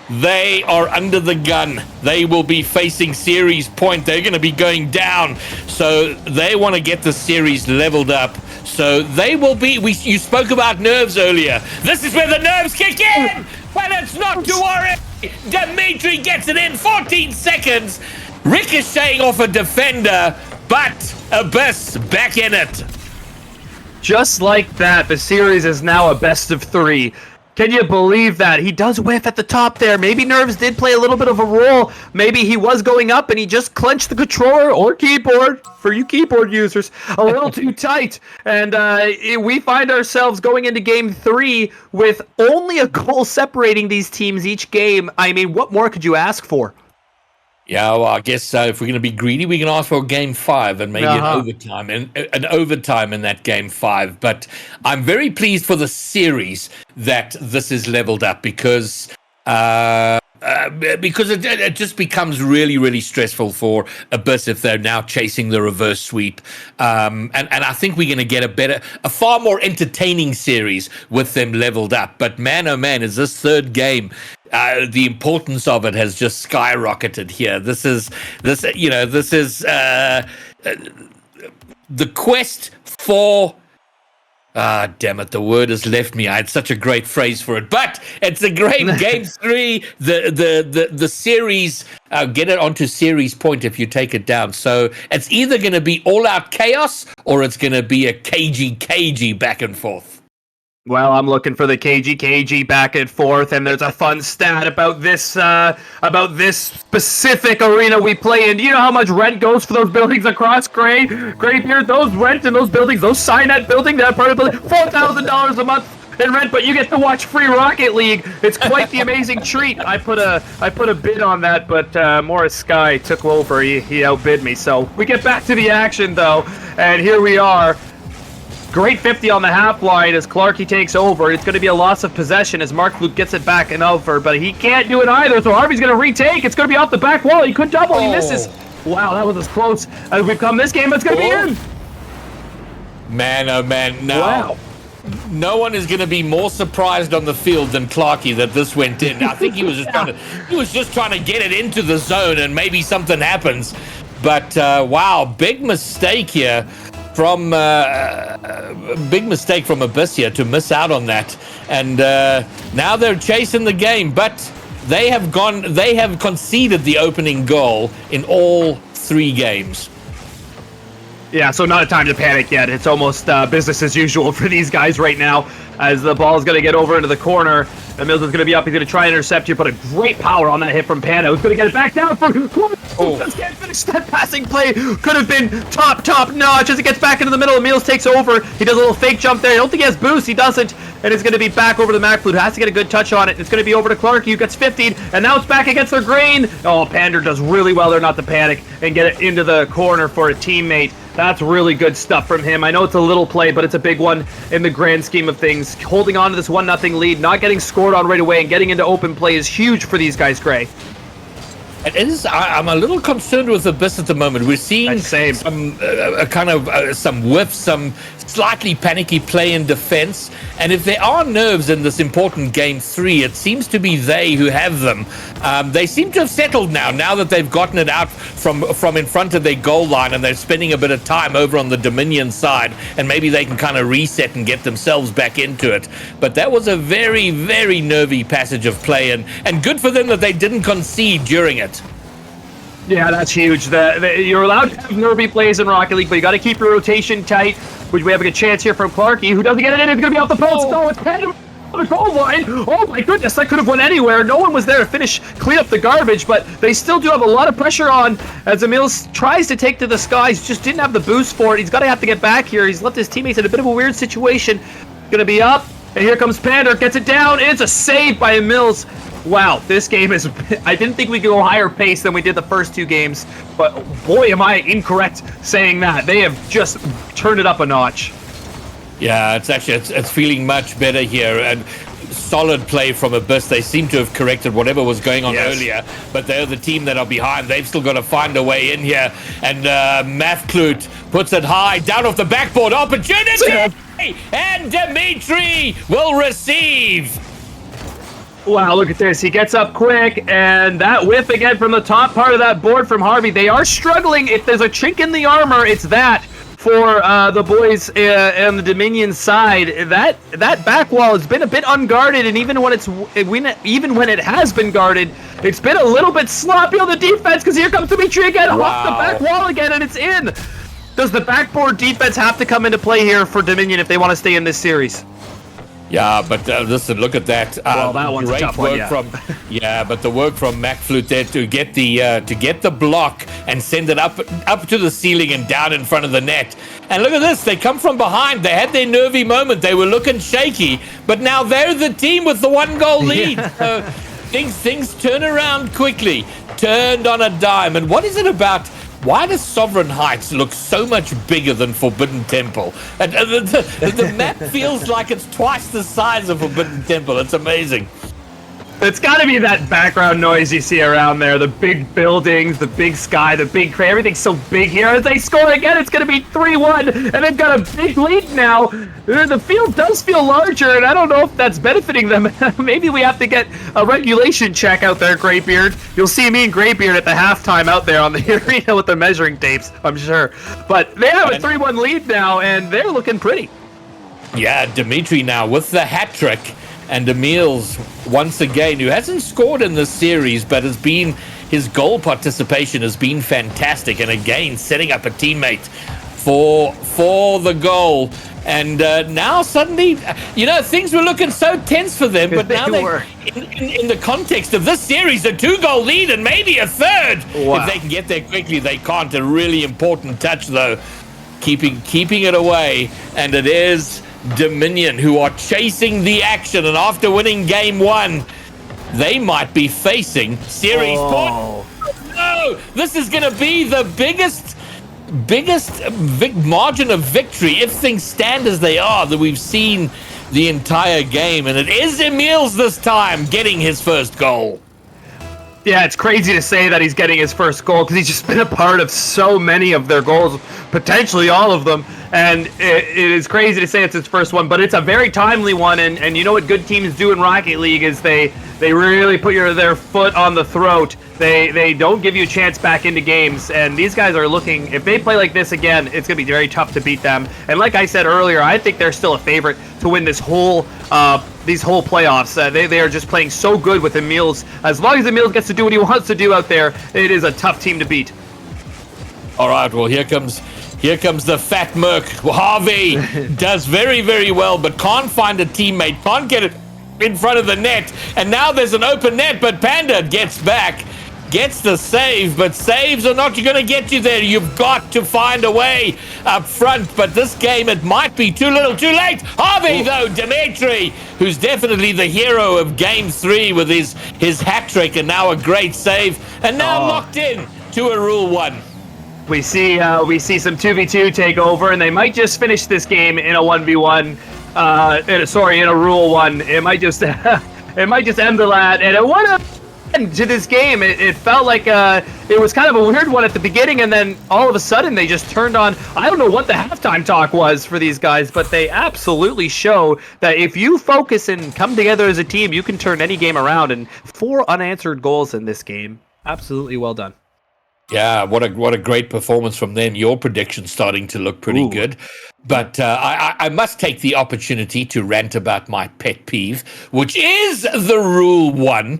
They are under the gun. They will be facing series point. They're going to be going down. So they want to get the series leveled up. So they will be... You spoke about nerves earlier. This is where the nerves kick in. Well, it's not to worry. Dimitri gets it in 14 seconds. Ricocheting off a defender, but Abyss back in it. just like that, the series is now a best of 3. Can you believe that? He does whiff at the top there. Maybe nerves did play a little bit of a role. Maybe he was going up and he just clenched the controller or keyboard, for you keyboard users, a little too tight. And we find ourselves going into game 3 with only a goal separating these teams each game. I mean, what more could you ask for? Yeah, well, I guess if we're going to be greedy, we can ask for game 5 and maybe an overtime in that game 5. But I'm very pleased for the series that this is leveled up because it just becomes really, really stressful for Abyss if they're now chasing the reverse sweep. And I think we're going to get a far more entertaining series with them leveled up. But man, oh man, is this third game. The importance of it has just skyrocketed here. This is the quest for. Damn it! The word has left me. I had such a great phrase for it, but it's a great game 3. The series. Get it onto series point if you take it down. So it's either going to be all out chaos or it's going to be a cagey back and forth. Well, I'm looking for the cagey back and forth, and there's a fun stat about this specific arena we play in. Do you know how much rent goes for those buildings across Greybeard? Those rent in those buildings, those Signet building, that part of the building, $4,000 a month in rent, but you get to watch free Rocket League. It's quite the amazing treat. I put a bid on that, but Morris Sky took over. He outbid me. So we get back to the action though, and here we are. Great 50 on the half line as Clarkey takes over. It's going to be a loss of possession as Mark Luke gets it back and over, but he can't do it either, so Harvey's going to retake. It's going to be off the back wall. He could double. He misses. Wow, that was as close as we've come this game. It's going to be in. Man, oh man, no. Wow. No one is going to be more surprised on the field than Clarkey that this went in. I think he was just trying to get it into the zone and maybe something happens. But wow, big mistake here. Big mistake from Abyss here to miss out on that, and now they're chasing the game, but they have conceded the opening goal in all 3 games. Yeah, so not a time to panic yet. It's almost business as usual for these guys right now as the ball is going to get over into the corner. And Mills is going to be up. He's going to try and intercept here, but a great power on that hit from Panda. He's going to get it back down for just can't finish that passing play. Could have been top notch as it gets back into the middle. Mills takes over. He does a little fake jump there. I don't think he has boost. He doesn't. And it's going to be back over to MacFlute, who has to get a good touch on it. It's going to be over to Clark, who gets 15, and now it's back against their grain. Oh, Pander does really well there not to panic and get it into the corner for a teammate. That's really good stuff from him. I know it's a little play, but it's a big one in the grand scheme of things. Holding on to this 1-0 lead, not getting scored on right away, and getting into open play is huge for these guys, Gray. It is. I'm a little concerned with Abyss at the moment. We're seeing some some whiffs, some slightly panicky play in defense. And if there are nerves in this important game 3, it seems to be they who have them. They seem to have settled now that they've gotten it out from in front of their goal line, and they're spending a bit of time over on the Dominion side, and maybe they can kind of reset and get themselves back into it. But that was a very, very nervy passage of play, and good for them that they didn't concede during it. Yeah, that's huge. You're allowed to have nervy plays in Rocket League, but you got to keep your rotation tight, which we have a good chance here from Clarkey, who doesn't get it in. It's going to be off the post. No, it's headed on the goal line. Oh my goodness, that could have went anywhere. No one was there to clean up the garbage, but they still do have a lot of pressure on as Emils tries to take to the skies. Just didn't have the boost for it. He's going to have to get back here. He's left his teammates in a bit of a weird situation. Going to be up, and here comes Pander. Gets it down. It's a save by Emils. Wow, this game is... I didn't think we could go higher pace than we did the first 2 games, but boy, am I incorrect saying that. They have just turned it up a notch. Yeah, it's feeling much better here, and solid play from Abyss. They seem to have corrected whatever was going on earlier, but they're the team that are behind. They've still got to find a way in here, and MacFlute puts it high, down off the backboard, opportunity, and Dimitri will receive. Wow, look at this. He gets up quick, and that whiff again from the top part of that board from Harvey. They are struggling. If there's a chink in the armor, it's that for the boys on the Dominion side. That back wall has been a bit unguarded, and even when it has been guarded, it's been a little bit sloppy on the defense, because here comes Dimitri again, off the back wall again, and it's in. Does the backboard defense have to come into play here for Dominion if they want to stay in this series? Yeah, but listen, look at that. Well, that one's a great tough work one, yeah. from but the work from McFlute there to get the block and send it up to the ceiling and down in front of the net. And look at this, they come from behind. They had their nervy moment. They were looking shaky, but now they're the team with the 1-goal lead. So things turn around quickly, turned on a dime. And what is it about? Why does Sovereign Heights look so much bigger than Forbidden Temple? The map feels like it's twice the size of Forbidden Temple. It's amazing. It's got to be that background noise you see around there. The big buildings, the big sky, the big crane. Everything's so big here. As they score again, it's going to be 3-1. And they've got a big lead now. The field does feel larger, and I don't know if that's benefiting them. Maybe we have to get a regulation check out there, Greybeard. You'll see me and Greybeard at the halftime out there on the arena with the measuring tapes, I'm sure. But they have a 3-1 lead now, and they're looking pretty. Yeah, Dimitri now with the hat trick. And Emil's, once again, who hasn't scored in this series, but his goal participation has been fantastic. And again, setting up a teammate for the goal. And now suddenly, things were looking so tense for them. But now in the context of this series, a 2-goal lead and maybe a third. Wow. If they can get there quickly, they can't. A really important touch, though, keeping it away. And it is Dominion who are chasing the action, and after winning game 1, they might be facing series point. No, this is going to be the biggest margin of victory if things stand as they are that we've seen the entire game, and it is Emil's this time getting his first goal. Yeah, it's crazy to say that he's getting his first goal because he's just been a part of so many of their goals, potentially all of them. And it is crazy to say it's his first one, but it's a very timely one. And you know what good teams do in Rocket League is they really put their foot on the throat. They don't give you a chance back into games. And these guys are looking, if they play like this again, it's going to be very tough to beat them. And like I said earlier, I think they're still a favorite to win these whole playoffs. They are just playing so good with Emil's. As long as Emil gets to do what he wants to do out there, it is a tough team to beat. All right, well, here comes the fat Merc. Harvey does very, very well, but can't find a teammate, can't get it in front of the net. And now there's an open net, but Panda gets back, gets the save, but saves are not going to get you there. You've got to find a way up front. But this game, it might be too little, too late. Harvey, though, Dimitri, who's definitely the hero of game 3 with his hat trick, and now a great save, and now locked in to a Rule 1. We see some 2v2 take over, and they might just finish this game in a 1v1. In a Rule 1. It might just end the lat. And what a end to this game. It felt like it was kind of a weird one at the beginning, and then all of a sudden they just turned on. I don't know what the halftime talk was for these guys, but they absolutely show that if you focus and come together as a team, you can turn any game around. And 4 unanswered goals in this game. Absolutely well done. Yeah, what a great performance from them. Your prediction's starting to look pretty good. But I must take the opportunity to rant about my pet peeve, which is the Rule 1,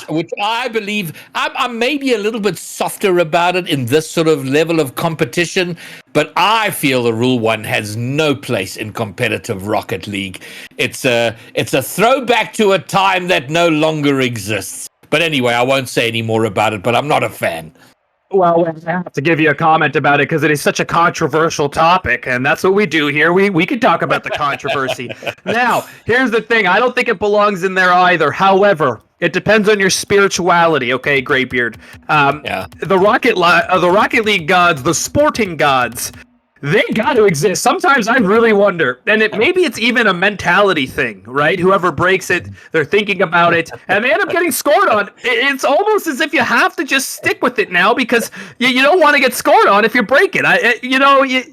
which I believe I'm maybe a little bit softer about it in this sort of level of competition, but I feel the Rule 1 has no place in competitive Rocket League. It's a throwback to a time that no longer exists. But anyway, I won't say any more about it, but I'm not a fan. Well, I have to give you a comment about it because it is such a controversial topic, and that's what we do here. We can talk about the controversy. Now, here's the thing. I don't think it belongs in there either. However, it depends on your spirituality, okay, Greybeard? The Rocket League gods, the sporting gods, they got to exist. Sometimes I really wonder, and maybe it's even a mentality thing, right? Whoever breaks it, they're thinking about it, and they end up getting scored on. It's almost as if you have to just stick with it now because you don't want to get scored on if you break it.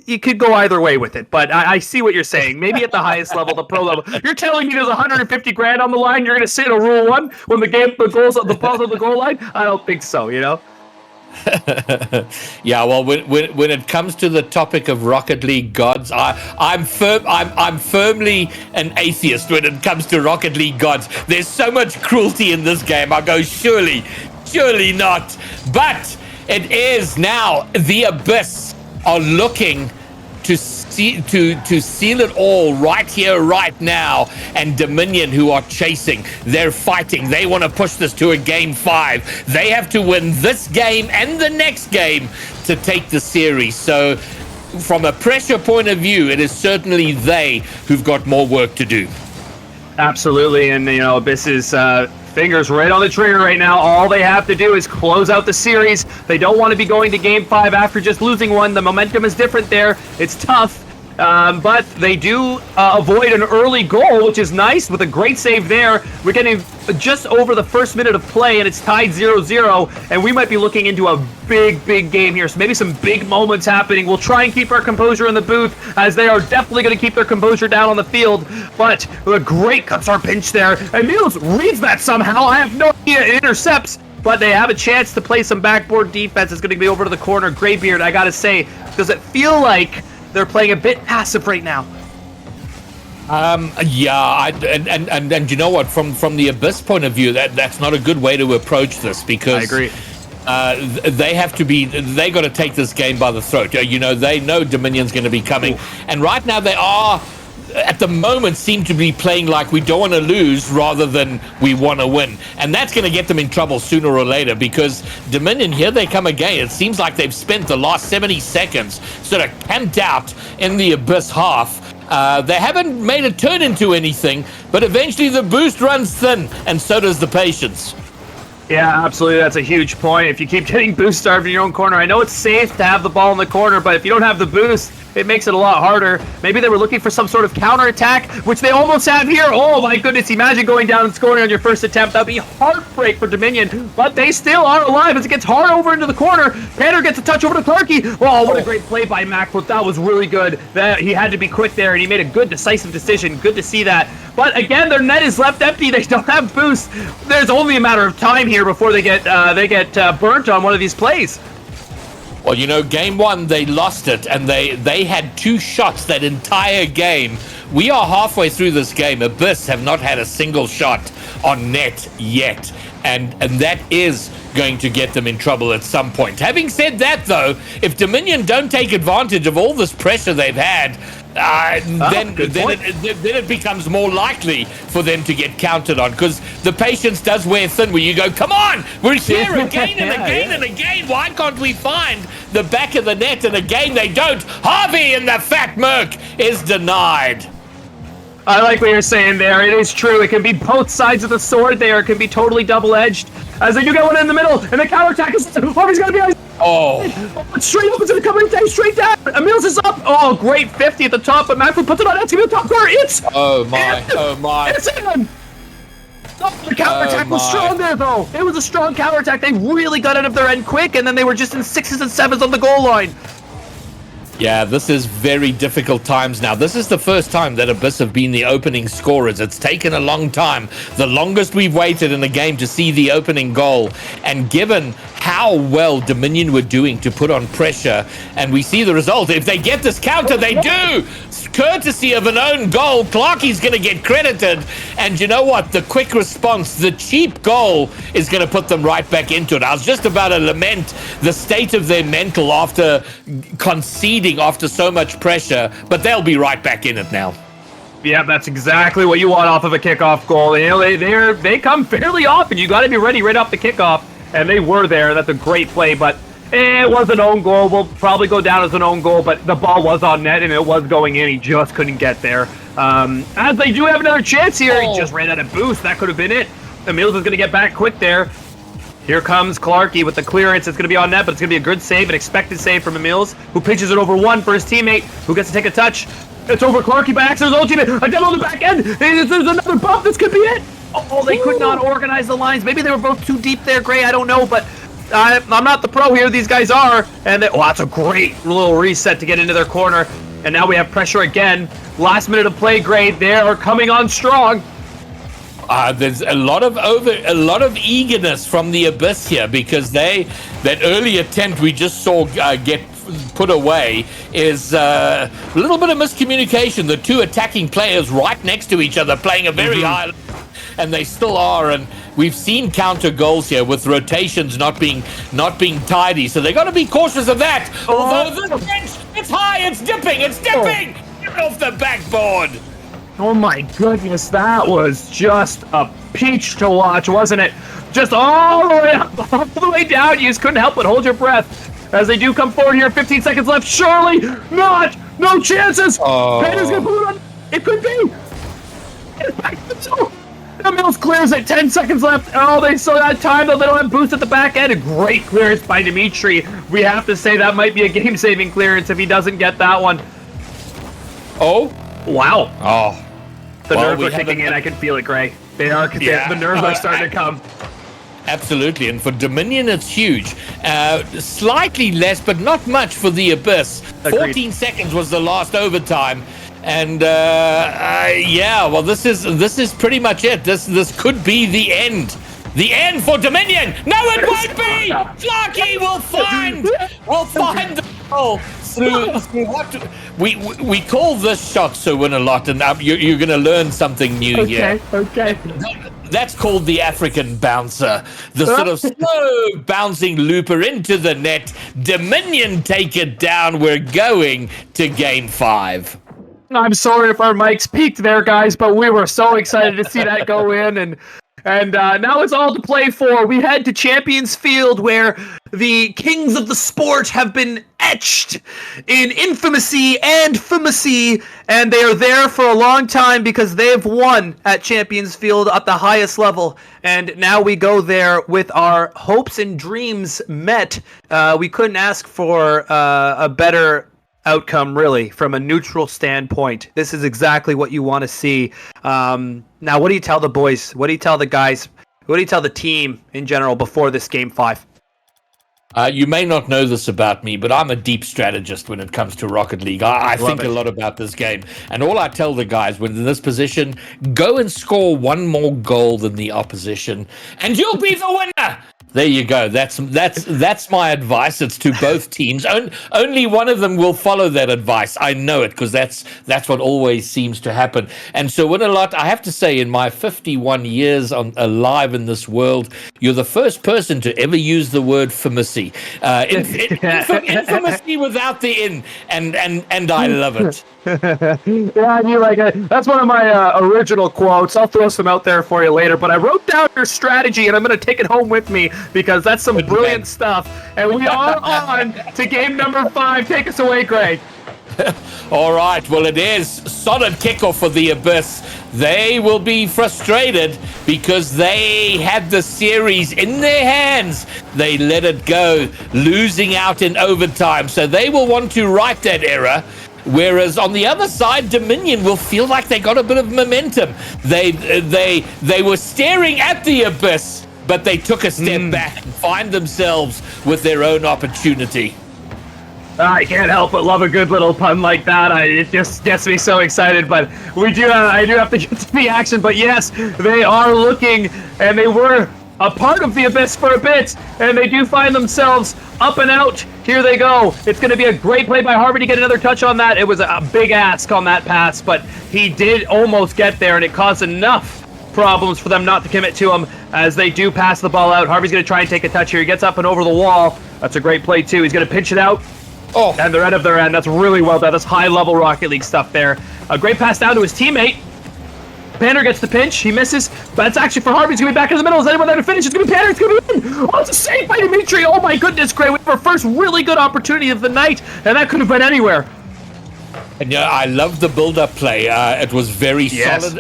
You could go either way with it, but I see what you're saying. Maybe at the highest level, the pro level, you're telling me there's 150 grand on the line. You're going to sit in a Rule 1 when the ball's on the goal line? I don't think so. Yeah, well, when it comes to the topic of Rocket League gods, I'm firmly an atheist when it comes to Rocket League gods. There's so much cruelty in this game. I go, surely not. But it is now the Abyss are looking to seal it all right here, right now. And Dominion, who are chasing, they're fighting. They want to push this to a game 5. They have to win this game and the next game to take the series. So from a pressure point of view, it is certainly they who've got more work to do. Absolutely, and Abyss is fingers right on the trigger right now. All they have to do is close out the series. They don't want to be going to game 5 after just losing one. The momentum is different there. It's tough. But they do avoid an early goal, which is nice, with a great save there. We're getting just over the first minute of play, and it's tied 0-0, and we might be looking into a big game here. So maybe some big moments happening. We'll try and keep our composure in the booth, as they are definitely going to keep their composure down on the field. But a great cuts our pinch there, and Niels reads that somehow. I have no idea. It intercepts, but they have a chance to play some backboard defense. It's going to be over to the corner. Greybeard, I got to say, does it feel like they're playing a bit passive right now? Yeah, and you know what? From the Abyss point of view, that's not a good way to approach this, because I agree. They got to take this game by the throat. They know Dominion's going to be coming, and right now they are, at the moment, seem to be playing like we don't want to lose rather than we want to win. And that's going to get them in trouble sooner or later, because Dominion, here they come again. It seems like they've spent the last 70 seconds sort of camped out in the Abyss half. They haven't made it turn into anything, but eventually the boost runs thin, and so does the patience. Yeah, absolutely. That's a huge point. If you keep getting boost starved in your own corner, I know it's safe to have the ball in the corner, but if you don't have the boost, it makes it a lot harder. Maybe they were looking for some sort of counterattack, which they almost have here. Oh my goodness, imagine going down and scoring on your first attempt. That'd be heartbreak for Dominion, but they still are alive as it gets hard over into the corner. Tanner gets a touch over to Clarky. Oh, what a great play by Mac, but that was really good. He had to be quick there, and he made a good, decisive decision. Good to see that. But again, their net is left empty. They don't have boost. There's only a matter of time here before they get burnt on one of these plays. Well, game 1, they lost it, and they had 2 shots that entire game. We are halfway through this game. Abyss have not had a single shot on net yet, and that is going to get them in trouble at some point. Having said that, though, if Dominion don't take advantage of all this pressure they've had, then it becomes more likely for them to get counted on, because the patience does wear thin where you go, come on, we're here again and again and again. Why can't we find the back of the net? And again, they don't. Harvey in the Fat Merc is denied. I like what you're saying there. It is true. It can be both sides of the sword there. It can be totally double-edged. As they do get one in the middle, and the counterattack is... Harvey's got to be... Oh, straight up into the coming thing, straight down. Emils is up. Oh, great 50 at the top, but Manfred puts it on. It's going to be the top corner. It's... Oh, my. It's in. Oh, the counterattack was strong there, though. It was a strong counterattack. They really got out of their end quick, and then they were just in 6s and 7s on the goal line. Yeah, this is very difficult times now. This is the first time that Abyss have been the opening scorers. It's taken a long time. The longest we've waited in a game to see the opening goal. And given how well Dominion were doing to put on pressure, and we see the result. If they get this counter, they do! Courtesy of an own goal, Clarky's going to get credited. And you know what? The quick response, the cheap goal, is going to put them right back into it. I was just about to lament the state of their mental after conceding after so much pressure, but they'll be right back in it now. Yeah, that's exactly what you want off of a kickoff goal. They come fairly often. You got to be ready right off the kickoff, and they were there. That's a great play, but it was an own goal. We'll probably go down as an own goal, but the ball was on net, and it was going in. He just couldn't get there. As they do have another chance here. He just ran out of boost. That could have been it. Emils is going to get back quick there. Here comes Clarky with the clearance. It's going to be on net, but it's going to be a good save, an expected save from Emils, who pitches it over one for his teammate, who gets to take a touch. It's over Clarky by accident. His old teammate. A demo on the back end. There's another bump. This could be it. Oh, they could not organize the lines. Maybe they were both too deep there, Gray. I don't know, but I'm not the pro here. These guys are. And that's a great little reset to get into their corner. And now we have pressure again. Last minute of play, Gray. They are coming on strong. There's a lot of eagerness from the Abyss here, because that early attempt we just saw get put away is a little bit of miscommunication. The two attacking players right next to each other playing a very high level, and they still are. And we've seen counter goals here with rotations not being tidy, so they got to be cautious of that. Although this bench, it's high, it's dipping. Get off the backboard. Oh my goodness, that was just a peach to watch, wasn't it? Just all the way up, all the way down. You just couldn't help but hold your breath as they do come forward here. 15 seconds left. Surely not. No chances. Panda's gonna put it on. It could be. The Mills clears it. 10 seconds left. Oh, they still got time though. They don't have boost at the back end. A great clearance by Dimitri. We have to say that might be a game-saving clearance if he doesn't get that one. Oh. Wow. Oh. The nerves are kicking in. I can feel it, Gray. They are. Yeah. The nerves are starting to come. Absolutely, and for Dominion, it's huge. Slightly less, but not much for the Abyss. Agreed. 14 seconds was the last overtime, and yeah, well, this is pretty much it. This could be the end. The end for Dominion. No, it won't be. Flarky will find the goal through what we call this shots to win a lot, and you're going to learn something new here. Okay. That's called the African bouncer. The sort of slow bouncing looper into the net. Dominion take it down. We're going to game 5. I'm sorry if our mics peaked there, guys, but we were so excited to see that go in, and now it's all to play for. We head to Champions Field, where the kings of the sport have been etched in infamousy and famousy, and they are there for a long time because they've won at Champions Field at the highest level. And now we go there with our hopes and dreams met. We couldn't ask for a better outcome, really, from a neutral standpoint. This is exactly what you want to see. Now, what do you tell the boys? What do you tell the guys? What do you tell the team in general before this game 5? You may not know this about me, but I'm a deep strategist when it comes to Rocket League. I think a lot about this game. And all I tell the guys when in this position, go and score one more goal than the opposition, and you'll be the winner. There you go. That's my advice. It's to both teams. Only one of them will follow that advice. I know it because that's what always seems to happen. And so when a lot, I have to say, in my 51 years alive in this world, you're the first person to ever use the word famousy. Infamousy without the in, and I love it. Yeah, I mean, that's one of my original quotes. I'll throw some out there for you later, but I wrote down your strategy, and I'm going to take it home with me because that's some brilliant stuff. And we are on to game number 5. Take us away, Greg. All right, well, it is solid kickoff for the Abyss. They will be frustrated because they had the series in their hands. They let it go, losing out in overtime. So they will want to right that error. Whereas on the other side, Dominion will feel like they got a bit of momentum. They were staring at the Abyss, but they took a step back and find themselves with their own opportunity. I can't help but love a good little pun like that. It just gets me so excited. But I do have to get to the action. But yes, they are looking, and they were a part of the Abyss for a bit, and they do find themselves up and out. Here they go. It's going to be a great play by Harvey to get another touch on that. It was a big ask on that pass, but he did almost get there, and it caused enough problems for them not to commit to him as they do pass the ball out. Harvey's going to try and take a touch here. He gets up and over the wall. That's a great play, too. He's going to pinch it out. Oh, and they're out of their end. That's really well done. That's high-level Rocket League stuff there. A great pass down to his teammate. Pander gets the pinch. He misses, but it's actually for Harvey. He's going to be back in the middle. Is anyone there to finish? It's going to be Pander. It's going to be in. Oh, it's a save by Dimitri. Oh, my goodness, Gray. We have our first really good opportunity of the night, and that could have been anywhere. And yeah, I love the build-up play. It was very solid.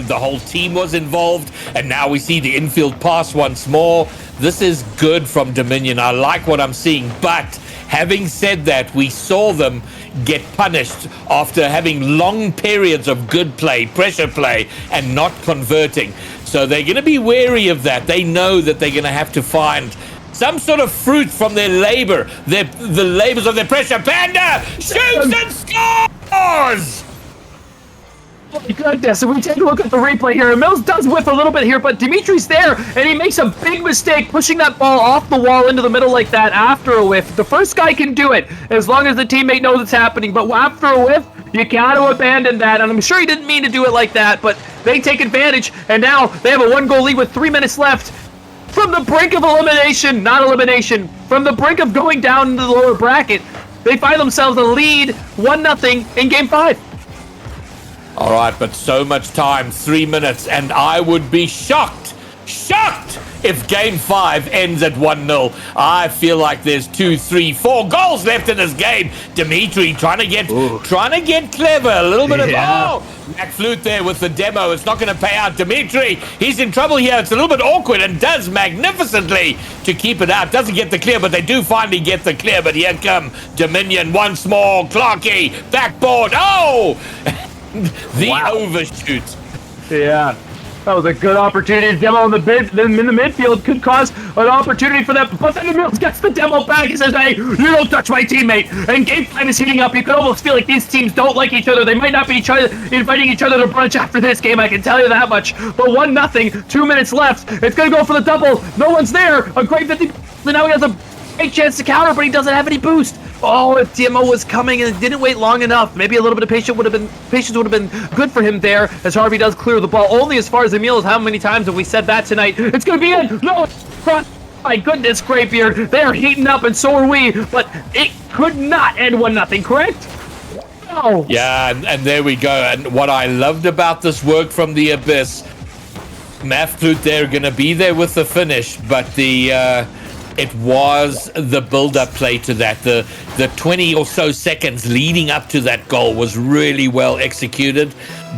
The whole team was involved, and now we see the infield pass once more. This is good from Dominion. I like what I'm seeing, but having said that, we saw them get punished after having long periods of good play, pressure play, and not converting. So they're going to be wary of that. They know that they're going to have to find some sort of fruit from their labor, the labors of their pressure. Panda shoots and scores! Oh my goodness, and we take a look at the replay here. Mills does whiff a little bit here, but Dimitri's there, and he makes a big mistake pushing that ball off the wall into the middle like that after a whiff. The first guy can do it, as long as the teammate knows it's happening, but after a whiff, you gotta abandon that, and I'm sure he didn't mean to do it like that, but they take advantage, and now they have a 1-goal lead with 3 minutes left. From the brink of elimination, not elimination, from the brink of going down into the lower bracket, they find themselves a lead 1-0 in Game 5. All right, but so much time, 3 minutes, and I would be shocked if Game 5 ends at 1-0. I feel like there's 2, 3, 4 goals left in this game. Dimitri trying to get clever, a little bit of McFlute there with the demo. It's not going to pay out. Dimitri, he's in trouble here. It's a little bit awkward and does magnificently to keep it out. Doesn't get the clear, but they do finally get the clear. But here come Dominion once more. Clarkey, backboard. Oh! The overshoot. Yeah, that was a good opportunity. Demo in the midfield could cause an opportunity for them, but then Mills gets the demo back. He says, "Hey, you don't touch my teammate." And Game 5 is heating up. You could almost feel like these teams don't like each other. They might not be inviting each other to brunch after this game. I can tell you that much. But 1-0, 2 minutes left. It's gonna go for the double. No one's there. A great 50. So now he has a great chance to counter, but he doesn't have any boost. Oh, if DMO was coming and didn't wait long enough, maybe a little bit of patience would have been good for him there, as Harvey does clear the ball. Only as far as Emil is. How many times have we said that tonight? It's going to be in. No, my goodness, Greybeard. They are heating up, and so are we. But it could not end 1-0, correct? No. Yeah, and there we go. And what I loved about this work from the Abyss, McFlute, they're going to be there with the finish, but it was the build-up play to that. The 20 or so seconds leading up to that goal was really well executed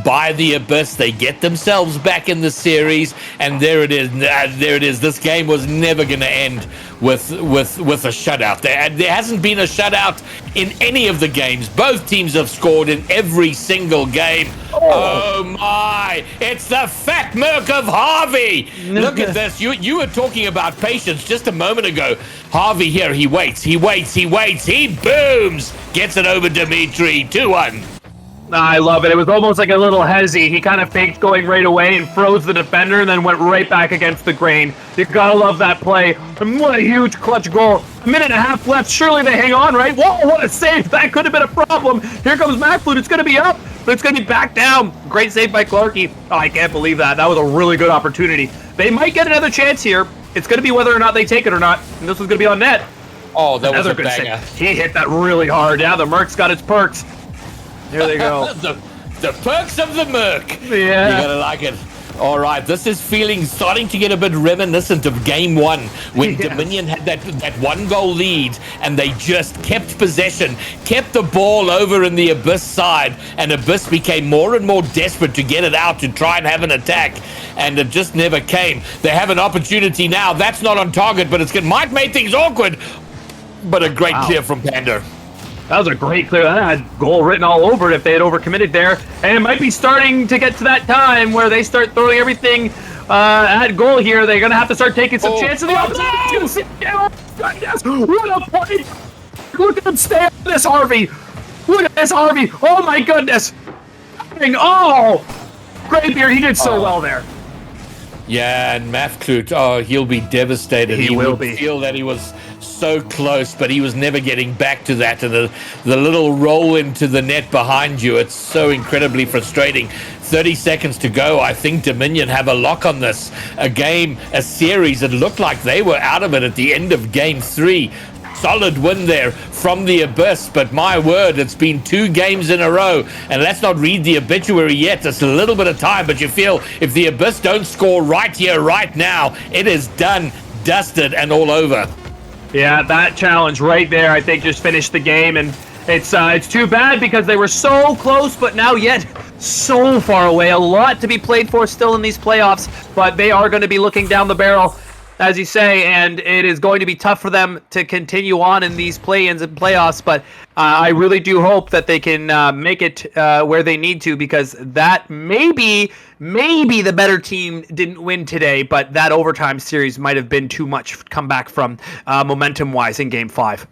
by the Abyss. They get themselves back in the series, and there it is. There it is. This game was never going to end with a shutout. There hasn't been a shutout in any of the games. Both teams have scored in every single game. Oh my! It's the fat Merc of Harvey. Look at this. You were talking about patience just a moment ago. Harvey here. He waits. He booms. Gets it over Dimitri. 2-1. I love it. It was almost like a little hezzy. He kind of faked going right away and froze the defender and then went right back against the grain. You gotta love that play. And what a huge clutch goal. 1.5 minutes left. Surely they hang on, right? Whoa, what a save. That could have been a problem. Here comes McFlute. It's gonna be up, but it's gonna be back down. Great save by Clarkey. Oh, I can't believe that. That was a really good opportunity. They might get another chance here. It's gonna be whether or not they take it or not. And this was gonna be on net. Oh, that was a good banger. save. He hit that really hard. Yeah, the Merc's got its perks. Here they go. the perks of the Merc. Yeah. You gotta like it. All right, this is starting to get a bit reminiscent of Game 1 when Dominion had that 1-goal lead and they just kept possession, kept the ball over in the Abyss side, and Abyss became more and more desperate to get it out to try and have an attack, and it just never came. They have an opportunity now. That's not on target, but might make things awkward, but a great clear from Panda. That was a great clear. That had goal written all over it if they had overcommitted there. And it might be starting to get to that time where they start throwing everything at goal here. They're going to have to start taking some chances. The opposite. What a play. Look at him stay on this, Harvey. Look at this, Harvey. Oh, my goodness. Oh, Greybeard, he did so well there. Yeah, and McFlute, he'll be devastated. He will be. Feel that he was so close, but he was never getting back to that. And the little roll into the net behind you, it's so incredibly frustrating. 30 seconds to go. I think Dominion have a lock on this. A series. It looked like they were out of it at the end of Game 3. Solid win there from the Abyss, but my word, it's been 2 games in a row, and let's not read the obituary yet. It's a little bit of time, but you feel if the Abyss don't score right here, right now, it is done, dusted, and all over. Yeah, that challenge right there, I think, just finished the game, and it's too bad because they were so close, but now yet so far away. A lot to be played for still in these playoffs, but they are going to be looking down the barrel, as you say, and it is going to be tough for them to continue on in these play-ins and playoffs, but I really do hope that they can make it where they need to, because that maybe the better team didn't win today, but that overtime series might have been too much come back from momentum-wise in Game 5.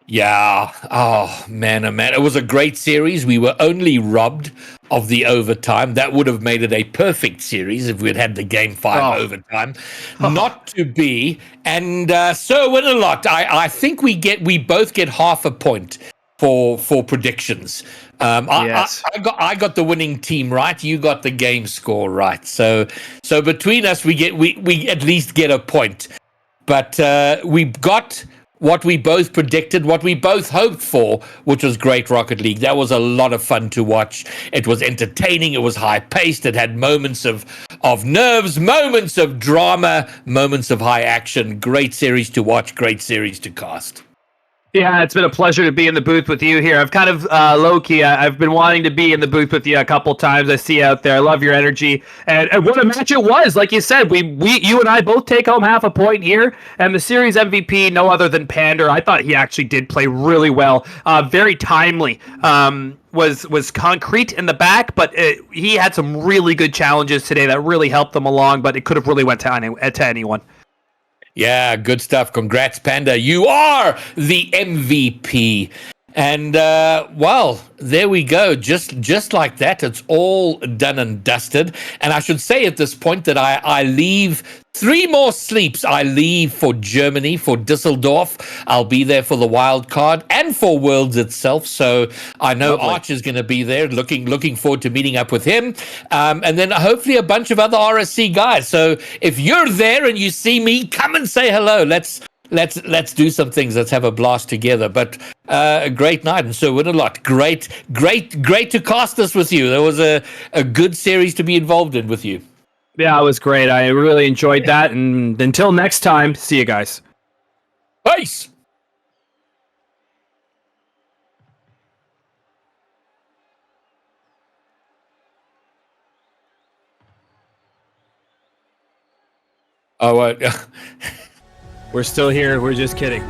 Yeah. Oh man, oh man. It was a great series. We were only robbed of the overtime. That would have made it a perfect series if we'd had the game 5 overtime. Not to be. And so win a lot. I think we both get half a point for predictions. Yes. I got the winning team right. You got the game score right. So between us, we at least get a point. But we got what we both predicted, what we both hoped for, which was great Rocket League. That was a lot of fun to watch. It was entertaining. It was high paced. It had moments of nerves, moments of drama, moments of high action. Great series to watch. Great series to cast. Yeah, it's been a pleasure to be in the booth with you here. I've kind of low-key, I've been wanting to be in the booth with you a couple times. I see you out there. I love your energy. And what a match it was. Like you said, you and I both take home half a point here. And the series MVP, no other than Pander. I thought he actually did play really well. Very timely. Was concrete in the back, but he had some really good challenges today that really helped them along, but it could have really went to anyone. Yeah, good stuff. Congrats, Panda. You are the MVP. And, well, there we go. Just like that, it's all done and dusted. And I should say at this point that I leave 3 more sleeps. I leave for Germany, for Düsseldorf. I'll be there for the wild card and for Worlds itself. So I know Arch is going to be there. Looking forward to meeting up with him. And then hopefully a bunch of other RSC guys. So if you're there and you see me, come and say hello. Let's do some things. Let's have a blast together. But a great night, and so win a lot. Great to cast this with you. There was a good series to be involved in with you. Yeah, it was great. I really enjoyed that. And until next time, see you guys. Peace. Oh, We're still here. We're just kidding.